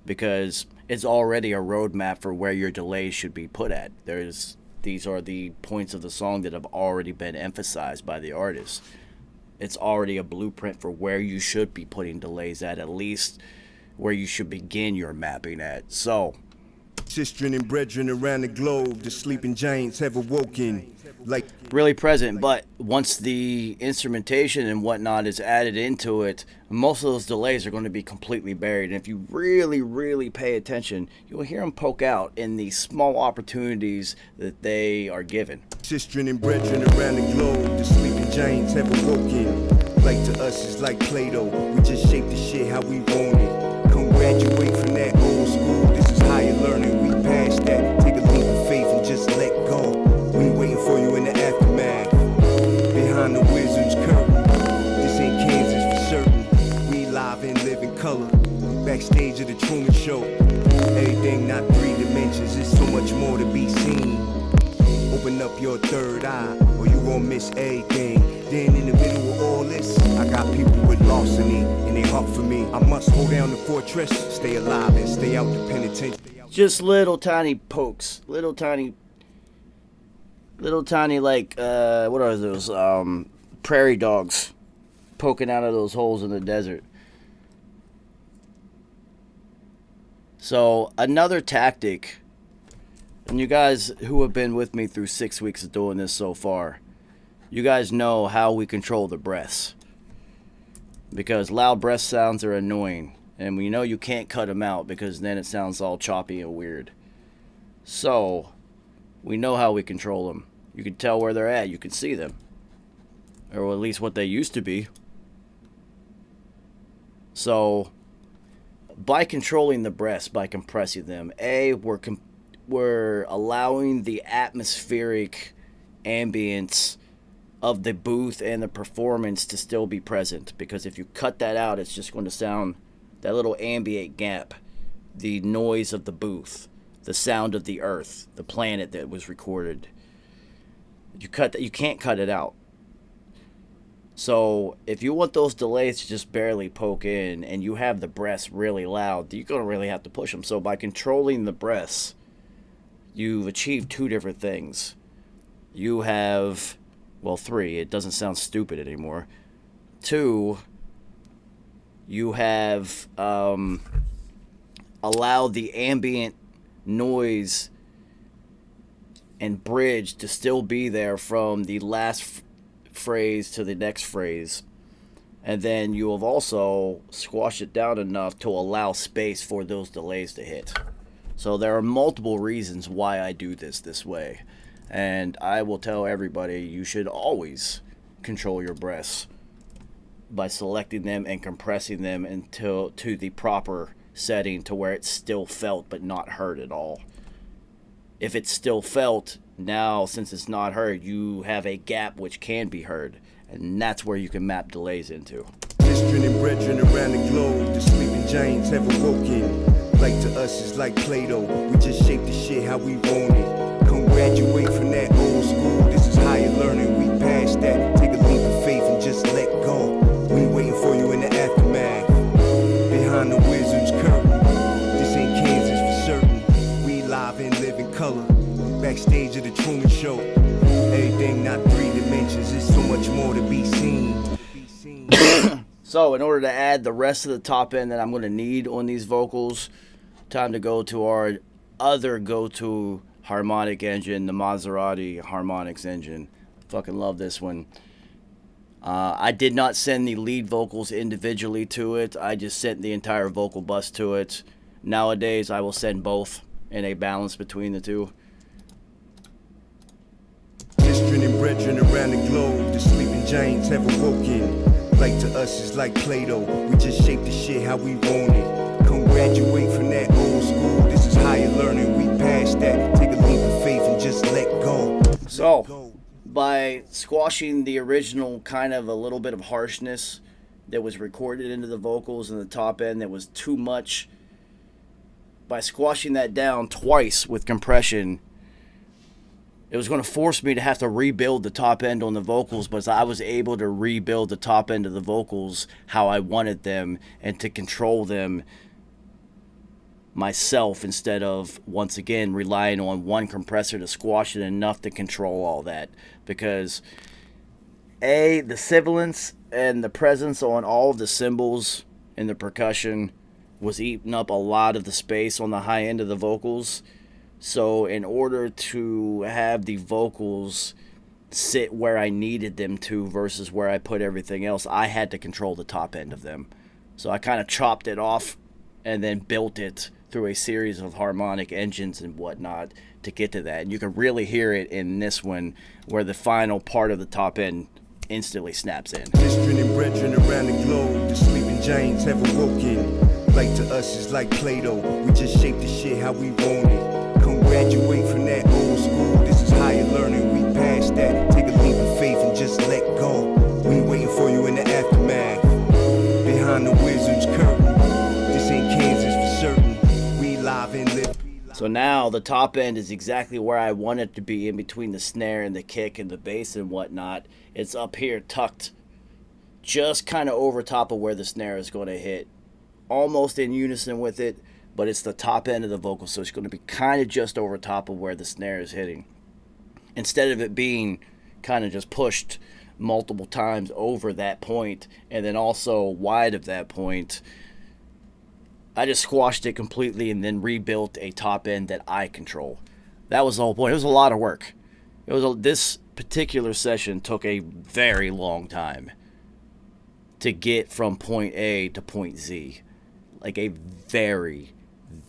S4: because it's already a roadmap for where your delays should be put at. These are the points of the song that have already been emphasized by the artist. It's already a blueprint for where you should be putting delays at least where you should begin your mapping at. So,
S14: Sistren and brethren around the globe, the sleeping giants have awoken. Like
S4: really present, but once the instrumentation and whatnot is added into it, most of those delays are going to be completely buried. And if you really, really pay attention, you'll hear them poke out in the small opportunities that they are given.
S14: Sistren and brethren around the globe, the sleeping giants have awoken. Like to us, it's like Play-Doh. We just shape the shit how we want it. Come graduate from that old school. This is higher learning. We passed that. Take a leap of faith and just let go. We waiting for you in the aftermath. Behind the wizard's curtain. This ain't Kansas for certain. We live and live in color. Backstage of the Truman Show. Everything not 3 dimensions. There's so much more to be seen. Open up your third eye, or you gon' miss everything. Then in the middle of all this, I got people with larceny, and they hunt for me. I must hold down the fortress, stay alive and stay out the penitentiary.
S4: Just little tiny pokes, little tiny like what are those prairie dogs poking out of those holes in the desert. So another tactic, and you guys who have been with me through 6 weeks of doing this so far, you guys know how we control the breaths, because loud breath sounds are annoying, and we know you can't cut them out because then it sounds all choppy and weird. So we know how we control them. You can tell where they're at. You can see them, or at least what they used to be. So by controlling the breaths, by compressing them, we're allowing the atmospheric ambience of the booth and the performance to still be present, because if you cut that out, it's just going to sound that little ambient gap, the noise of the booth, the sound of the earth, the planet that was recorded. You can't cut it out. So if you want those delays to just barely poke in and you have the breaths really loud, you're going to really have to push them. So by controlling the breaths, you've achieved two different things. You have, well, three. It doesn't sound stupid anymore. Two, you have allowed the ambient noise and bridge to still be there from the last phrase to the next phrase. And then you have also squashed it down enough to allow space for those delays to hit. So there are multiple reasons why I do this way. And I will tell everybody, you should always control your breaths by selecting them and compressing them until to the proper setting to where it's still felt but not heard at all. If it's still felt, now since it's not heard, you have a gap which can be heard. And that's where you can map delays into.
S14: Children and brethren around the globe, the sleeping giants have awoken. Like to us, it's like Play-Doh. We just shape the shit how we want it. Come graduate from that old school. This is higher learning. We passed that. Take a leap of faith and just let go. We waiting for you in the aftermath. Behind the wizard's curtain. This ain't Kansas for certain. We live and live in color. Backstage of the Truman Show. Everything not three dimensions. There's so much more to be seen.
S4: So in order to add the rest of the top end that I'm going to need on these vocals, time to go to our other go-to harmonic engine, the Maserati Harmonics engine. Fucking love this one. I did not send the lead vocals individually to it. I just sent the entire vocal bus to it. Nowadays, I will send both in a balance between the two.
S14: Children and brethren around the globe, the sleeping giants have awoken. Like to us, it's like Play-Doh. We just shape the shit how we want it. Come graduate from that old school. This is higher learning. We passed that. Take a leap of faith and just let go.
S4: So, by squashing the original kind of a little bit of harshness that was recorded into the vocals in the top end that was too much, by squashing that down twice with compression, it was going to force me to have to rebuild the top end on the vocals, but I was able to rebuild the top end of the vocals how I wanted them and to control them myself instead of, once again, relying on one compressor to squash it enough to control all that. Because, A, the sibilance and the presence on all of the cymbals and the percussion was eating up a lot of the space on the high end of the vocals. So in order to have the vocals sit where I needed them to versus where I put everything else, I had to control the top end of them. So I kind of chopped it off and then built it through a series of harmonic engines and whatnot to get to that. And you can really hear it in this one where the final part of the top end instantly snaps in.
S14: Children and brethren around the globe, the sleeping giants have awoken. Like to us, it's like Play-Doh. We just shape the shit how we want it. Come graduate from that old school. This is higher learning. We passed that. Take a leap of faith and just let go. We waiting for you in the aftermath. Behind the wizard's curtain. This ain't Kansas for certain. We live and live.
S4: So now the top end is exactly where I want it to be, in between the snare and the kick and the bass and whatnot. It's up here tucked just kind of over top of where the snare is going to hit. Almost in unison with it, but it's the top end of the vocal, so it's going to be kind of just over top of where the snare is hitting. Instead of it being kind of just pushed multiple times over that point and then also wide of that point, I just squashed it completely and then rebuilt a top end that I control. That was the whole point. It was a lot of work. This particular session took a very long time to get from point A to point Z. Like a very,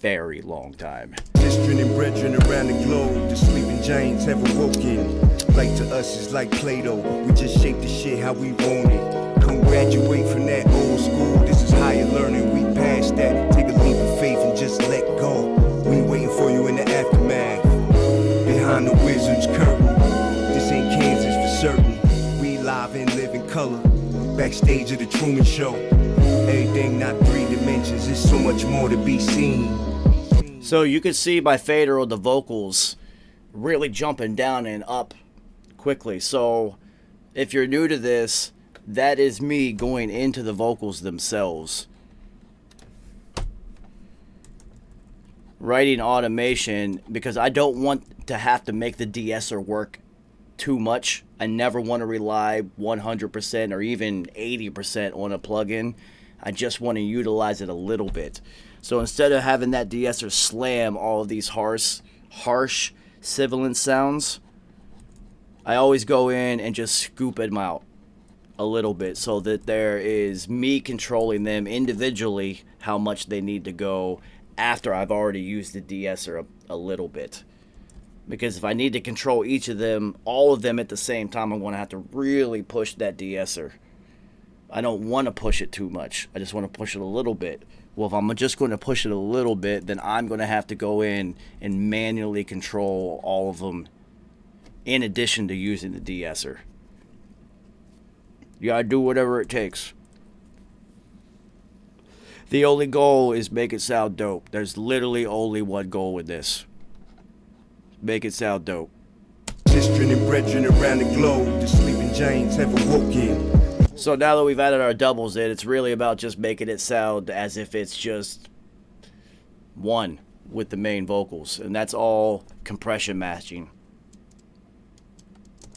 S4: very long time.
S14: Children and brethren around the globe, the sleeping giants have awoken. Like to us, it's like Play-Doh. We just shape the shit how we want it. Come graduate from that old school. This is higher learning. We passed that. Take a leap of faith and just let go. We waiting for you in the aftermath. Behind the wizard's curtain. This ain't Kansas for certain. We live and live in color. Backstage of the Truman Show. Everything not three dimensions. There's so much more to be seen.
S4: So you can see by fader of the vocals really jumping down and up quickly. So if you're new to this, that is me going into the vocals themselves. writing automation because I don't want to have to make the de-esser work too much. I never want to rely 100% or even 80% on a plugin. I just want to utilize it a little bit. So instead of having that de-esser slam all of these harsh sibilant sounds, I always go in and just scoop them out a little bit so that there is me controlling them individually how much they need to go after I've already used the de-esser a little bit. Because if I need to control each of them, all of them at the same time, I'm going to have to really push that de-esser. I don't want to push it too much. I just want to push it a little bit. Well, if I'm just going to push it a little bit, then I'm going to have to go in and manually control all of them in addition to using the de-esser. You gotta do whatever it takes. The only goal is make it sound dope. There's literally only one goal with this. Make it sound dope.
S14: Sistren and brethren around the globe, the sleeping giants have awoken.
S4: So now that we've added our doubles in, it's really about just making it sound as if it's just one with the main vocals. And that's all compression matching.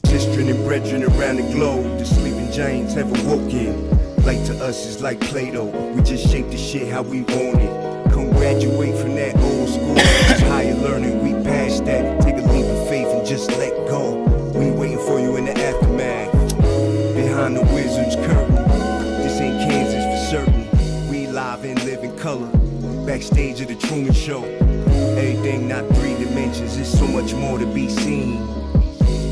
S14: Sistren and brethren around the globe, the sleeping giants have awoken. Light to us is like Play-Doh. We just shape the shit how we want it. Come graduate from that old school. It's higher learning, we past that. Take a leap of faith and just let go. We waiting for you in the aftermath. Behind the wizard's curtain. This ain't Kansas for certain. We live and live in color. Backstage of the Truman Show. Everything not 3 dimensions. There's so much more to be seen.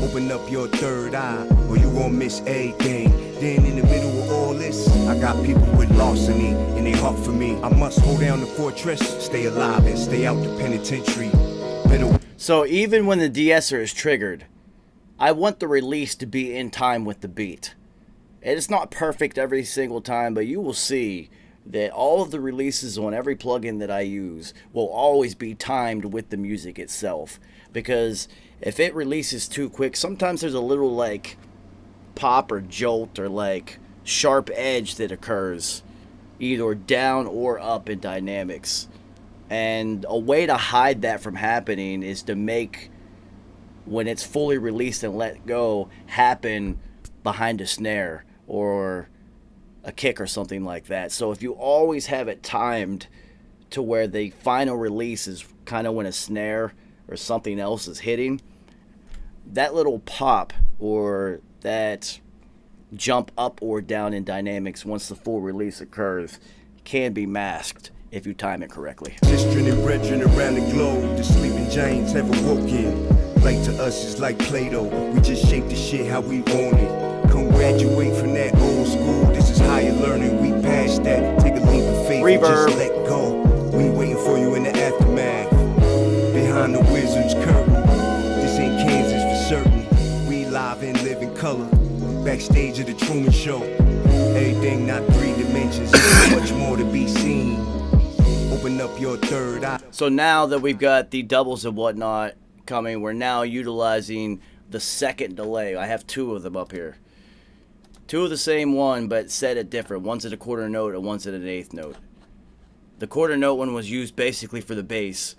S14: Open up your third eye, or you gon' miss everything. Then in the middle of all this, I got people with larceny in their heart for me. I must hold down the fortress, stay alive and stay out the penitentiary.
S4: So even when the de-esser is triggered, I want the release to be in time with the beat. And it's not perfect every single time, but you will see that all of the releases on every plugin that I use will always be timed with the music itself. Because if it releases too quick, sometimes there's a little like pop or jolt or like sharp edge that occurs either down or up in dynamics. And a way to hide that from happening is to make when it's fully released and let go happen behind a snare or a kick or something like that. So if you always have it timed to where the final release is kind of when a snare or something else is hitting, that little pop or that jump up or down in dynamics once the full release occurs can be masked if you time it correctly.
S14: Sistren and brethren around the globe, the sleeping giants have awoken. Light to us is like Play-Doh. We just shape the shit how we want it. Come graduate from that old school. This is higher learning. We past that. Take a leap of faith and just let go. We waiting for you in the aftermath. Behind the wizard's curtain. This ain't Kansas for certain. We live and live in color. Backstage of the Truman Show. Everything not 3 dimensions. There's so much more to be seen. Open up your third eye.
S4: So now that we've got the doubles and whatnot coming, we're now utilizing the second delay. I have 2 of them up here. 2 of the same one, but set at different. One's at a quarter note and one's at an eighth note. The quarter note one was used basically for the bass,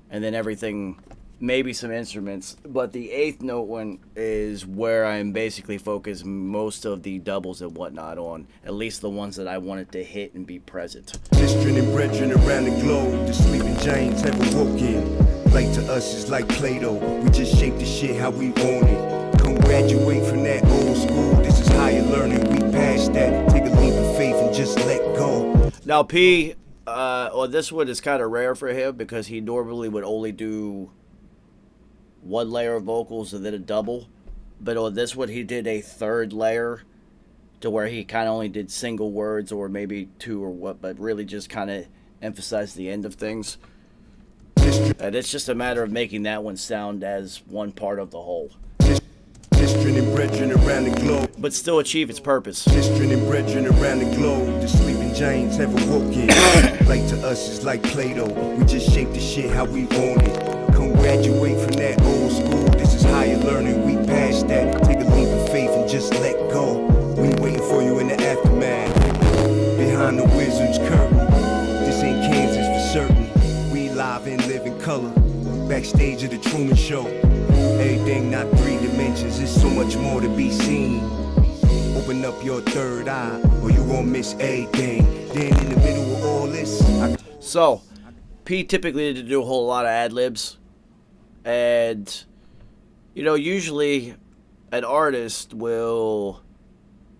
S4: and then everything, maybe some instruments. But the eighth note one is where I'm basically focused most of the doubles and whatnot on, at least the ones that I wanted to hit and be present.
S14: Sistren and brethren around the globe, the sleeping giants have awoken. Light to us is like Play-Doh. We just shape the shit how we want it. Come graduate from that old school. This is higher learning. We past that. Take a leap of faith and just let go.
S4: Now P, this one is kind of rare for him because he normally would only do 1 layer of vocals and then a double. But on this one, he did a 3rd layer to where he kind of only did single words or maybe 2 or what, but really just kind of emphasized the end of things. And it's just a matter of making that one sound as one part of the whole.
S14: Sistren and brethren around the globe,
S4: but still achieve its purpose.
S14: Sistren and brethren around the globe, the sleeping giants have awoken. Light to us is like Play-Doh. We just shape the shit how we want it. Come graduate from that old school. This is higher learning. We past that. Take a leap of faith and just let go. We waiting for you in the aftermath. Behind the wizard's curtain. This ain't Kansas for certain. We live and live Backstage of the Truman Show. Everything not 3 dimensions, there's so much more to be seen. Open up your third eye, or you gon' miss everything. Then in the middle of all this,
S4: So, P typically did do a whole lot of ad-libs. And, you know, usually an artist will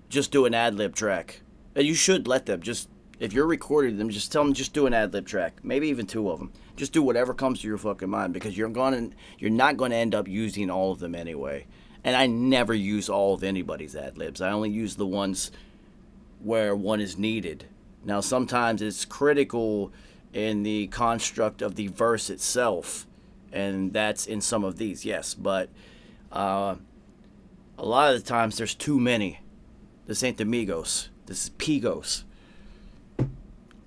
S4: just do an ad-lib track. And you should let them. Just, if you're recording them, just tell them just do an ad-lib track. Maybe even 2 of them. Just do whatever comes to your fucking mind, because you're not going to end up using all of them anyway. And I never use all of anybody's ad-libs. I only use the ones where one is needed. Now, sometimes it's critical in the construct of the verse itself, and that's in some of these, yes. But a lot of the times there's too many. This ain't the Migos. This is Pigos.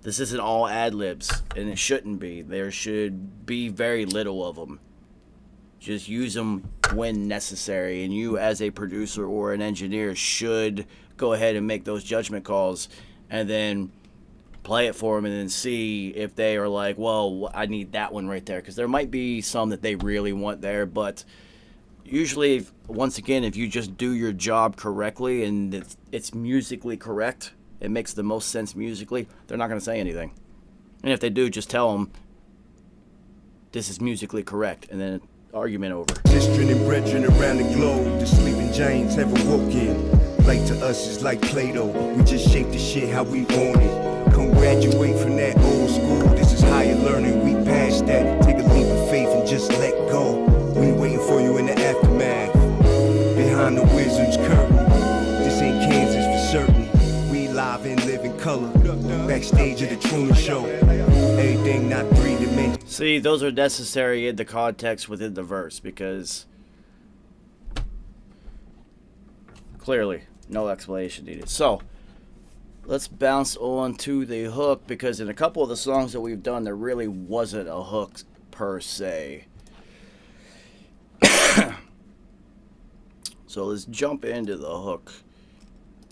S4: This isn't all ad-libs, and it shouldn't be. There should be very little of them. Just use them when necessary, and you as a producer or an engineer should go ahead and make those judgment calls and then play it for them and then see if they are like, well, I need that one right there, because there might be some that they really want there. But usually, once again, if you just do your job correctly and it's musically correct, it makes the most sense musically, they're not going to say anything. And if they do, just tell them this is musically correct, and then argument over.
S14: Sistren and brethren around the globe, the sleeping giants have awoken. Light to us is like Play-Doh, we just shape the shit how we want it. Come graduate from that old school, this is higher learning, we past that. Take a leap of faith and just let go. We waiting for you in the aftermath, behind the wizard's curtain. This ain't Kansas for certain, we live and live in color. Backstage of the Truman Show, everything not 3 dimensions.
S4: See, those are necessary in the context within the verse, because clearly no explanation needed. So let's bounce on to the hook, because in a couple of the songs that we've done, there really wasn't a hook per se. So let's jump into the hook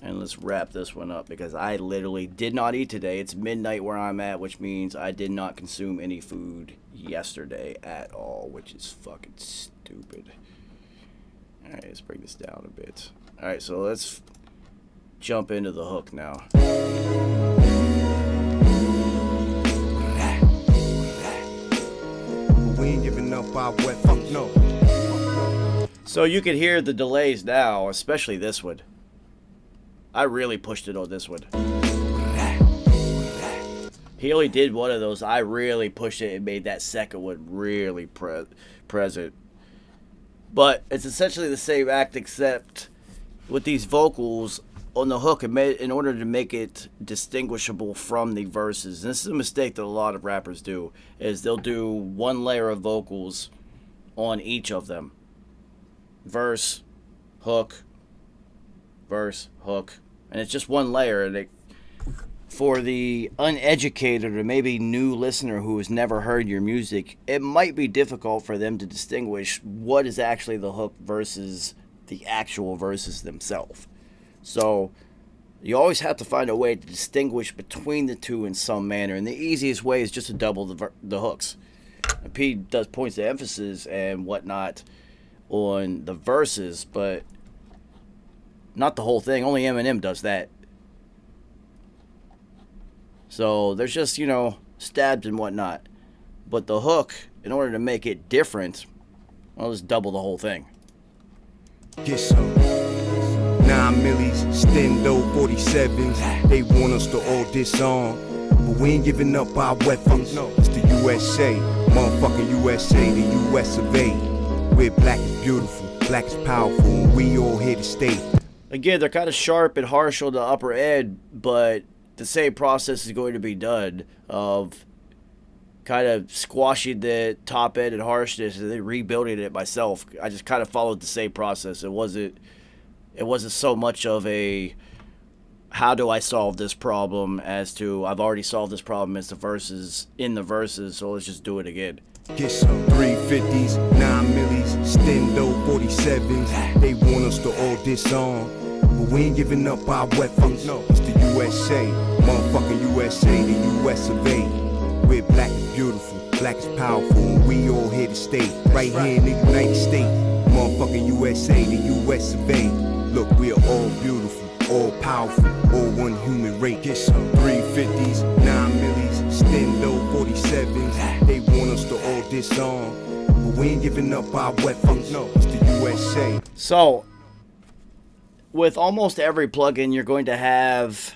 S4: and let's wrap this one up, because I literally did not eat today. It's midnight where I'm at, which means I did not consume any food yesterday at all, which is fucking stupid. Alright, let's bring this down a bit. Alright, so let's jump into the hook now.
S14: We ain't giving up our wet fuck no.
S4: So you can hear the delays now, especially this one. I really pushed it on this one. He only did one of those. I really pushed it and made that second one really present. But it's essentially the same act, except with these vocals on the hook, in order to make it distinguishable from the verses. And this is a mistake that a lot of rappers do, is they'll do one layer of vocals on each of them. Verse, hook, verse, hook. And it's just one layer. And for the uneducated or maybe new listener who has never heard your music, it might be difficult for them to distinguish what is actually the hook versus the actual verses themselves. So you always have to find a way to distinguish between the two in some manner. And the easiest way is just to double the hooks. And P does points of emphasis and whatnot on the verses, but not the whole thing. Only Eminem does that. So there's just, you know, stabs and whatnot. But the hook, in order to make it different, I'll just double the whole thing.
S14: Get some 9 millis, Stendo 47s. They want us to all disarm, but we ain't giving up our weapons. It's the USA, motherfucking USA, the US of A. Where black is beautiful, black is powerful, and we all here to stay.
S4: Again, they're kind of sharp and harsh on the upper end, but the same process is going to be done of kind of squashing the top end and harshness and then rebuilding it myself. I just kind of followed the same process. It wasn't so much of a how do I solve this problem as to I've already solved this problem as the verses in the verses, so let's just do it again.
S14: Get some 350s, 9 millis, Stendo 47s. They want us to all disarm, but we ain't giving up our weapons. It's the USA, motherfucking USA, the US of A. We're black is beautiful, black is powerful, and we all here to stay. Right here in the United States, motherfucking USA, the US of A. Look, we are all beautiful, all powerful, all one human race. Get some 350s, 9 millis, Stendo 47s. They want us to all disarm, but we ain't giving up our weapons. No, it's the USA.
S4: So, with almost every plugin, you're going to have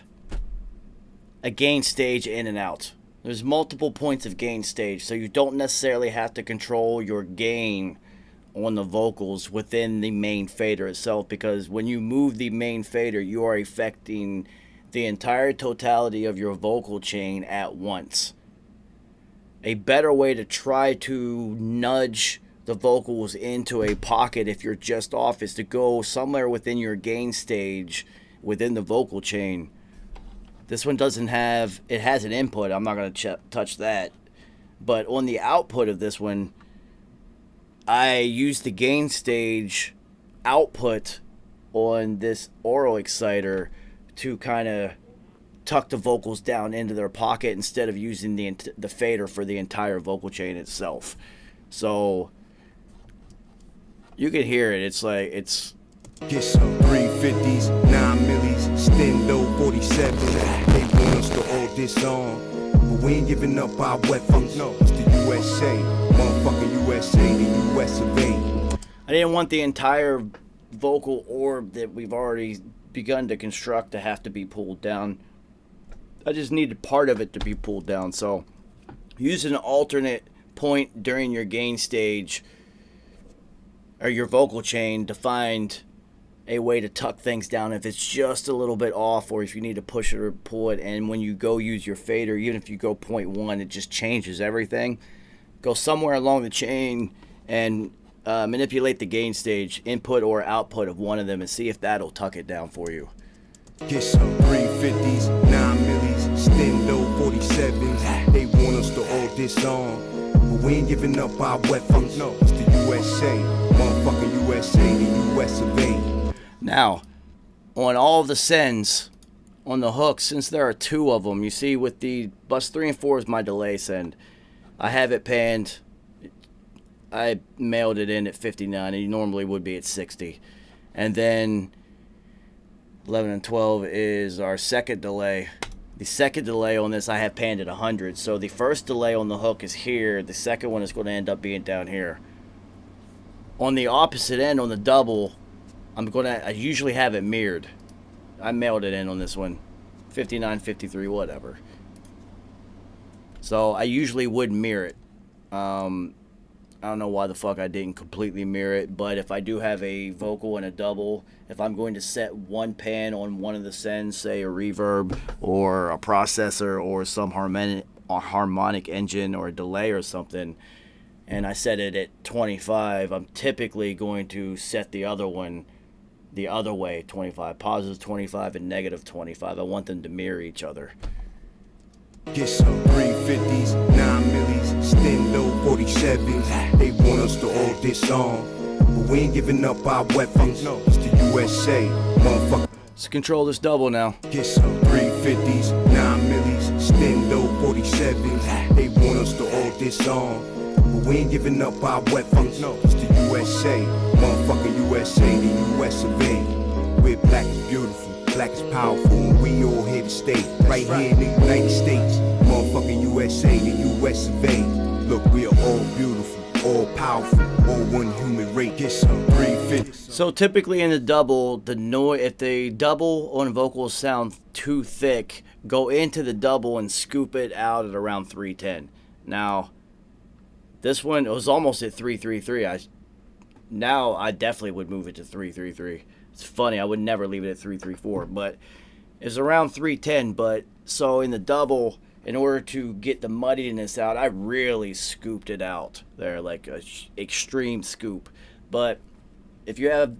S4: a gain stage in and out. There's multiple points of gain stage, so you don't necessarily have to control your gain on the vocals within the main fader itself, because when you move the main fader, you are affecting the entire totality of your vocal chain at once. A better way to try to nudge the vocals into a pocket if you're just off is to go somewhere within your gain stage within the vocal chain. This one doesn't have, it has an input, I'm not going to touch that, but on the output of this one, I use the gain stage output on this oral exciter to kind of tuck the vocals down into their pocket instead of using the fader for the entire vocal chain itself. So you can hear it. It's like it's.
S14: Get some 350s, 9 millis, Stendo 47s. They want us to all disarm, but we ain't giving up our weapons. No, it's the USA, motherfucking USA, the US of A.
S4: I didn't want the entire vocal orb that we've already begun to construct to have to be pulled down. I just needed part of it to be pulled down. So use an alternate point during your gain stage or your vocal chain to find a way to tuck things down if it's just a little bit off, or if you need to push it or pull it. And when you go use your fader, even if you go 0.1, it just changes everything. Go somewhere along the chain and manipulate the gain stage, input or output of one of them, and see if that'll tuck it down for you.
S14: Get some 350s, 9 millis, Stendo 47s. They want us to all disarm, but we ain't giving up our weapons. No, it's the USA, motherfucking USA, the US of A.
S4: Now, on all of the sends on the hook, since there are two of them, you see with the bus 3 and 4 is my delay send. I have it panned. I mailed it in at 59, and you normally would be at 60. And then 11 and 12 is our second delay. The second delay on this I have panned at 100. So the first delay on the hook is here. The second one is going to end up being down here. On the opposite end, on the double, I usually have it mirrored. I mailed it in on this one. 59, 53, whatever. So I usually would mirror it. I don't know why the fuck I didn't completely mirror it, but if I do have a vocal and a double, if I'm going to set one pan on one of the sends, say a reverb or a processor or some harmonic engine or a delay or something, and I set it at 25, I'm typically going to set the other one the other way, 25, positive 25 and negative 25. I want them to mirror each other.
S14: Get some 350s, 9 millis, Stendo 47s. They want us to all disarm, but we ain't giving up our weapons. No, it's the USA, motherfucker.
S4: Let's control this double now.
S14: Get some 350s, 9 millis, Stendo 47s. They want us to all disarm, but we ain't giving up our weapons. No, it's the USA, motherfucking USA, the US of A. We're black is beautiful, black is powerful, and we all here to stay. Right here in the United States, motherfucking USA, the US of A. Look, we are all beautiful, all powerful, all one human race. Get some 350.
S4: So typically in the double, if the double on vocals sound too thick, go into the double and scoop it out at around 310. Now, this one, it was almost at 333. Now I definitely would move it to 333. It's funny, I would never leave it at 334, but it's around 310. But so in the double, in order to get the muddiness out, I really scooped it out there, like a extreme scoop. But if you have,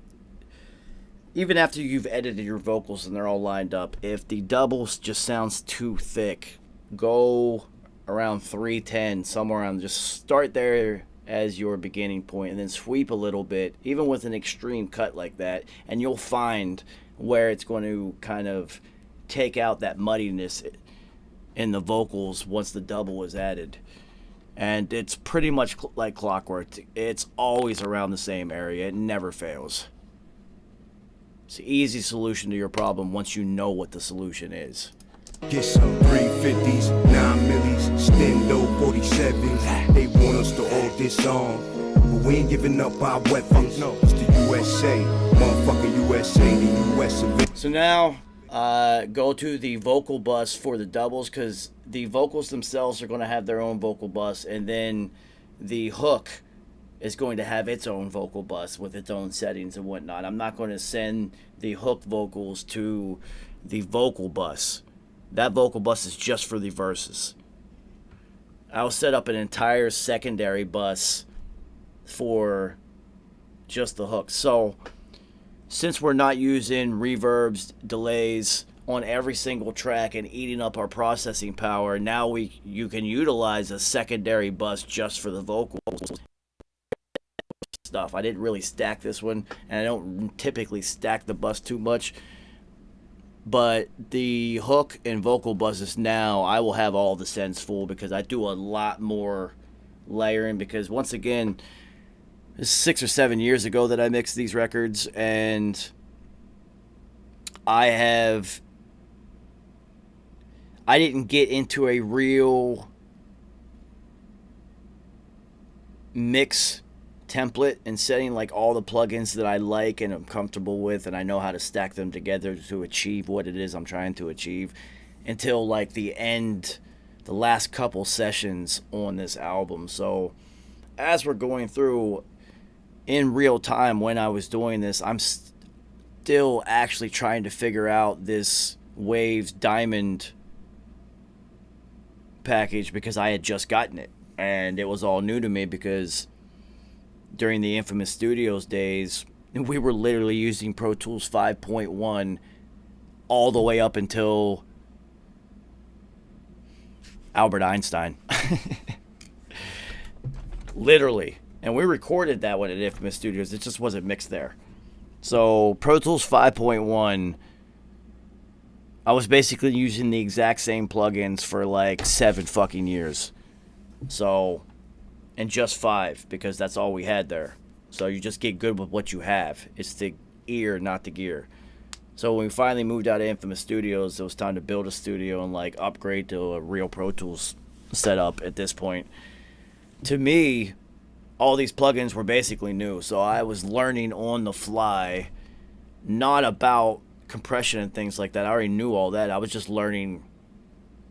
S4: even after you've edited your vocals and they're all lined up, if the double just sounds too thick, go around 310, somewhere around, just start there as your beginning point and then sweep a little bit, even with an extreme cut like that, and you'll find where it's going to kind of take out that muddiness. in the vocals once the double is added. And it's pretty much like clockwork. It's always around the same area. It never fails. It's an easy solution to your problem once you know what the solution is.
S14: Get some 350s, 9 millis, Stendo 47s. They want us to all disarm, but we ain't giving up our weapons. No, it's the USA, motherfucking USA, the US of it.
S4: So now, go to the vocal bus for the doubles, because the vocals themselves are going to have their own vocal bus, and then the hook is going to have its own vocal bus with its own settings and whatnot. I'm not going to send the hook vocals to the vocal bus. That vocal bus is just for the verses. I'll set up an entire secondary bus for just the hook. So, since we're not using reverbs, delays on every single track and eating up our processing power, now you can utilize a secondary bus just for the vocals stuff. I didn't really stack this one, and I don't typically stack the bus too much. But the hook and vocal buses now, I will have all the sends full because I do a lot more layering. Because once again, it's 6 or 7 years ago that I mixed these records, and I didn't get into a real mix template and setting like all the plugins that I like and I'm comfortable with, and I know how to stack them together to achieve what it is I'm trying to achieve, until like the last couple sessions on this album. So as we're going through in real time when I was doing this, I'm still actually trying to figure out this Waves Diamond package because I had just gotten it and it was all new to me, because during the Infamous Studios days, we were literally using Pro Tools 5.1 all the way up until Albert Einstein. Literally. And we recorded that one at Infamous Studios. It just wasn't mixed there. So Pro Tools 5.1, I was basically using the exact same plugins for like 7 fucking years. So, and just 5, because that's all we had there. So you just get good with what you have. It's the ear, not the gear. So when we finally moved out of Infamous Studios, it was time to build a studio and like upgrade to a real Pro Tools setup at this point. To me, all these plugins were basically new. So I was learning on the fly, not about compression and things like that. I already knew all that. I was just learning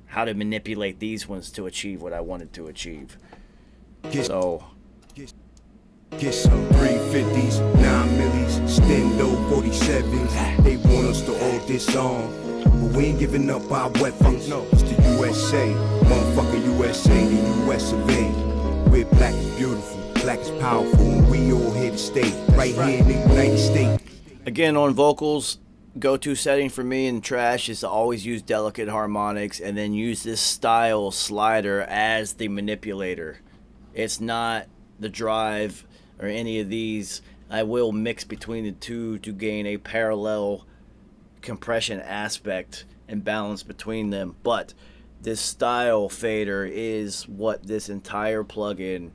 S4: how to manipulate these ones to achieve what I wanted to achieve. Get some
S14: 350s, 9 millis, Stendo 47s. They want us to all disarm, but we ain't giving up our weapons. No, it's the USA, motherfucking USA, the US of A. We're black is beautiful, black is powerful, and we all here to stay, right here in the United States.
S4: Again, on vocals, go-to setting for me in trash is to always use delicate harmonics and then use this style slider as the manipulator. It's not the drive or any of these. I will mix between the two to gain a parallel compression aspect and balance between them. But this style fader is what this entire plugin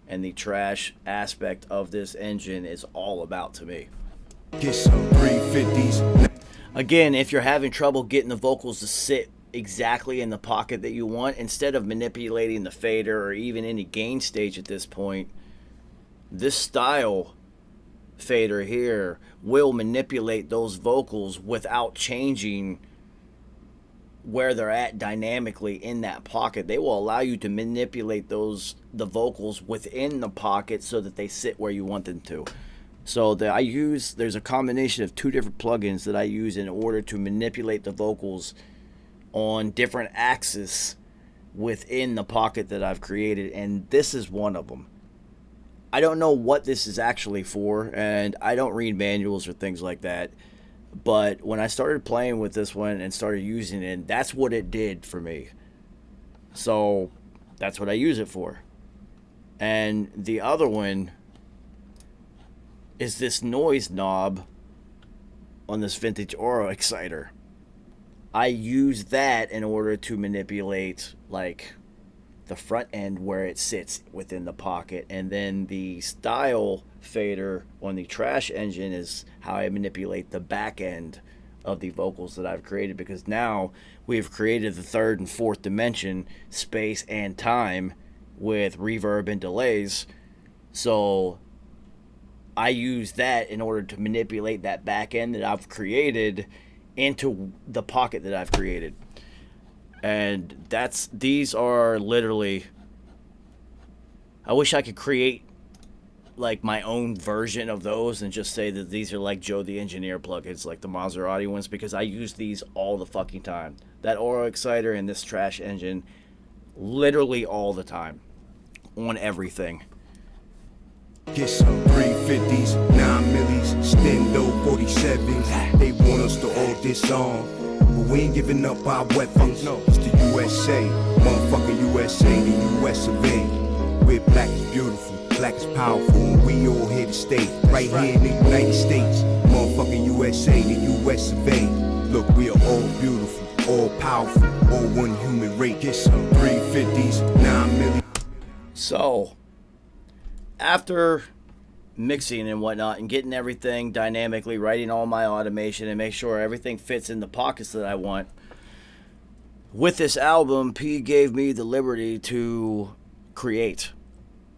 S4: and the trash aspect of this engine is all about to me.
S14: Get some 350s.
S4: Again, if you're having trouble getting the vocals to sit exactly in the pocket that you want, instead of manipulating the fader or even any gain stage at this point, this style fader here will manipulate those vocals without changing where they're at dynamically in that pocket. They will allow you to manipulate the vocals within the pocket so that they sit where you want them to. So there's a combination of 2 different plugins that I use in order to manipulate the vocals on different axes within the pocket that I've created, and this is one of them. I don't know what this is actually for, and I don't read manuals or things like that, but when I started playing with this one and started using it, that's what it did for me. So that's what I use it for. And the other one is this noise knob on this vintage Aura exciter. I use that in order to manipulate like the front end where it sits within the pocket, and then the style fader on the Trash Engine is how I manipulate the back end of the vocals that I've created, because now we've created the third and fourth dimension, space and time, with reverb and delays. So I use that in order to manipulate that back end that I've created into the pocket that I've created. And these are literally, I wish I could create like my own version of those and just say that these are like Joe the Engineer plugins, like the Maserati ones, because I use these all the fucking time. That Aura Exciter and this Trash Engine, literally all the time, on everything.
S14: Get some 350s, 9 millis, Stendo 47s. They want us to all disarm, but we ain't giving up our weapons. It's the USA, motherfucking USA, the US of A. We're black is beautiful, black is powerful, and we all here to stay. Right here in the United States, motherfucking USA, the US of A. Look, we are all beautiful, all powerful, all one human race. Get some 350s, 9 millis.
S4: So, after mixing and whatnot and getting everything dynamically, writing all my automation and make sure everything fits in the pockets that I want, with this album, P gave me the liberty to create.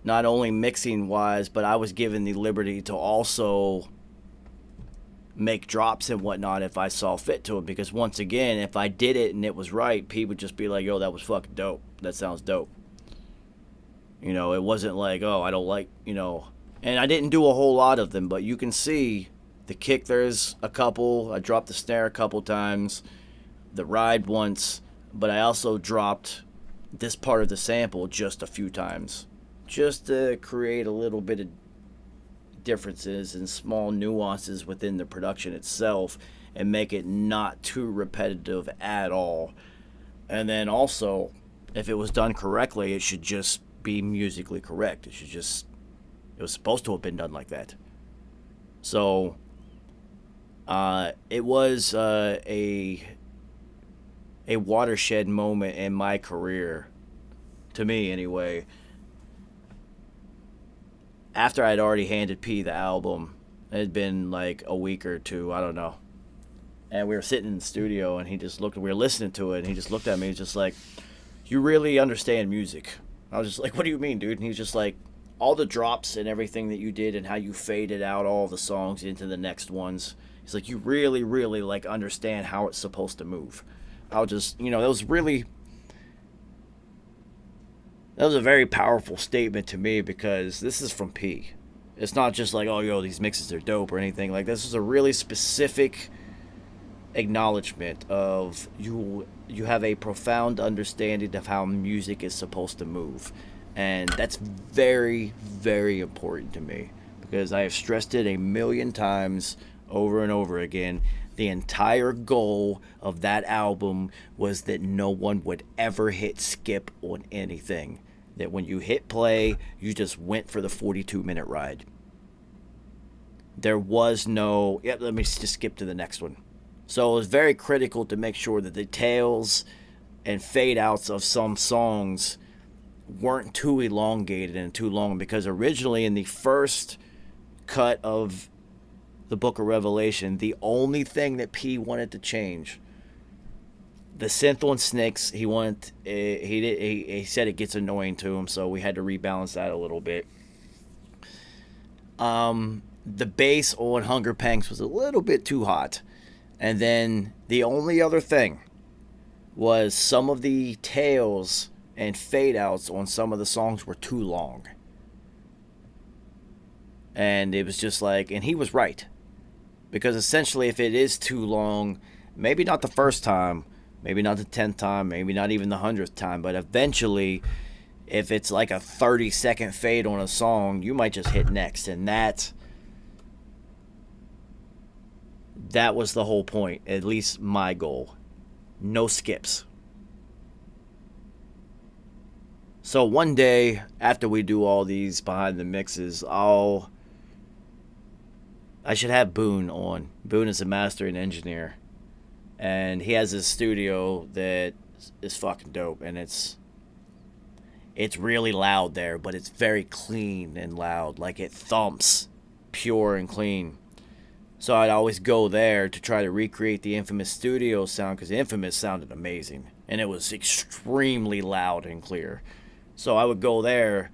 S4: Not only mixing wise, but I was given the liberty to also make drops and whatnot if I saw fit to it. Because once again, if I did it and it was right, P would just be like, yo, that was fucking dope. That sounds dope. You know, it wasn't like, oh, I don't like, you know. And I didn't do a whole lot of them, but you can see the kick, there's a couple. I dropped the snare a couple times. The ride once. But I also dropped this part of the sample just a few times, just to create a little bit of differences and small nuances within the production itself and make it not too repetitive at all. And then also, if it was done correctly, it should just be musically correct. It was supposed to have been done like that. So it was a watershed moment in my career, to me anyway. After I'd already handed P the album, it had been like a week or two, I don't know. And we were sitting in the studio, and we were listening to it, and he just looked at me, he's just like, you really understand music. I was just like, what do you mean, dude? And he was just like, all the drops and everything that you did and how you faded out all the songs into the next ones. He's like, you really, really like understand how it's supposed to move. I was just, that was a very powerful statement to me, because this is from P. It's not just like, oh, yo, these mixes are dope or anything. Like, this is a really specific acknowledgement of you have a profound understanding of how music is supposed to move. And that's very, very important to me, because I have stressed it a million times over and over again. The entire goal of that album was that no one would ever hit skip on anything. That when you hit play, you just went for the 42-minute ride. There was no, let me just skip to the next one. So it was very critical to make sure that the tails and fade outs of some songs weren't too elongated and too long, because originally in the first cut of the Book of Revelation, the only thing that P wanted to change, the synth on Snakes, he said it gets annoying to him, so we had to rebalance that a little bit. The bass on Hunger Pangs was a little bit too hot. And then the only other thing was some of the tails and fade outs on some of the songs were too long. And it was just like, and he was right. Because essentially, if it is too long, maybe not the first time, maybe not the 10th time, maybe not even the 100th time, but eventually, if it's like a 30-second fade on a song, you might just hit next. And that was the whole point, at least my goal. No skips. So one day, after we do all these behind the mixes, I should have Boone on. Boone is a mastering engineer. And he has this studio that is fucking dope, and it's really loud there, but it's very clean and loud. Like, it thumps pure and clean. So I'd always go there to try to recreate the Infamous studio sound, because Infamous sounded amazing, and it was extremely loud and clear. So I would go there.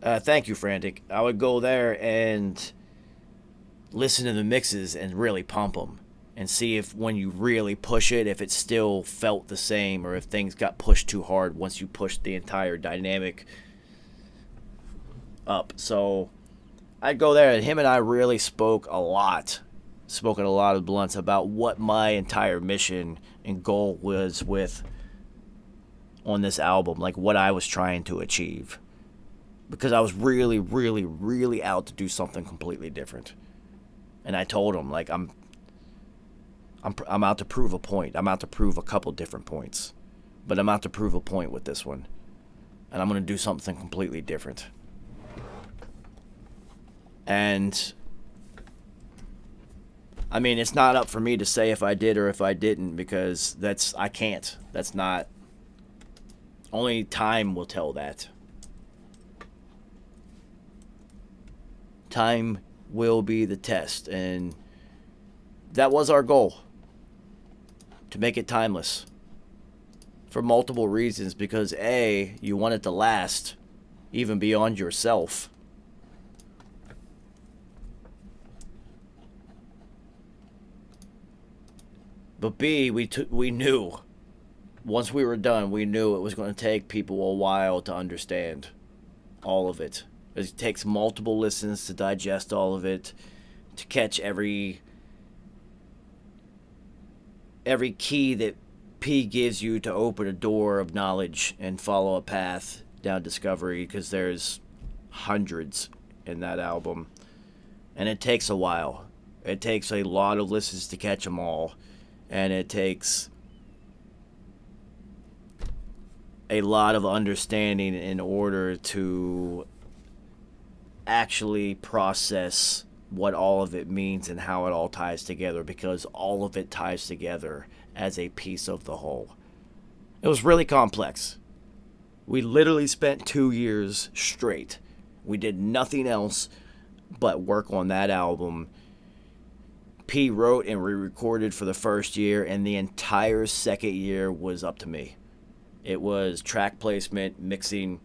S4: Thank you, Frantic. I would go there and listen to the mixes and really pump them and see if when you really push it, if it still felt the same or if things got pushed too hard once you pushed the entire dynamic up. So I'd go there, and him and I really spoke at a lot of blunts about what my entire mission and goal was with on this album, like what I was trying to achieve. Because I was really, really, really out to do something completely different. And I told him, like, I'm out to prove a point. I'm out to prove a couple different points. But I'm out to prove a point with this one. And I'm going to do something completely different. And I mean, it's not up for me to say if I did or if I didn't, because I can't. That's not. Only time will tell that. Time will be the test, and that was our goal, to make it timeless for multiple reasons. Because A, you want it to last even beyond yourself. But B, we knew once we were done, we knew it was going to take people a while to understand all of it. It takes multiple listens to digest all of it, to catch every key that P gives you to open a door of knowledge and follow a path down discovery, because there's hundreds in that album. And it takes a while. It takes a lot of listens to catch them all. And it takes a lot of understanding in order to actually process what all of it means and how it all ties together, because all of it ties together as a piece of the whole. It was really complex. We literally spent 2 years straight. We did nothing else but work on that album. P wrote and re-recorded for the first year, and the entire second year was up to me. It was track placement, mixing,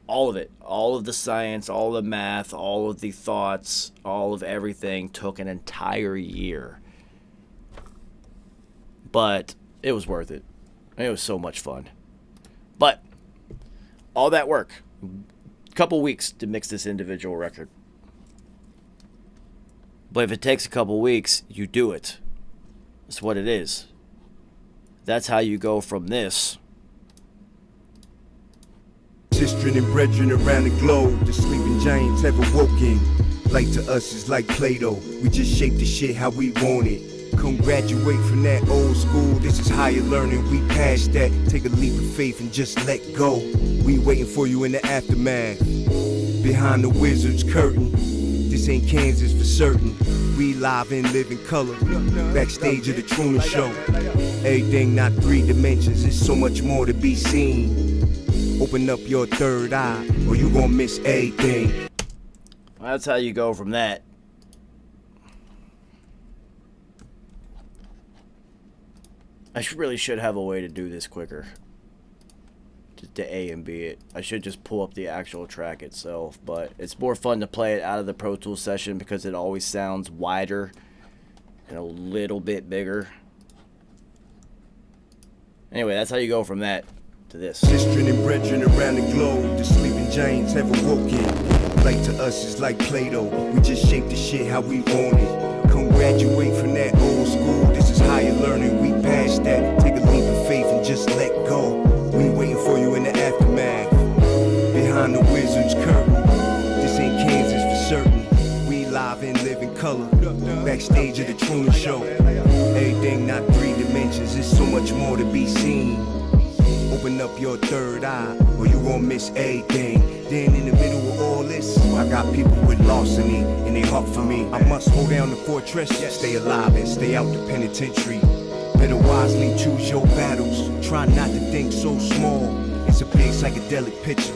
S4: all of it. All of the science, all the math, all of the thoughts, all of everything took an entire year. But it was worth it. It was so much fun. But all that work, a couple weeks to mix this individual record. But if it takes a couple weeks, you do it. That's what it is. That's how you go from this.
S14: Sistren and brethren around the globe, the sleeping giants have awoken. Light to us is like Play-Doh. We just shape the shit how we want it. Come graduate from that old school. This is higher learning. We past that. Take a leap of faith and just let go. We waiting for you in the aftermath. Behind the wizard's curtain. This ain't Kansas for certain. We live and live in color. Backstage of the Truman Show. Everything not 3 dimensions. There's so much more to be seen. Open up your third eye, or you gon' miss everything.
S4: Well, that's how you go from that. I really should have a way to do this quicker. To A and B it. I should just pull up the actual track itself, but it's more fun to play it out of the Pro Tools session because it always sounds wider and a little bit bigger. Anyway, that's how you go from that to this.
S14: Sistren and brethren around the globe, the sleeping giants have awoken. Light to us is like Play-Doh. We just shape the shit how we want it. Come graduate from that old school. This is higher learning. We past that. Take a leap of faith and just let go. We waiting for you in the aftermath. Behind the wizard's curtain. This ain't Kansas for certain. We live and live in color. Backstage of the Truman Show. Everything not 3 dimensions. There's so much more to be seen. Open up your third eye, or you gon' miss everything. Then in the middle of all this, I got people with larceny in their heart for me. I must hold down the fortress, stay alive and stay out the penitentiary. Better wisely choose your battles. Try not to think so small. It's a big psychedelic picture.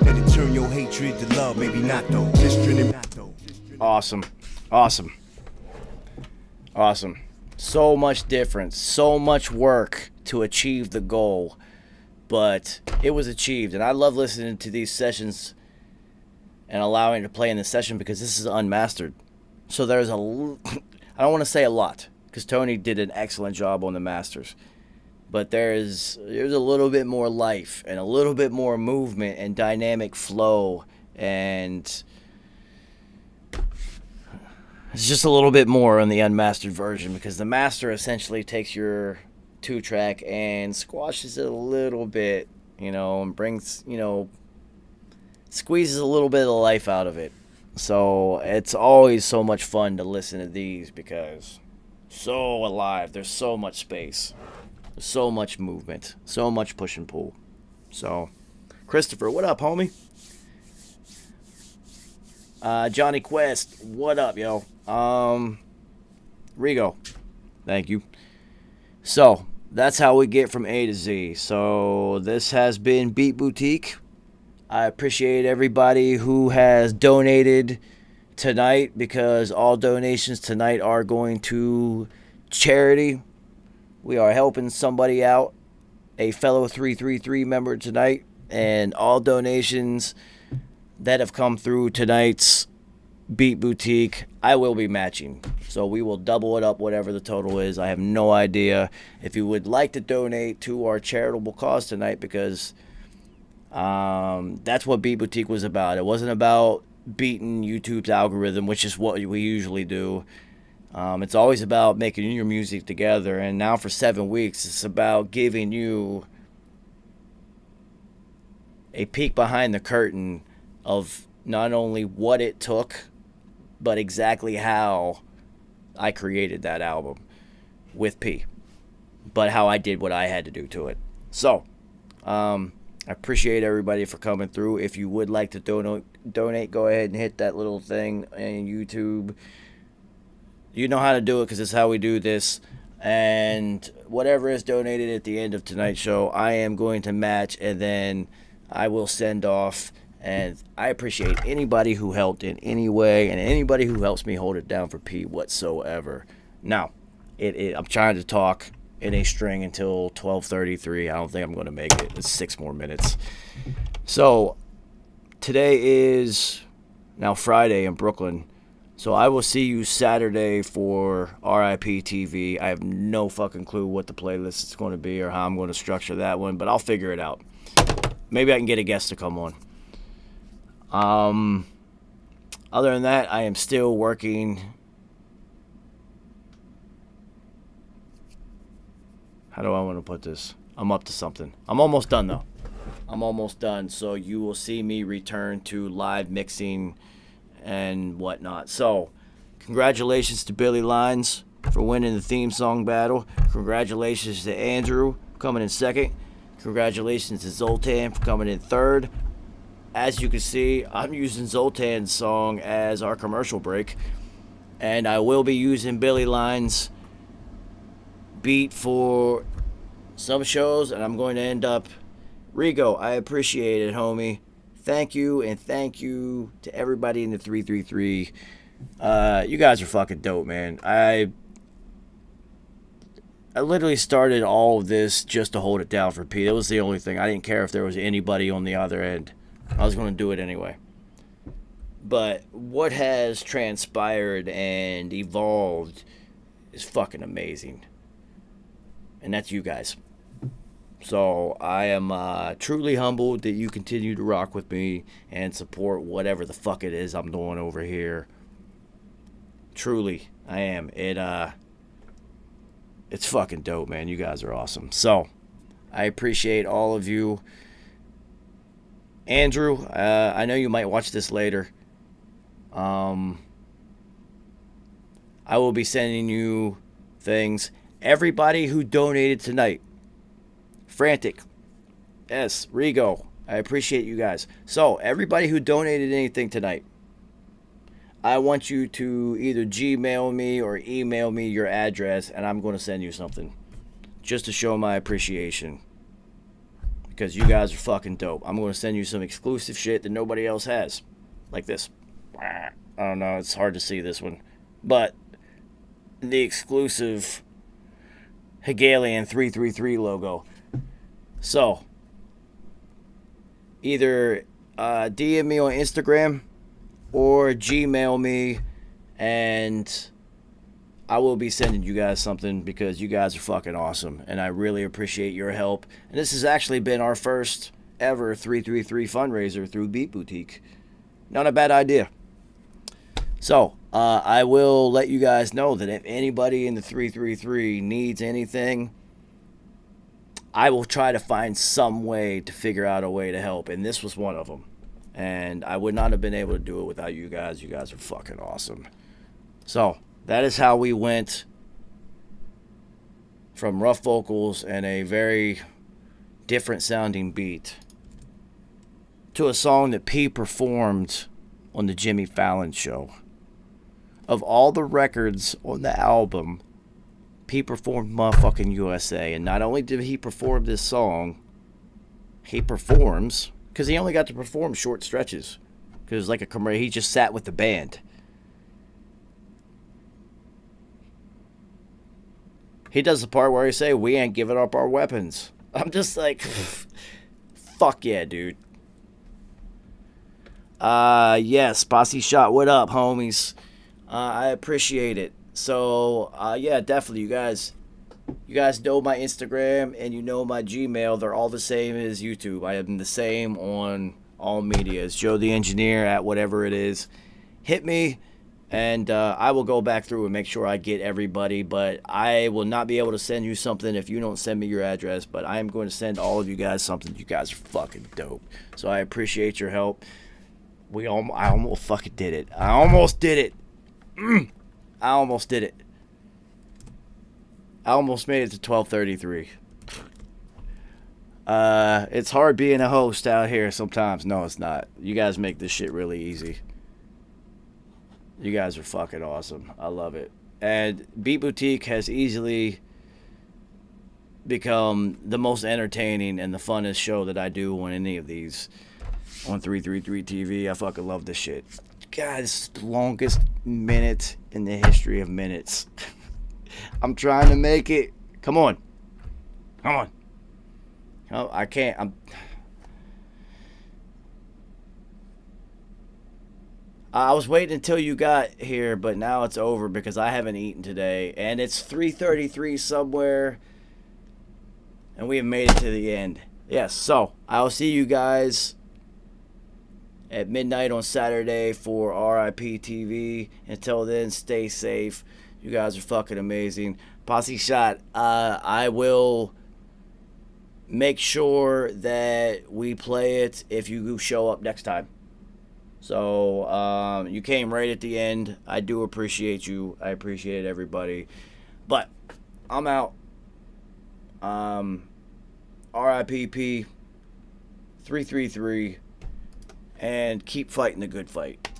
S14: That'll turn your hatred to love, maybe not though. Just drinking.
S4: Awesome. So much difference, so much work to achieve the goal, but it was achieved. And I love listening to these sessions and allowing it to play in the session because this is unmastered. So there's I don't want to say a lot because Tony did an excellent job on the masters, but there's a little bit more life and a little bit more movement and dynamic flow, and it's just a little bit more on the unmastered version because the master essentially takes your 2-track and squashes it a little bit, and brings, squeezes a little bit of the life out of it. So it's always so much fun to listen to these because so alive. There's so much space. There's so much movement. So much push and pull. So, Christopher, what up, homie? Johnny Quest, what up, yo? Rigo, thank you. So, that's how we get from A to Z. So, this has been Beat Boutique. I appreciate everybody who has donated tonight because all donations tonight are going to charity. We are helping somebody out, a fellow 333 member tonight, and all donations that have come through tonight's Beat Boutique, I will be matching. So we will double it up, whatever the total is. I have no idea. If you would like to donate to our charitable cause tonight, because that's what Beat Boutique was about. It wasn't about beating YouTube's algorithm, which is what we usually do. It's always about making your music together. And now for 7 weeks, it's about giving you a peek behind the curtain of not only what it took, but exactly how I created that album with P, but how I did what I had to do to it. So, I appreciate everybody for coming through. If you would like to donate, go ahead and hit that little thing on YouTube. You know how to do it because it's how we do this. And whatever is donated at the end of tonight's show, I am going to match, and then I will send off. And I appreciate anybody who helped in any way and anybody who helps me hold it down for P whatsoever. Now, I'm trying to talk in a string until 12:33. I don't think I'm going to make it. It's 6 more minutes. So, today is now Friday in Brooklyn. So, I will see you Saturday for RIP TV. I have no fucking clue what the playlist is going to be or how I'm going to structure that one, but I'll figure it out. Maybe I can get a guest to come on. Other than that, I am still working. How do I want to put this? I'm up to something. I'm almost done, though. I'm almost done. So you will see me return to live mixing and whatnot. So, congratulations to Billy Lines for winning the theme song battle. Congratulations to Andrew coming in second. Congratulations to Zoltan for coming in third. As you can see, I'm using Zoltan's song as our commercial break. And I will be using Billy Line's beat for some shows. And I'm going to end up... Rigo, I appreciate it, homie. Thank you, and thank you to everybody in the 333. You guys are fucking dope, man. I literally started all of this just to hold it down for P. That was the only thing. I didn't care if there was anybody on the other end. I was going to do it anyway. But what has transpired and evolved is fucking amazing. And that's you guys. So I am truly humbled that you continue to rock with me and support whatever the fuck it is I'm doing over here. Truly, I am. It's fucking dope, man. You guys are awesome. So I appreciate all of you. Andrew, I know you might watch this later. I will be sending you things. Everybody who donated tonight. Frantic. Yes, Rigo. I appreciate you guys. So, everybody who donated anything tonight, I want you to either Gmail me or email me your address, and I'm going to send you something. just to show my appreciation. Because you guys are fucking dope. I'm going to send you some exclusive shit that nobody else has. Like this. I don't know, it's hard to see this one. But the exclusive Hegelian 333 logo. So, either DM me on Instagram or Gmail me, and I will be sending you guys something because you guys are fucking awesome, and I really appreciate your help. And this has actually been our first ever 333 fundraiser through Beat Boutique. Not a bad idea. So, I will let you guys know that if anybody in the 333 needs anything, I will try to find some way to figure out a way to help, and this was one of them. And I would not have been able to do it without you guys. You guys are fucking awesome. So, that is how we went from rough vocals and a very different sounding beat to a song that P performed on the Jimmy Fallon show. Of all the records on the album, P performed Motherfucking USA. And not only did he perform this song, he performs, because he only got to perform short stretches. Because like he just sat with the band. He does the part where he say, "We ain't giving up our weapons." I'm just like, fuck yeah, dude. Yes, Posse Shot, what up, homies? I appreciate it. So, yeah, definitely, you guys know my Instagram and you know my Gmail. They're all the same as YouTube. I am the same on all medias. Joe the Engineer at whatever it is. Hit me. And I will go back through and make sure I get everybody. But I will not be able to send you something if you don't send me your address. But I am going to send all of you guys something. You guys are fucking dope. So I appreciate your help. I almost fucking did it. I almost did it. I almost did it. I almost made it to 12:33. It's hard being a host out here sometimes. No, it's not. You guys make this shit really easy. You guys are fucking awesome. I love it. And Beat Boutique has easily become the most entertaining and the funnest show that I do on any of these on 333 TV. I fucking love this shit. God, it's the longest minute in the history of minutes. I'm trying to make it. Come on. Come on. Oh, I can't. I was waiting until you got here, but now it's over because I haven't eaten today. And it's 3:33 somewhere. And we have made it to the end. Yes, so I'll see you guys at midnight on Saturday for RIP TV. Until then, stay safe. You guys are fucking amazing. Posse Shot, I will make sure that we play it if you show up next time. So, you came right at the end. I do appreciate you. I appreciate everybody. But, I'm out. RIPP 333. And keep fighting the good fight.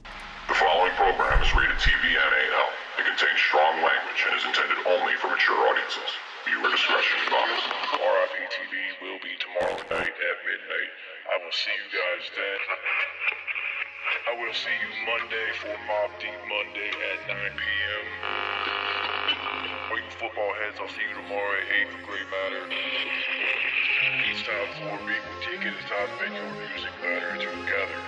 S1: The following program is rated TV NAL. It contains strong language and is intended only for mature audiences. Viewer discretion is advised. RIP TV will be tomorrow night at midnight. I will see you guys then. I will see you Monday for Mob Deep Monday at 9 p.m. For you football heads, I'll see you tomorrow at 8 for Great Matter. It's time for Beat Boutique. It is time to make your music matter together.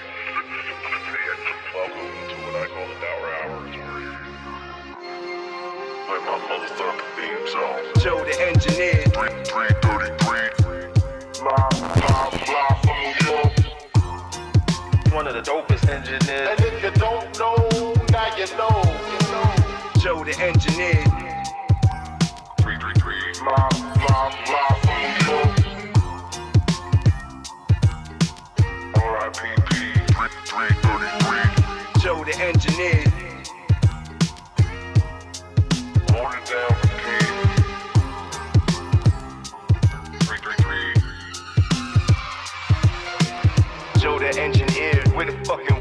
S1: Welcome to what I call the Dower Hours. Play my motherfucking theme song.
S7: Joe the Engineer.
S1: 333. Blah, blah, blah from New York.
S7: One of the dopest engineers.
S1: And if you don't know, now you know.
S7: Joe the Engineer.
S1: 333. Blah, blah, blah from New York. RIPP 333.
S7: Joe the Engineer.
S1: Hold it down for P. 333.
S7: Joe the Engineer. Where the fucking